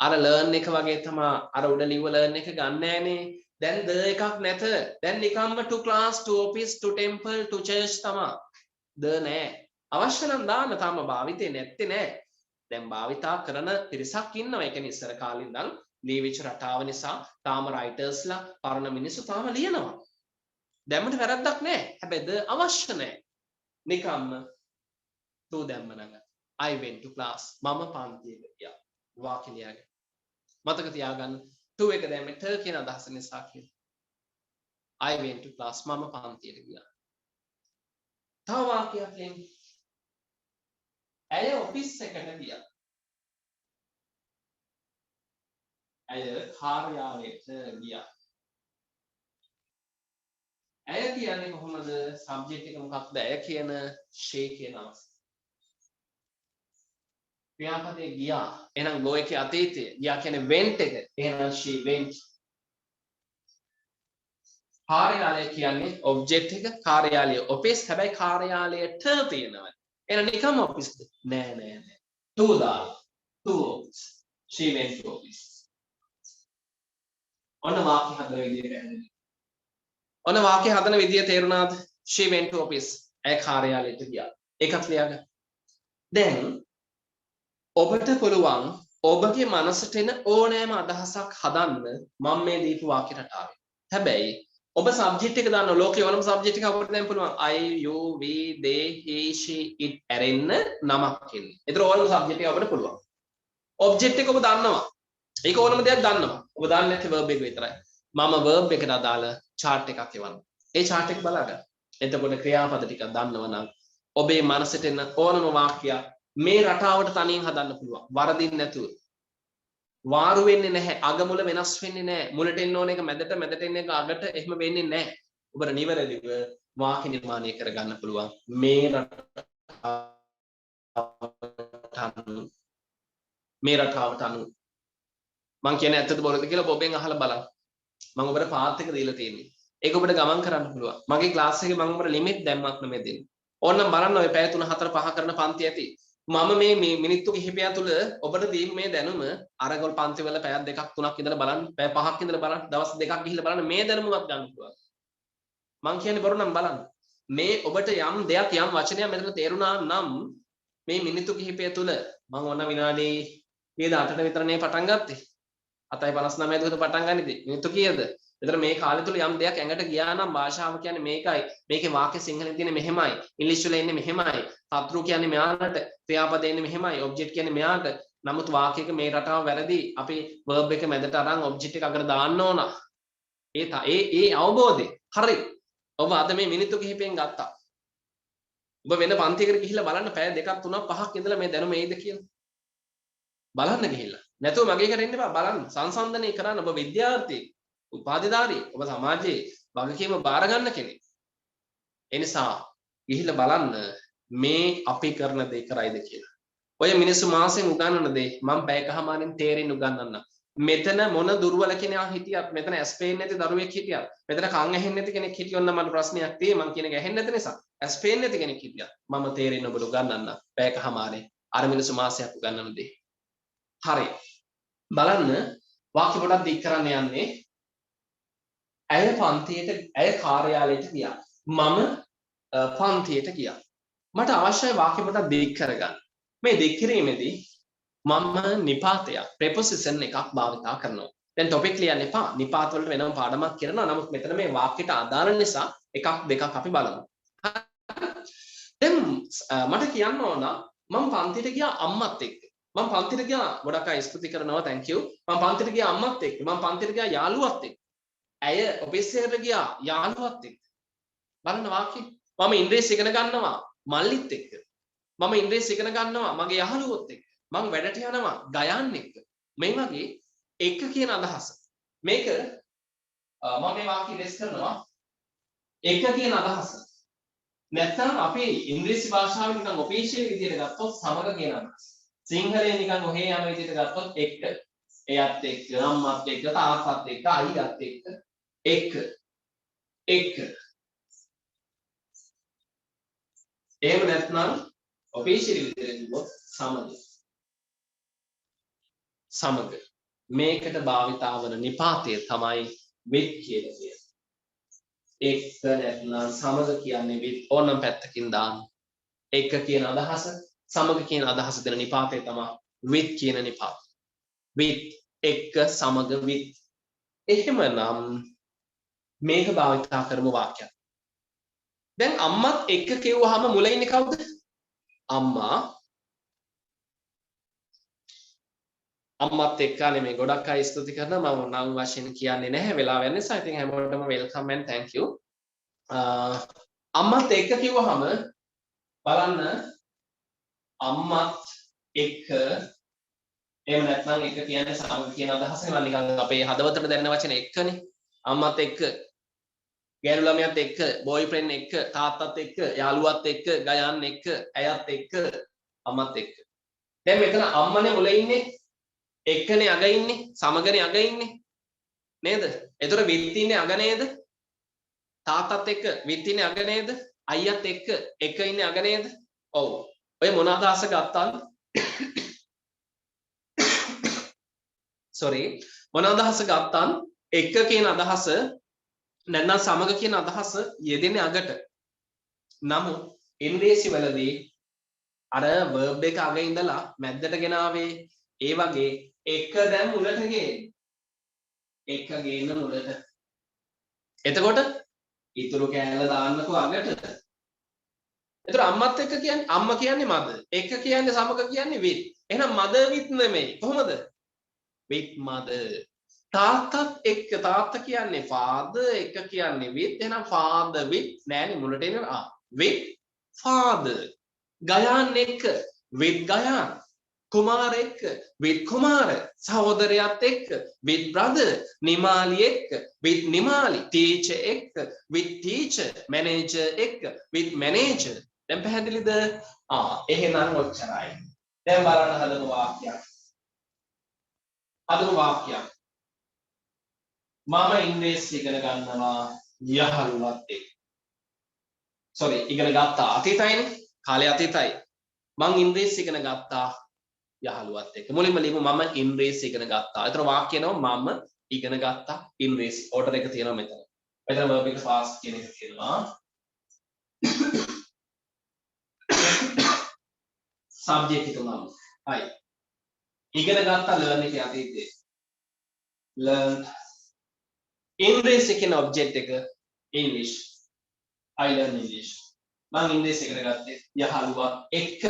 අර learn එක වගේ තමයි අර උඩ ලිව්ව learn එක ගන්න නෑනේ. දැන් the එකක් නැත. දැන් නිකම්ම to class, to office, to temple, to church තමයි. the නෑ. අවශ්‍ය නම් දාන්න තාම භාවිතේ නැත්තේ නෑ. දැන් භාවිතා කරන පිරිසක් ඉන්නවා. ඒ කියන්නේ ඉස්සර කාලේ ඉඳන් ලියවිච්ච රටාව නිසා තාම රයිටර්ස්ලා පරණ මිනිස්සු තාම ලියනවා. දැම්මට වැරද්දක් නෑ. හැබැයි the අවශ්‍ය නෑ. නිකම්ම to දැම්ම නම් I went to class. මම පන්තියට ගියා. වාක්‍ය ලියාගන්න. මතක තියාගන්න to එක දැම්මේ ට කියන අදහස නිසා කියලා. I went to class. මම පන්තියට ගියා. තව වාක්‍යයක් ලියන්න. ඇය ඔෆිස් එකට ගියා. ඇය කාර්යාලයට ගියා. ඇය කියන්නේ කොහොමද? සබ්ජෙක්ට් එක මොකක්ද? ඇය කියන she කියන අවස්ථාව. ක්‍රියාපදේ ගියා. එහෙනම් go එකේ අතීතය. ගියා කියන්නේ went එක. එහෙනම් she went. කාර්යාලය කියන්නේ object එක. කාර්යාලය office. හැබැයි කාර්යාලයට තියෙනවා. එහෙනම් නිකම් office ද? නෑ. to දාලා. to office. she went to office. ඔන්න වාක්‍ය හදන විදියට ඇහෙන්නේ. ඔන්න වාක්‍ය හදන විදිය තේරුණාද? she went to office. ඇය කාර්යාලයට ගියා. ඒකත් ලියාගන්න. දැන් ඔබට පුළුවන් ඔබගේ මනසට එන ඕනෑම අදහසක් හදන්න මම මේ දීපු වාක්‍ය රටාවේ. හැබැයි ඔබ සබ්ජෙක්ට් එක දාන්න ලෝකේ ඕනම සබ්ජෙක්ට් එකක් අපිට දැන් පුළුවන් I you we they he she it ඇරෙන්න නමක් එන්නේ. ඒතර ඕනම සබ්ජෙක්ට් එක අපිට පුළුවන්. ඔබ්ජෙක්ට් එක ඔබ දන්නවා. ඒක ඕනම දෙයක් දන්නවා. ඔබ දන්නේ නැති verb එක විතරයි. මම verb එකට අදාළ chart එකක් එවන්න. ඒ chart එක බලාගන්න. එතකොට ක්‍රියාපද ටිකක් දන්නව නම් ඔබේ මනසට එන ඕනම වාක්‍යයක් මේ රටාවට තනියෙන් හදන්න පුළුවන්. වරදින් නැතුව. වාරු වෙන්නේ නැහැ. අග මුල වෙනස් වෙන්නේ නැහැ. මුලට එන්න ඕන එක මැදට, මැදට එන්න එක අගට එහෙම වෙන්නේ නැහැ. ඔබට නිවැරදිව වාක්‍ය නිර්මාණය කරගන්න පුළුවන්. මේ රටාවට අනුව මම කියන්නේ ඇත්තද බොරුද කියලා ඔබෙන් අහලා බලන්න. මම ඔබට පාත් එක දීලා තියෙන්නේ. ඒක ඔබට ගමන් කරන්න පුළුවන්. මගේ ක්ලාස් එකේ මම ඔබට ලිමිට් දැම්මක් නෙමෙයි දෙන්නේ. ඕනනම් බලන්න ඔය පැය 3 4 5 කරන පන්ති ඇති. මම මේ මිනිත්තු කිහිපය තුළ ඔබට දීපු මේ දැනුම අරගොල් පන්ති වල පැයක් දෙකක් තුනක් ඉඳලා බලන්න, පැය 5ක් ඉඳලා බලන්න, දවස් දෙකක් ගිහිල්ලා බලන්න මේ දැනුමවත් ගන්න පුළුවන්. මම කියන්නේ බොරු නම් බලන්න. මේ ඔබට යම් දෙයක් යම් වචනයක් මෙතන තේරුණා නම් මේ මිනිත්තු කිහිපය තුළ මම ඕන විනාඩි 8ට විතරනේ පටන් ගත්තේ. 7:59 දුරට පටන් ගන්නේ. මිනිත්තු කීයද? එතන මේ කාලය තුල යම් දෙයක් ඇඟට ගියා නම් භාෂාව කියන්නේ මේකයි. මේකේ වාක්‍ය සිංහලෙන් තියෙන්නේ මෙහෙමයි. ඉංග්‍රීසි වල එන්නේ මෙහෙමයි. සත්‍රු කියන්නේ මෙයාට, ක්‍රියාපද එන්නේ මෙහෙමයි. ඔබ්ජෙක්ට් කියන්නේ මෙයාට. නමුත් වාක්‍යයක මේ රටාව වැරදි. අපි verb එක මැදට අරන් ඔබ්ජෙක්ට් එක අගට දාන්න ඕන. ඒ අවබෝධය. හරි. ඔබ අද මේ මිනිත්තු කිහිපෙන් ගත්තා. ඔබ වෙන පන්තියකට ගිහිල්ලා බලන්න පැය 2ක් 3ක් 5ක් ඉඳලා මේ දැනුම එයිද කියලා. බලන්න ගිහිල්ලා. නැතුව මගේ එකට එන්න එපා බලන්න. සංසන්දනය කරන්න ඔබ විද්‍යාර්ථී, උපාධිධාරී, ඔබ සමාජයේ වගකීම බාර ගන්න කෙනෙක්. ඒ නිසා ගිහිල්ලා බලන්න මේ අපි කරන දේ කරයිද කියලා. ඔය මිනිස්සු මාසෙන් උගන්වන දේ මම පැයකමාරින් තේරෙන්න උගන්වන්න. මෙතන මොන දුර්වල කෙනා හිටියත්, මෙතන ඇස් පේන්නේ නැති දරුවෙක් හිටියත්, මෙතන කන් ඇහෙන්නේ නැති කෙනෙක් හිටියොත් නම් මට ප්‍රශ්නයක් තියෙයි. මං කියන එක ඇහෙන්නේ නැති නිසා ඇස් පේන්නේ නැති කෙනෙක් හිටියත් මම තේරෙන්න ඔබට උගන්වන්න පැයකමාරේ අර මිනිස්සු මාසයක් උගන්වන දේ. හරි. බලන්න වාක්‍ය පොඩක් දික් කරන්න යන්නේ. ඇය පන්තියට ඇය කාර්යාලයට ගියා. මම පන්තියට ගියා. මට අවශ්‍යයි වාක්‍ය පොඩක් දික් කරගන්න. මේ දික් කිරීමේදී මම නිපාතයක් ප්‍රෙපොසිෂන් එකක් භාවිතා කරනවා. දැන් ටොපික් ලියන්න එපා. නිපාත වලට වෙනම පාඩමක් කරනවා. නමුත් මෙතන මේ වාක්‍යයට අදාළ නිසා එකක් දෙකක් අපි බලමු. දැන් මට කියන්න ඕන මම පන්තියට ගියා අම්මත් එක්ක. මම පන්තියට ගියා ගොඩක් අය ස්තුති කරනවා thank you. මම පන්තියට ගියා අම්මත් එක්ක. මම පන්තියට ගියා යාළුවත් එක්ක. ඇය ඔෆිස් එකට ගියා යාළුවත් එක්ක. බලන්න වාක්‍ය. මම ඉංග්‍රීසි ඉගෙන ගන්නවා මල්ලිත් එක්ක. මම ඉංග්‍රීසි ඉගෙන ගන්නවා මගේ යාළුවොත් එක්ක. මම වැඩට යනවා ගයාන් එක්ක. මේ වගේ එක කියන අදහස. මේක මම මේ වාක්‍ය ලෙස් කරනවා එක කියන අදහස. නැත්නම් අපි ඉංග්‍රීසි භාෂාවෙන් නිකන් ඔෆිෂියල් විදිහට ගත්තොත් සමග කියන අදහස. සිංහලෙන් නිකන් ඔහේ යන විදිහට ගත්තොත් එක. එයත් එක්ක, අම්මත් එක්ක, තාත්තත් එක්ක, අයියත් එක්ක එක. එක. එහෙම නැත්නම් ඔෆිෂියල් විදිහට කිව්වොත් සමග. සමග. මේකට භාවිතා වන නිපාතය තමයි with කියලා කියන්නේ. එක නැත්නම් සමග කියන්නේ with ඕනම පැත්තකින් දාන්න. එක කියන අදහස සමග කියන අදහස දෙන නිපාතය තමයි with කියන නිපාතය. with එක සමග with. එහෙමනම් මේක භාවිතා කරමු වාක්‍යයක්. දැන් අම්මත් එක්ක කියවුවාම මුල ඉන්නේ කවුද? අම්මා. අම්මත් එක්ක නෙමෙයි ගොඩක් අය ස්තුති කරනවා මම නම් වශයෙන් කියන්නේ නැහැ වෙලාව යන නිසා. ඉතින් හැමෝටම වෙල්කම් and thank you. අම්මත් එක්ක කිව්වහම බලන්න අම්මත් එක්ක එහෙම නැත්නම් එක කියන්නේ සමග කියන අදහසනේ. මම නිකන් අපේ හදවතට දැනෙන වචන එක්කනේ. අම්මත් එක්ක, ගෑනු ළමයාත් එක්ක, බෝයිෆ්‍රෙන්ඩ් එක්ක, තාත්තත් එක්ක, යාළුවත් එක්ක, ගයාන් එක්ක, ඇයත් එක්ක, අම්මත් එක්ක. දැන් මෙතන අම්මනේ මුල ඉන්නේ. එක්කනේ අග ඉන්නේ. සමගනේ අග ඉන්නේ. නේද? ඒතර විත් ඉන්නේ අග නේද? තාත්තත් එක්ක විත් ඉන්නේ අග නේද? අයියත් එක්ක එක ඉන්නේ අග නේද? ඔව්. ඔය මොන අදහස ගත්තත් sorry මොන අදහස ගත්තත් එක කියන අදහස නැත්නම් සමග කියන අදහස යෙදෙන්නේ අගට. නමුත් ඉංග්‍රීසි වලදී අර verb එක අග ඉඳලා මැද්දට ගෙනාවේ ඒ වගේ එක දැන් මුලට ගේන්න. එක ගේන්න මුලට. එතකොට ඊතුරු කෑල්ල දාන්නකෝ අගට. එතකොට අම්මත් එක්ක කියන්නේ අම්මා කියන්නේ මද. එක කියන්නේ සමග කියන්නේ with. එහෙනම් මද with නෙමෙයි. කොහොමද? with mother. තාත්තත් එක්ක තාත්තා කියන්නේ father එක කියන්නේ with. එහෙනම් father with නෑනේ මුලට එන with father. ගයාන් එක්ක with ගයාන්. කුමාර එක්ක with කුමාර. සහෝදරයාත් එක්ක with brother. නිමාලි එක්ක with නිමාලි. teacher එක්ක with teacher. manager එක්ක with manager. දැන් පැහැදිලිද? එහෙනම් ඔච්චරයි. දැන් බලන්න හදමු වාක්‍යයක්. හදමු වාක්‍යයක්. මම ඉංග්‍රීසි ඉගෙන ගන්නවා යහළුවත් එක්ක. sorry ඉගෙන ගත්තා අතීතයිනේ. කාලේ අතීතයි. මං ඉංග්‍රීසි ඉගෙන ගත්තා යහළුවත් එක්ක. මුලින්ම ලියමු මම ඉංග්‍රීසි ඉගෙන ගත්තා. ඒතර වාක්‍ය එනවා මම ඉගෙන ගත්තා ඉංග්‍රීසි. ඕඩර් එක තියෙනවා මෙතන. මෙතන verb එක fast කියන එක තියෙනවා. subject එක මම. හරි. ඉගෙන ගත්තා learn එකේ අතීතේ. learned ඉංග්‍රීසි කියන ඔබ්ජෙක්ට් එක English. I learn English. මම ඉංග්‍රීසි ඉගෙන ගත්තේ යහළුවා එක්ක.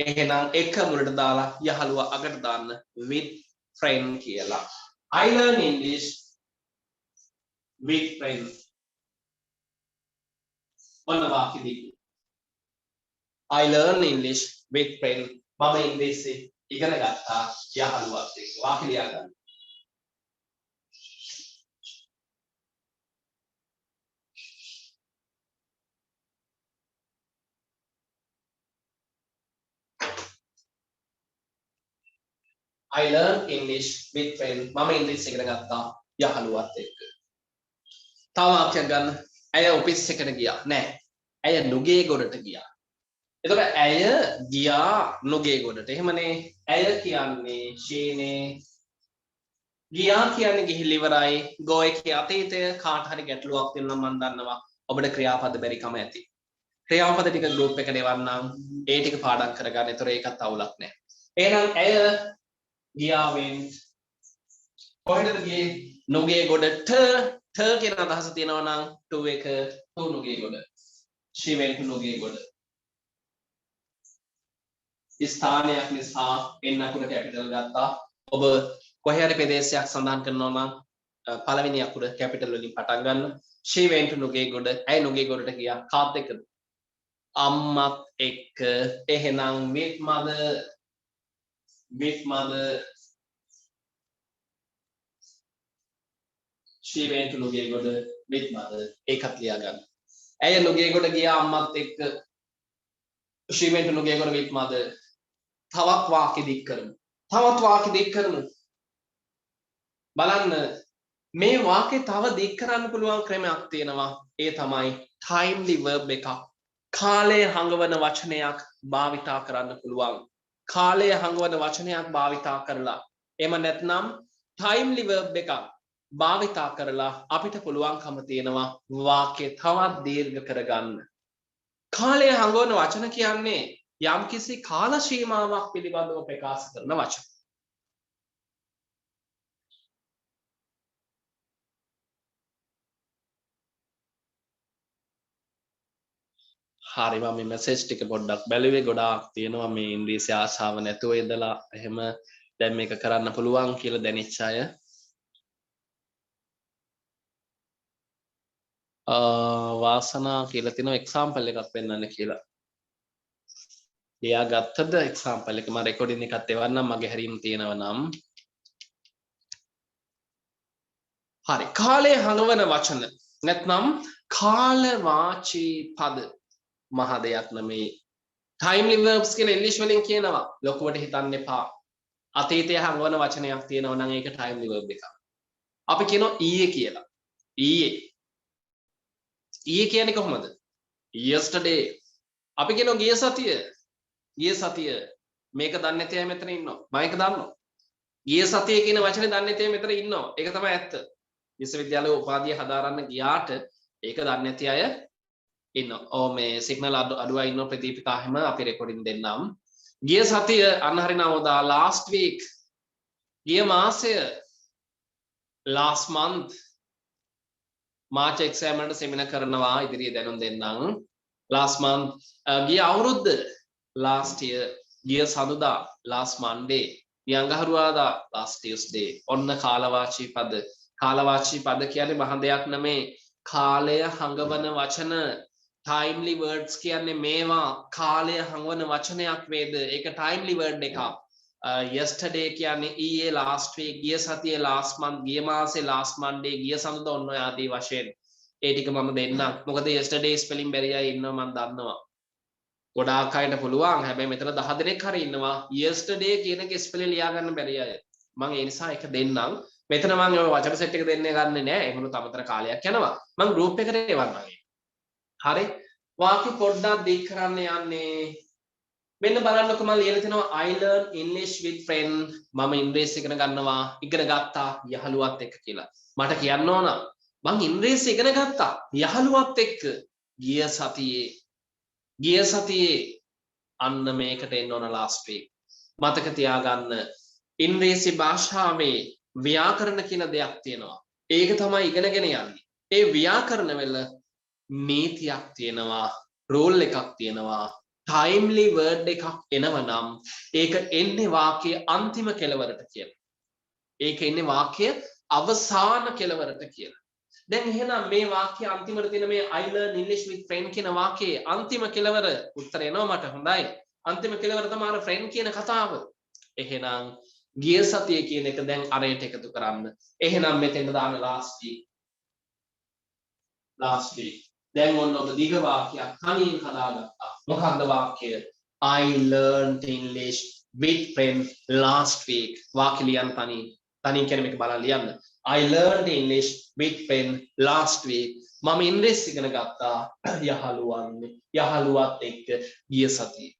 එහෙනම් එක මුලට දාලා යහළුවා අගට දාන්න with friend කියලා. I learn English with friend. ඔන්න වාක්‍ය දෙක. I learn English with friend. මම ඉංග්‍රීසි ඉගෙන ගත්තා යහළුවත් එක්ක. වාක්‍ය ලියා ගන්න. I learn English with friend. මම ඉංග්‍රීසි ඉගෙන ගත්තා යහළුවත් එක්ක. තව වාක්‍යයක් ගන්න. ඇය ඔෆිස් එකට ගියා. නෑ. ඇය නුගේ ගොඩට ගියා. එතකොට ඇය ගියා නුගේ ගොඩට. එහෙමනේ. ඇය කියන්නේ ෂීනේ. ගියා කියන්නේ ගිහිල්ලා ඉවරයි. go එකේ අතීතය කාට හරි ගැටලුවක් තියෙනවා මම දන්නවා. ඔබට ක්‍රියාපද බැරිකම ඇති. ක්‍රියාපද ටික group එකට එවන්නම්. ඒ ටික පාඩම් කරගන්න. ඒතර ඒකත් අවුලක් නෑ. එහෙනම් ඇය ගියා went කොහෙටද ගියේ? නුගේ ගොඩට. ට කියන අදහස තියෙනවා නම් to එක to නුගේ ගොඩ. she went to නුගේ ගොඩ. ස්ථානයක් නිසා එන්න අකුර කැපිටල් ගත්තා. ඔබ කොහේ හරි ප්‍රදේශයක් සඳහන් කරනවා නම් පළවෙනි අකුර කැපිටල් වලින් පටන් ගන්න. she went to නුගේ ගොඩ. ඇයි නුගේ ගොඩට ගියා? කාත් එක්කද? අම්මත් එක්ක. එහෙනම් with mother she went to නුගේ ගොඩ with mother. ඒකත් ලියා ගන්න. ඇය නුගේ ගොඩ ගියා අම්මත් එක්ක. she went to නුගේ ගොඩ with mother. තවත් වාක්‍ය දික් කරමු. බලන්න මේ වාක්‍ය තව දික් කරන්න පුළුවන් ක්‍රමයක් තියෙනවා. ඒ තමයි timely verb එකක්. කාලය හංගවන වචනයක් භාවිතා කරන්න පුළුවන්. කාලය හංගවන වචනයක් භාවිතා කරලා එහෙම නැත්නම් timely verb එකක් භාවිතා කරලා අපිට පුළුවන්කම තියෙනවා වාක්‍ය තවත් දීර්ඝ කරගන්න. කාලය හංගවන වචන කියන්නේ යම්කිසි කාල සීමාවක් පිළිබඳව ප්‍රකාශ කරන වචන. හරි මම මේ මැසේජ් ටික පොඩ්ඩක් බැලුවේ ගොඩාක් තියෙනවා මේ ඉංග්‍රීසි ආශාව නැතුව ඉඳලා එහෙම දැන් මේක කරන්න පුළුවන් කියලා දැනෙච්ච අය වාසනා කියලා තියෙනවා එක්සැම්පල් එකක් පෙන්නන්න කියලා. එයා ගත්තද එක්සැම්පල් එක? මම රෙකෝඩින් එකත් එවන්නම් මගේ හැරීම් තියෙනවා නම්. හරි කාලය හංගවන වචන නැත්නම් කාලවාචී පද මහ දෙයක් නෙමේ. timely verbs කියන ඉංග්‍රීසි වලින් කියනවා ලොකුවට හිතන්න එපා. අතීතය හංගවන වචනයක් තියෙනවා නම් ඒක timely verb එකක්. අපි කියනවා ඊයේ කියලා. ඊයේ කියන්නේ කොහොමද? yesterday. අපි කියනවා ගිය සතිය. මේක දන්නේ නැති අය මෙතන ඉන්නවා. මම ඒක දන්නවා. ගිය සතිය කියන වචනේ දන්නේ නැති අය මෙතන ඉන්නවා. ඒක තමයි ඇත්ත. විශ්වවිද්‍යාලයේ උපාධිය හදාරන්න ගියාට ඒක දන්නේ නැති අය ඉන්නවා. මේ සිග්නල් අඩුවයි ඉන්න ප්‍රදීපිකා හැම අපි රෙකෝඩින් දෙන්නම්. ගිය සතිය අන්න හරි නවදා last week. ගිය මාසය last month. මාර්ච් එක්සෑම් වලට සෙමිනාර් කරනවා ඉදිරියේ දැනුම් දෙන්නම්. last month. ගිය අවුරුද්ද last year. ගිය සඳුදා last Monday. ගිය අඟහරුවාදා last Tuesday. ඔන්න කාලවාචී පද. කාලවාචී පද කියන්නේ මහ දෙයක් නෙමේ. කාලය හංගවන වචන timely words කියන්නේ මේවා කාලය හංගවන වචනයක් වේද? ඒක timely word එකක්. yesterday කියන්නේ ඊයේ, last week, ගිය සතියේ last month, ගිය මාසේ last Monday, ගිය සඳුදා ඔන්න ඔය ආදී වශයෙන් ඒ ටික මම දෙන්නම්. මොකද yesterday spelling බැරි අය ඉන්නවා මම දන්නවා. ගොඩාක් අයට පුළුවන්. හැබැයි මෙතන 10 දෙනෙක් හරි ඉන්නවා yesterday කියන එක ස්පෙලිං ලියා ගන්න බැරි අය. මම ඒ නිසා ඒක දෙන්නම්. මෙතන මම ඔය වචන සෙට් එක දෙන්නේ ගන්නෙ නෑ. ඒකනොත් අමතර කාලයක් යනවා. මම group එකට එවන්නම්. හරි. වාක්‍ය පොඩ්ඩක් දෙක් කරන්න යන්නේ. මෙන්න බලන්නකො මම ලියලා තිනවා I learn English with friend. මම ඉංග්‍රීසි ඉගෙන ගත්තා යහළුවත් එක්ක කියලා. මට කියන්න ඕන මම ඉංග්‍රීසි ඉගෙන ගත්තා යහළුවත් එක්ක ගිය සතියේ අන්න මේකට එන්න ඕන last week. මතක තියාගන්න ඉංග්‍රීසි භාෂාවේ ව්‍යාකරණ කියන දෙයක් තියෙනවා. ඒක තමයි ඉගෙනගෙන යන්නේ. ඒ ව්‍යාකරණ වල නීතියක් තියෙනවා, රූල් එකක් තියෙනවා. timely word එකක් එනවනම් ඒක එන්නේ වාක්‍යයේ අන්තිම කෙලවරට කියලා. ඒක එන්නේ වාක්‍යයේ අවසාන කෙලවරට කියලා. දැන් එහෙනම් මේ වාක්‍යයේ අන්තිමට තියෙන මේ I learn English with friend කියන වාක්‍යයේ අන්තිම කෙලවර උත්තර එනවා මට. හොඳයි. අන්තිම කෙලවර තමයි අර friend කියන කතාව. එහෙනම් ගිය සතිය කියන එක දැන් අරයට එකතු කරන්න. එහෙනම් මෙතෙන්ට දාන්න last week. last week. දැන් ඔන්න ඔබ දිග වාක්‍යයක් තනියෙන් හදාගත්තා. මොකක්ද වාක්‍යය? I learned English with friend last week. වාක්‍ය ලියන්න තනියෙන්. තනියෙන් කියන්නේ මේක බලන්න ලියන්න. I learned English with friend last week. මම ඉංග්‍රීසි ඉගෙන ගත්තා යහළුවත් එක්ක ගිය සතියේ.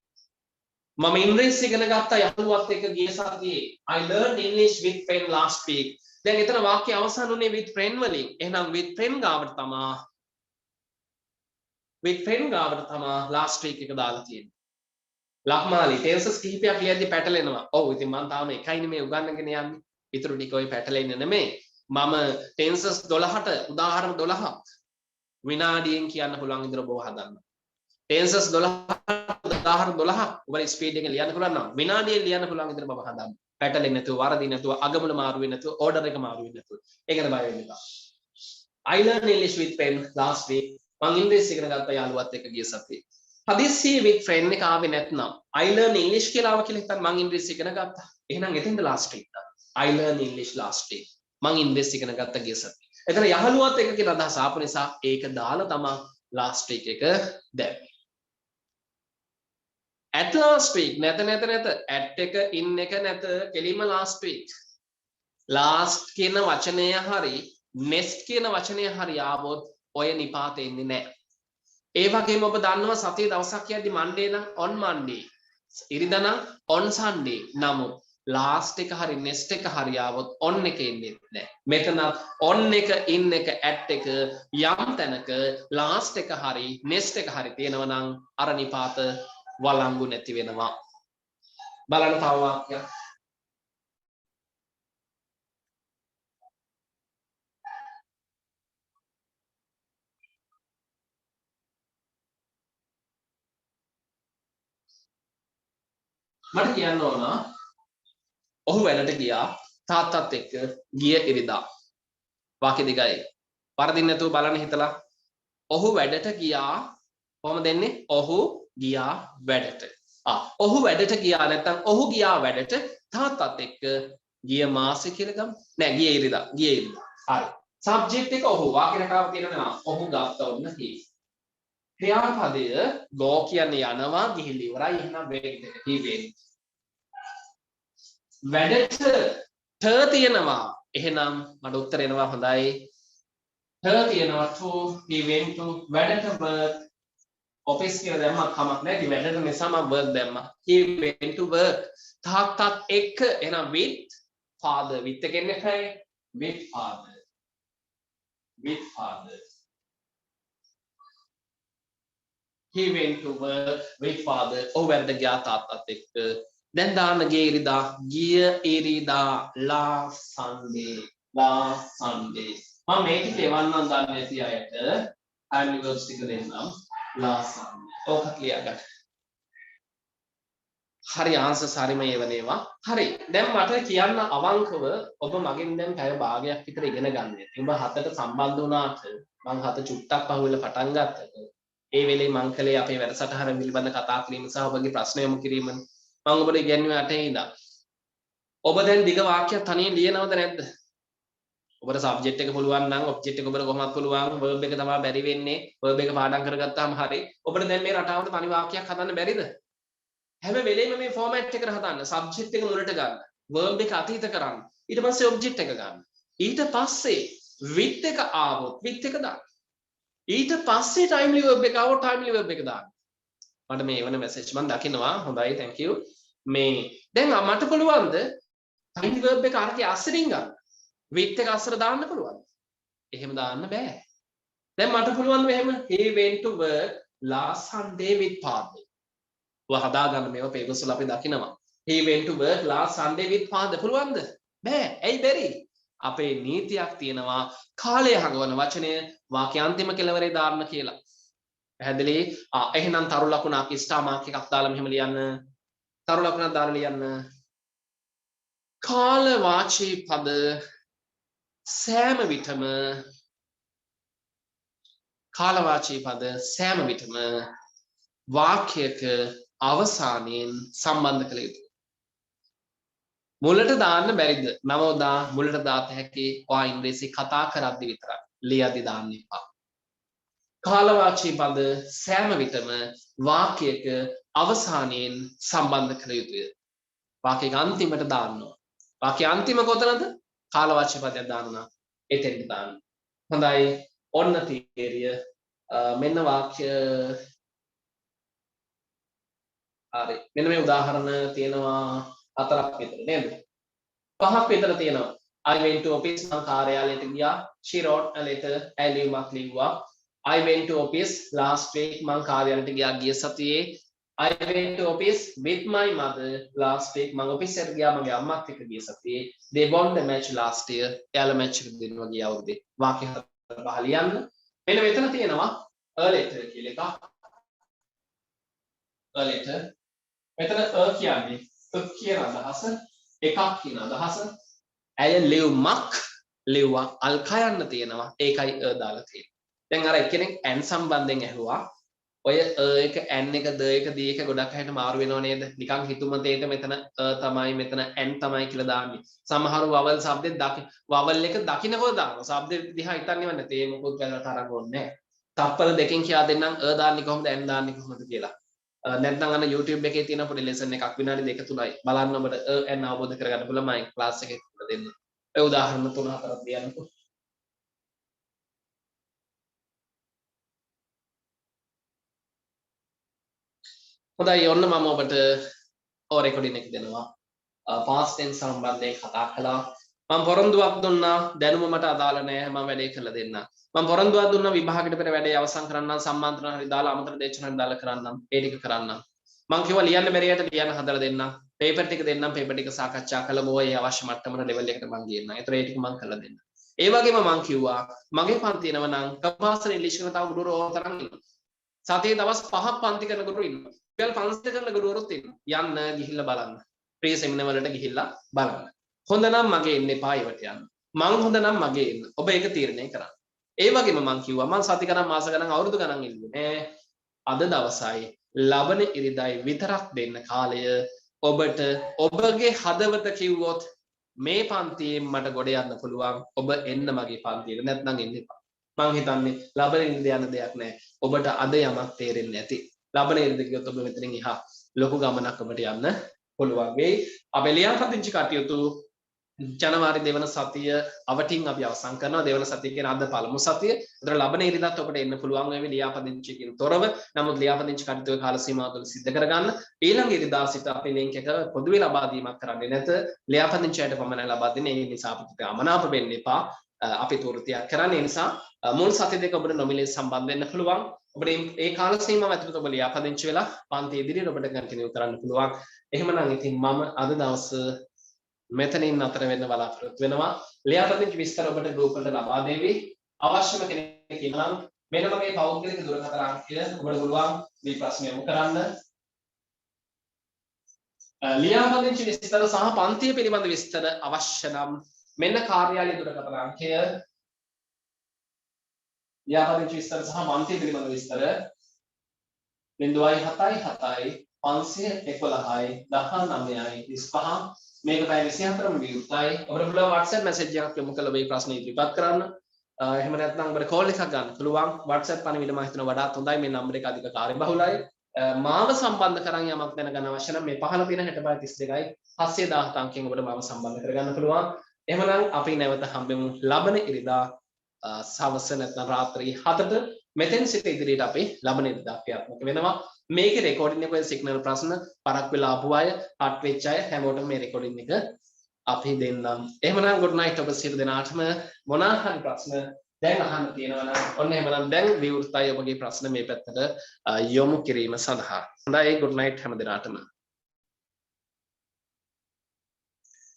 මම ඉංග්‍රීසි ඉගෙන ගත්තා යහළුවත් එක්ක ගිය සතියේ. I learned English with friend last week. දැන් එතන වාක්‍ය අවසන් උනේ with friend වලින්. එහෙනම් with friend ගාවට තමා last week එක දාලා තියෙන්නේ. ලක්මාලි tenses කිහිපයක් ලියද්දි පැටලෙනවා. ඔව් ඉතින් මම තාම එකයිනේ මේ උගන්වගෙන යන්නේ. ඊටු ටික ඔය පැටලෙන්නේ නෙමෙයි. මම tenses 12ට උදාහරණ 12ක් විනාඩියෙන් කියන්න පුළුවන් විදිහට ඔබව හදන්න. tenses 12ට උදාහරණ 12ක් ඔබට ස්පීඩ් එකෙන් ලියන්න පුළුවන් නම් විනාඩියෙන් ලියන්න පුළුවන් විදිහට ඔබව හදන්න. පැටලෙන්නේ නැතුව, වරදින්නේ නැතුව, අගමුල මාරු වෙන්නේ නැතුව, ඕඩර් එක මාරු වෙන්නේ නැතුව. ඒකට බය වෙන්න එපා. I learned English with friend last week. මම ඉංග්‍රීසි ඉගෙන ගත්තා යාළුවත් එක්ක ගිය සතියේ. හදිස්සියේ with friend එක ආවේ නැත්නම් I learned English කියලා ආව කියලා හිතන්න මම ඉංග්‍රීසි ඉගෙන ගත්තා. එහෙනම් එතෙන්ද last week දාන්න. I learned English last week. මම ඉංග්‍රීසි ඉගෙන ගත්තා ගිය සතියේ. එතන යහළුවත් එක්ක කියන අදහස ආපු නිසා ඒක දාලා තමයි last week එක දැම්මේ. at last week නැත at එක in එක නැත කෙලින්ම last week. last කියන වචනය හරි next කියන වචනය හරි ආවොත් ඔය නිපාත එන්නේ නැහැ. ඒ වගේම ඔබ දන්නවා සතියේ දවසක් යද්දි Monday නම් on Monday, ඉරිදා නම් on Sunday. නමුත් last එක හරි next එක හරි ආවොත් on එක එන්නේ නැහැ. මෙතන on එක in එක at එක යම් තැනක last එක හරි next එක හරි තියෙනවා නම් අර නිපාත වළංගු නැති වෙනවා. බලන්න තව වාක්‍යයක්. මට කියන්න ඕන ඔහු වැඩට ගියා තාත්තත් එක්ක ගිය ඉරිදා. වාක්‍ය දෙකයි. වරදින්න නැතුව බලන්න හිතලා. ඔහු වැඩට ගියා කොහොමද දෙන්නේ? ඔහු ගියා වැඩට. ඔහු වැඩට ගියා නැත්නම් ඔහු ගියා වැඩට තාත්තත් එක්ක ගිය මාසෙ කියලා ගමු. නෑ ගිය ඉරිදා. හරි. සබ්ජෙක්ට් එක ඔහු. වාක්‍ය රටාව තියෙනවා. ඔහු ගත්ත ඔන්න he. ක්‍රියාපදය go කියන්නේ යනවා ගිහිලි ඉවරයි. එහෙනම් went එක he went. වැඩට ට තියෙනවා. එහෙනම් මට උත්තර එනවා හොඳයි. ට තියෙනවා to he went to වැඩට work. office කියලා දැම්මත් කමක් නැහැ. ඉතින් වැඩට නිසා මම work දැම්මා. he went to work. තාත්තත් එක්ක එහෙනම් with father. with එකෙන්නේ නැහැ. with father. he went to work with father. ඔහු වැඩට ගියා තාත්තත් එක්ක. දැන් දාන්න ගිය ඉරිදා last Sunday. මම මේක දෙවන්නම් දාන්න ඇති අයට timely verbs ටික දෙන්නම්. last Sunday. ඕක ක්ලියර් ගන්න. හරි ආන්සර්ස් හරිම ඒවනේවා. හරි. දැන් මට කියන්න අවංකව ඔබ මගෙන් දැන් පැය භාගයක් විතර ඉගෙන ගන්න. ඔබ 7ට සම්බන්ධ වුණාට මම 7 චුට්ටක් පහුවෙලා පටන් ගත්තට ඒ වෙලේ මං කලේ අපේ වැඩසටහන පිළිබඳ කතා කිරීම සහ ඔබගේ ප්‍රශ්න යොමු කිරීම මම ඔබට ඉගෙනුවේ 8 ඉඳන්. ඔබ දැන් දිග වාක්‍යයක් තනියෙන් ලියනවද නැද්ද? ඔබට සබ්ජෙක්ට් එක පුළුවන් නම් ඔබ්ජෙක්ට් එක ඔබට කොහොමද පුළුවන් verb එක තමයි බැරි වෙන්නේ. verb එක පාඩම් කරගත්තාම හරි. ඔබට දැන් මේ රටාවට තනි වාක්‍යයක් හදන්න බැරිද? හැම වෙලේම මේ ෆෝමැට් එකට හදන්න. සබ්ජෙක්ට් එක මුලට ගන්න. verb එක අතීත කරන්න. ඊට පස්සේ ඔබ්ජෙක්ට් එක ගන්න. ඊට පස්සේ with එක ආවොත් with එක දාන්න. ඊට පස්සේ timely verb එක ආවොත් timely verb එක දාන්න. මට මේ වන මැසේජ් මම දකිනවා. හොඳයි thank you. මේ දැන් මට පුළුවන්ද timely verb එක අරගේ අස්සරින් ගන්න? with එක අස්සර දාන්න පුළුවන්ද? එහෙම දාන්න බෑ. දැන් මට පුළුවන් මෙහෙම he went to work last Sunday with father. ඔය හදා ගන්න මේවා papers වල අපි දකිනවා. he went to work last Sunday with father පුළුවන්ද? බෑ. ඇයි බැරි? අපේ නීතියක් තියෙනවා කාලය හඟවන වචනය වාක්‍ය අන්තිම කෙලවරේ දාන්න කියලා. පැහැදිලි? එහෙනම් තරු ලකුණක් ස්ටාර් මාක් එකක් දාලා මෙහෙම ලියන්න. තරු ලකුණක් දාලා ලියන්න. කාල වාචී පද සෑම විටම කාල වාචී පද සෑම විටම වාක්‍යයක අවසානයෙන් සම්බන්ධ කළ යුතුයි. මුලට දාන්න බැරිද? නවෝදා මුලට දාත හැකි ඔයා ඉංග්‍රීසි කතා කරද්දි විතරයි. ලියද්දි දාන්න එපා. කාල වාචී පද සෑම විටම වාක්‍යයක අවසානයෙන් සම්බන්ධ කළ යුතුය. වාක්‍යයක අන්තිමට දාන්න ඕන. වාක්‍ය අන්තිම කොතනද? කාල වාචී පදයක් දාන්න එතෙන්ට දාන්න. හොඳයි. ඔන්න තීරිය. මෙන්න වාක්‍ය හරි. මෙන්න මේ උදාහරණ තියෙනවා 4ක් විතර නේද? 5ක් විතර තියෙනවා. I went to office මං කාර්යාලයට ගියා. She wrote a letter. ලියුමක් ලිව්වා. I went to office last week මං කාර්යාලයට ගියා ගිය සතියේ. I went to office with my mother last week මං ඔෆිස් එකට ගියා මගේ අම්මත් එක්ක ගිය සතියේ. They won the match last year. එයාලා මැච් එක දිනුවා ගිය අවුරුද්දේ. වාක්‍ය 4 ලියන්න. මෙන්න මෙතන තියෙනවා a letter කියලා එකක්. a letter. මෙතන a කියන්නේ කියන අදහස එකක් කියන අදහස. ඇය ලියුමක් ලිව්වා අල්කයන්න තියෙනවා. ඒකයි a දාලා තියෙන්නේ. දැන් අර එක්කෙනෙක් n සම්බන්ධයෙන් ඇහුවා. ඔය එක n එක ද එක ද එක ගොඩක් අයට මාරු වෙනව නේද? නිකන් හිතුමතේට මෙතන තමයි මෙතන n තමයි කියලා දාන්නේ. සමහරු වවල් શબ્දෙත් වවල් එක දකින්නකොට දානවා. શબ્ද දිහා හිතන්නේව නැතේ මොකද කියලා තරඟ ඕනේ නැහැ. තප්පර දෙකෙන් කියා දෙන්නම් දාන්නේ කොහොමද n දාන්නේ කොහොමද කියලා. නැත්නම් අන්න YouTube එකේ තියෙන පොඩි ලෙසන් එකක් විනාඩි 2-3යි. බලන්න ඔබට n අවබෝධ කරගන්න පුළුවන් මම ක්ලාස් එකේ දෙන්න. ඔය උදාහරණ 3-4ක් දෙන්නකෝ. හොඳයි ඔන්න මම ඔබට රෙකෝඩින් එක දෙනවා. past tense සම්බන්ධයෙන් කතා කළා. මම පොරොන්දුවක් දුන්නා දැනුම මට අදාළ නැහැ මම වැඩේ කරලා දෙන්නම්. මම පොරොන්දුවක් දුන්නා විභාගෙට පෙර වැඩේ අවසන් කරන්නම් සම්මාන්ත්‍රණ හරි දාලා අමතර දේශන හරි දාලා කරන්නම්. ඒ ටික කරන්නම්. මම කිව්වා ලියන්න බැරියට ලියන්න හදලා දෙන්නම්. පේපර් ටික දෙන්නම් පේපර් ටික සාකච්ඡා කළා මොකෝ ඒ අවශ්‍ය මට්ටමට ලෙවල් එකට මම ගියන්නම්. ඒතර ඒ ටික මම කරලා දෙන්නම්. ඒ වගේම මම කිව්වා මගේ පන්ති එනවා නම් කපාසන ඉංග්‍රීසි කරන තව ගුරුවරු ඕතරම් ඉන්නවා. සතියේ දවස් 5ක් පන්ති කරන ගුරුවරු ඉන්නවා. ඉවල් 500 කරන ගුරුවරුත් ඉන්නවා. යන්න ගිහිල්ලා බලන්න. ප්‍රී සෙමිනාර් වලට ගිහිල්ලා බලන්න. හොඳ නම් මගේ එන්න එපා ඒවට යන්න. මං හොඳ නම් මගේ එන්න. ඔබ ඒක තීරණය කරන්න. ඒ වගේම මං කිව්වා මං සති ගණන් මාස ගණන් අවුරුදු ගණන් ඉල්ලුවේ නෑ. අද දවසයි ලබන ඉරිදායි විතරක් දෙන්න කාලය ඔබට ඔබගේ හදවත කිව්වොත් මේ පන්තියෙන් මට ගොඩ යන්න පුළුවන්. ඔබ එන්න මගේ පන්තියට නැත්නම් එන්න එපා. මං හිතන්නේ ලබන ඉරිදා යන දෙයක් නෑ. ඔබට අද යමක් තේරෙන්නේ නැති. ලබන ඉරිදා කියොත් ඔබ මෙතනින් එහා ලොකු ගමනක් ඔබට යන්න පුළුවන් වෙයි. අපි ලියාපදිංචි කටයුතු ජනවාරි දෙවන සතිය අවටින් අපි අවසන් කරනවා. දෙවන සතිය කියන්නේ අද පළමු සතිය. ඒතර ලබන ඉරිදාත් ඔබට එන්න පුළුවන් වෙයි ලියාපදිංචියකින් තොරව. නමුත් ලියාපදිංචි කටයුතු කාල සීමාව තුළ සිද්ධ කරගන්න. ඊළඟ ඉරිදා සිට අපි ලින්ක් එක පොදුවේ ලබා දීමක් කරන්නේ නැත. ලියාපදිංචියට පමණයි ලබා දෙන්නේ. ඒ නිසා අපිට අමනාප වෙන්න එපා. අපි තුරුතියක් කරන්නේ. ඒ නිසා මුල් සති දෙක ඔබට නොමිලේ සම්බන්ධ වෙන්න පුළුවන්. ඔබට ඒ කාල සීමාව ඇතුළත ඔබ ලියාපදිංචි වෙලා පන්ති ඉදිරියට ඔබට කන්ටිනියු කරන්න පුළුවන්. එහෙමනම් ඉතින් මම අද දවසේ මෙතනින් අතර වෙන්න බලාපොරොත්තු වෙනවා. ලියාපදිංචි විස්තර ඔබට ගෲප් වලට ලබා දෙවි. අවශ්‍යම කෙනෙක් ඉන්නම් මෙන්න මගේ පෞද්ගලික දුරකථන අංකය ඔබට පුළුවන් මේ ප්‍රශ්න යොමු කරන්න. ලියාපදිංචි විස්තර සහ පන්තිය පිළිබඳ විස්තර අවශ්‍ය නම් මෙන්න කාර්යාලය දුරකථන අංකය. ලියාපදිංචි විස්තර සහ පන්තිය පිළිබඳ විස්තර 077 511යි 19යි 25 මේක පැය 24ම විවෘතයි. ඔබට පුළුවන් WhatsApp message එකක් යොමු කරලා මේ ප්‍රශ්න ඉදිරිපත් කරන්න. එහෙම නැත්නම් ඔබට call එකක් ගන්න පුළුවන්. WhatsApp පණිවිඩ මම හිතනවා වඩාත් හොඳයි. මේ නම්බර එක අධික කාර්යබහුලයි. මාව සම්බන්ධ කරන් යමක් දැනගන්න අවශ්‍ය නම් මේ පහළ තියෙන 6032යි 717 අංකයෙන් ඔබට මාව සම්බන්ධ කරගන්න පුළුවන්. එහෙමනම් අපි නැවත හම්බෙමු ලබන ඉරිදා සවස නැත්නම් රාත්‍රී 7ට මෙතෙන් සිට ඉදිරියට අපි ලබන ඉරිදා ක්‍රියාත්මක වෙනවා. මේකේ රෙකෝඩින් එකේ සිග්නල් ප්‍රශ්න පරක් වෙලා ආපු අය කට් වෙච්ච අය හැමෝටම මේ රෙකෝඩින් එක අපි දෙන්නම්. එහෙමනම් good night ඔබ සියලු දෙනාටම මොනවා හරි ප්‍රශ්න දැන් අහන්න තියෙනවා නම් ඔන්න එහෙමනම් දැන් විවෘතයි ඔබගේ ප්‍රශ්න මේ පැත්තට යොමු කිරීම සඳහා. හොඳයි good night හැම දෙනාටම.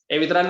ඒ විතරක්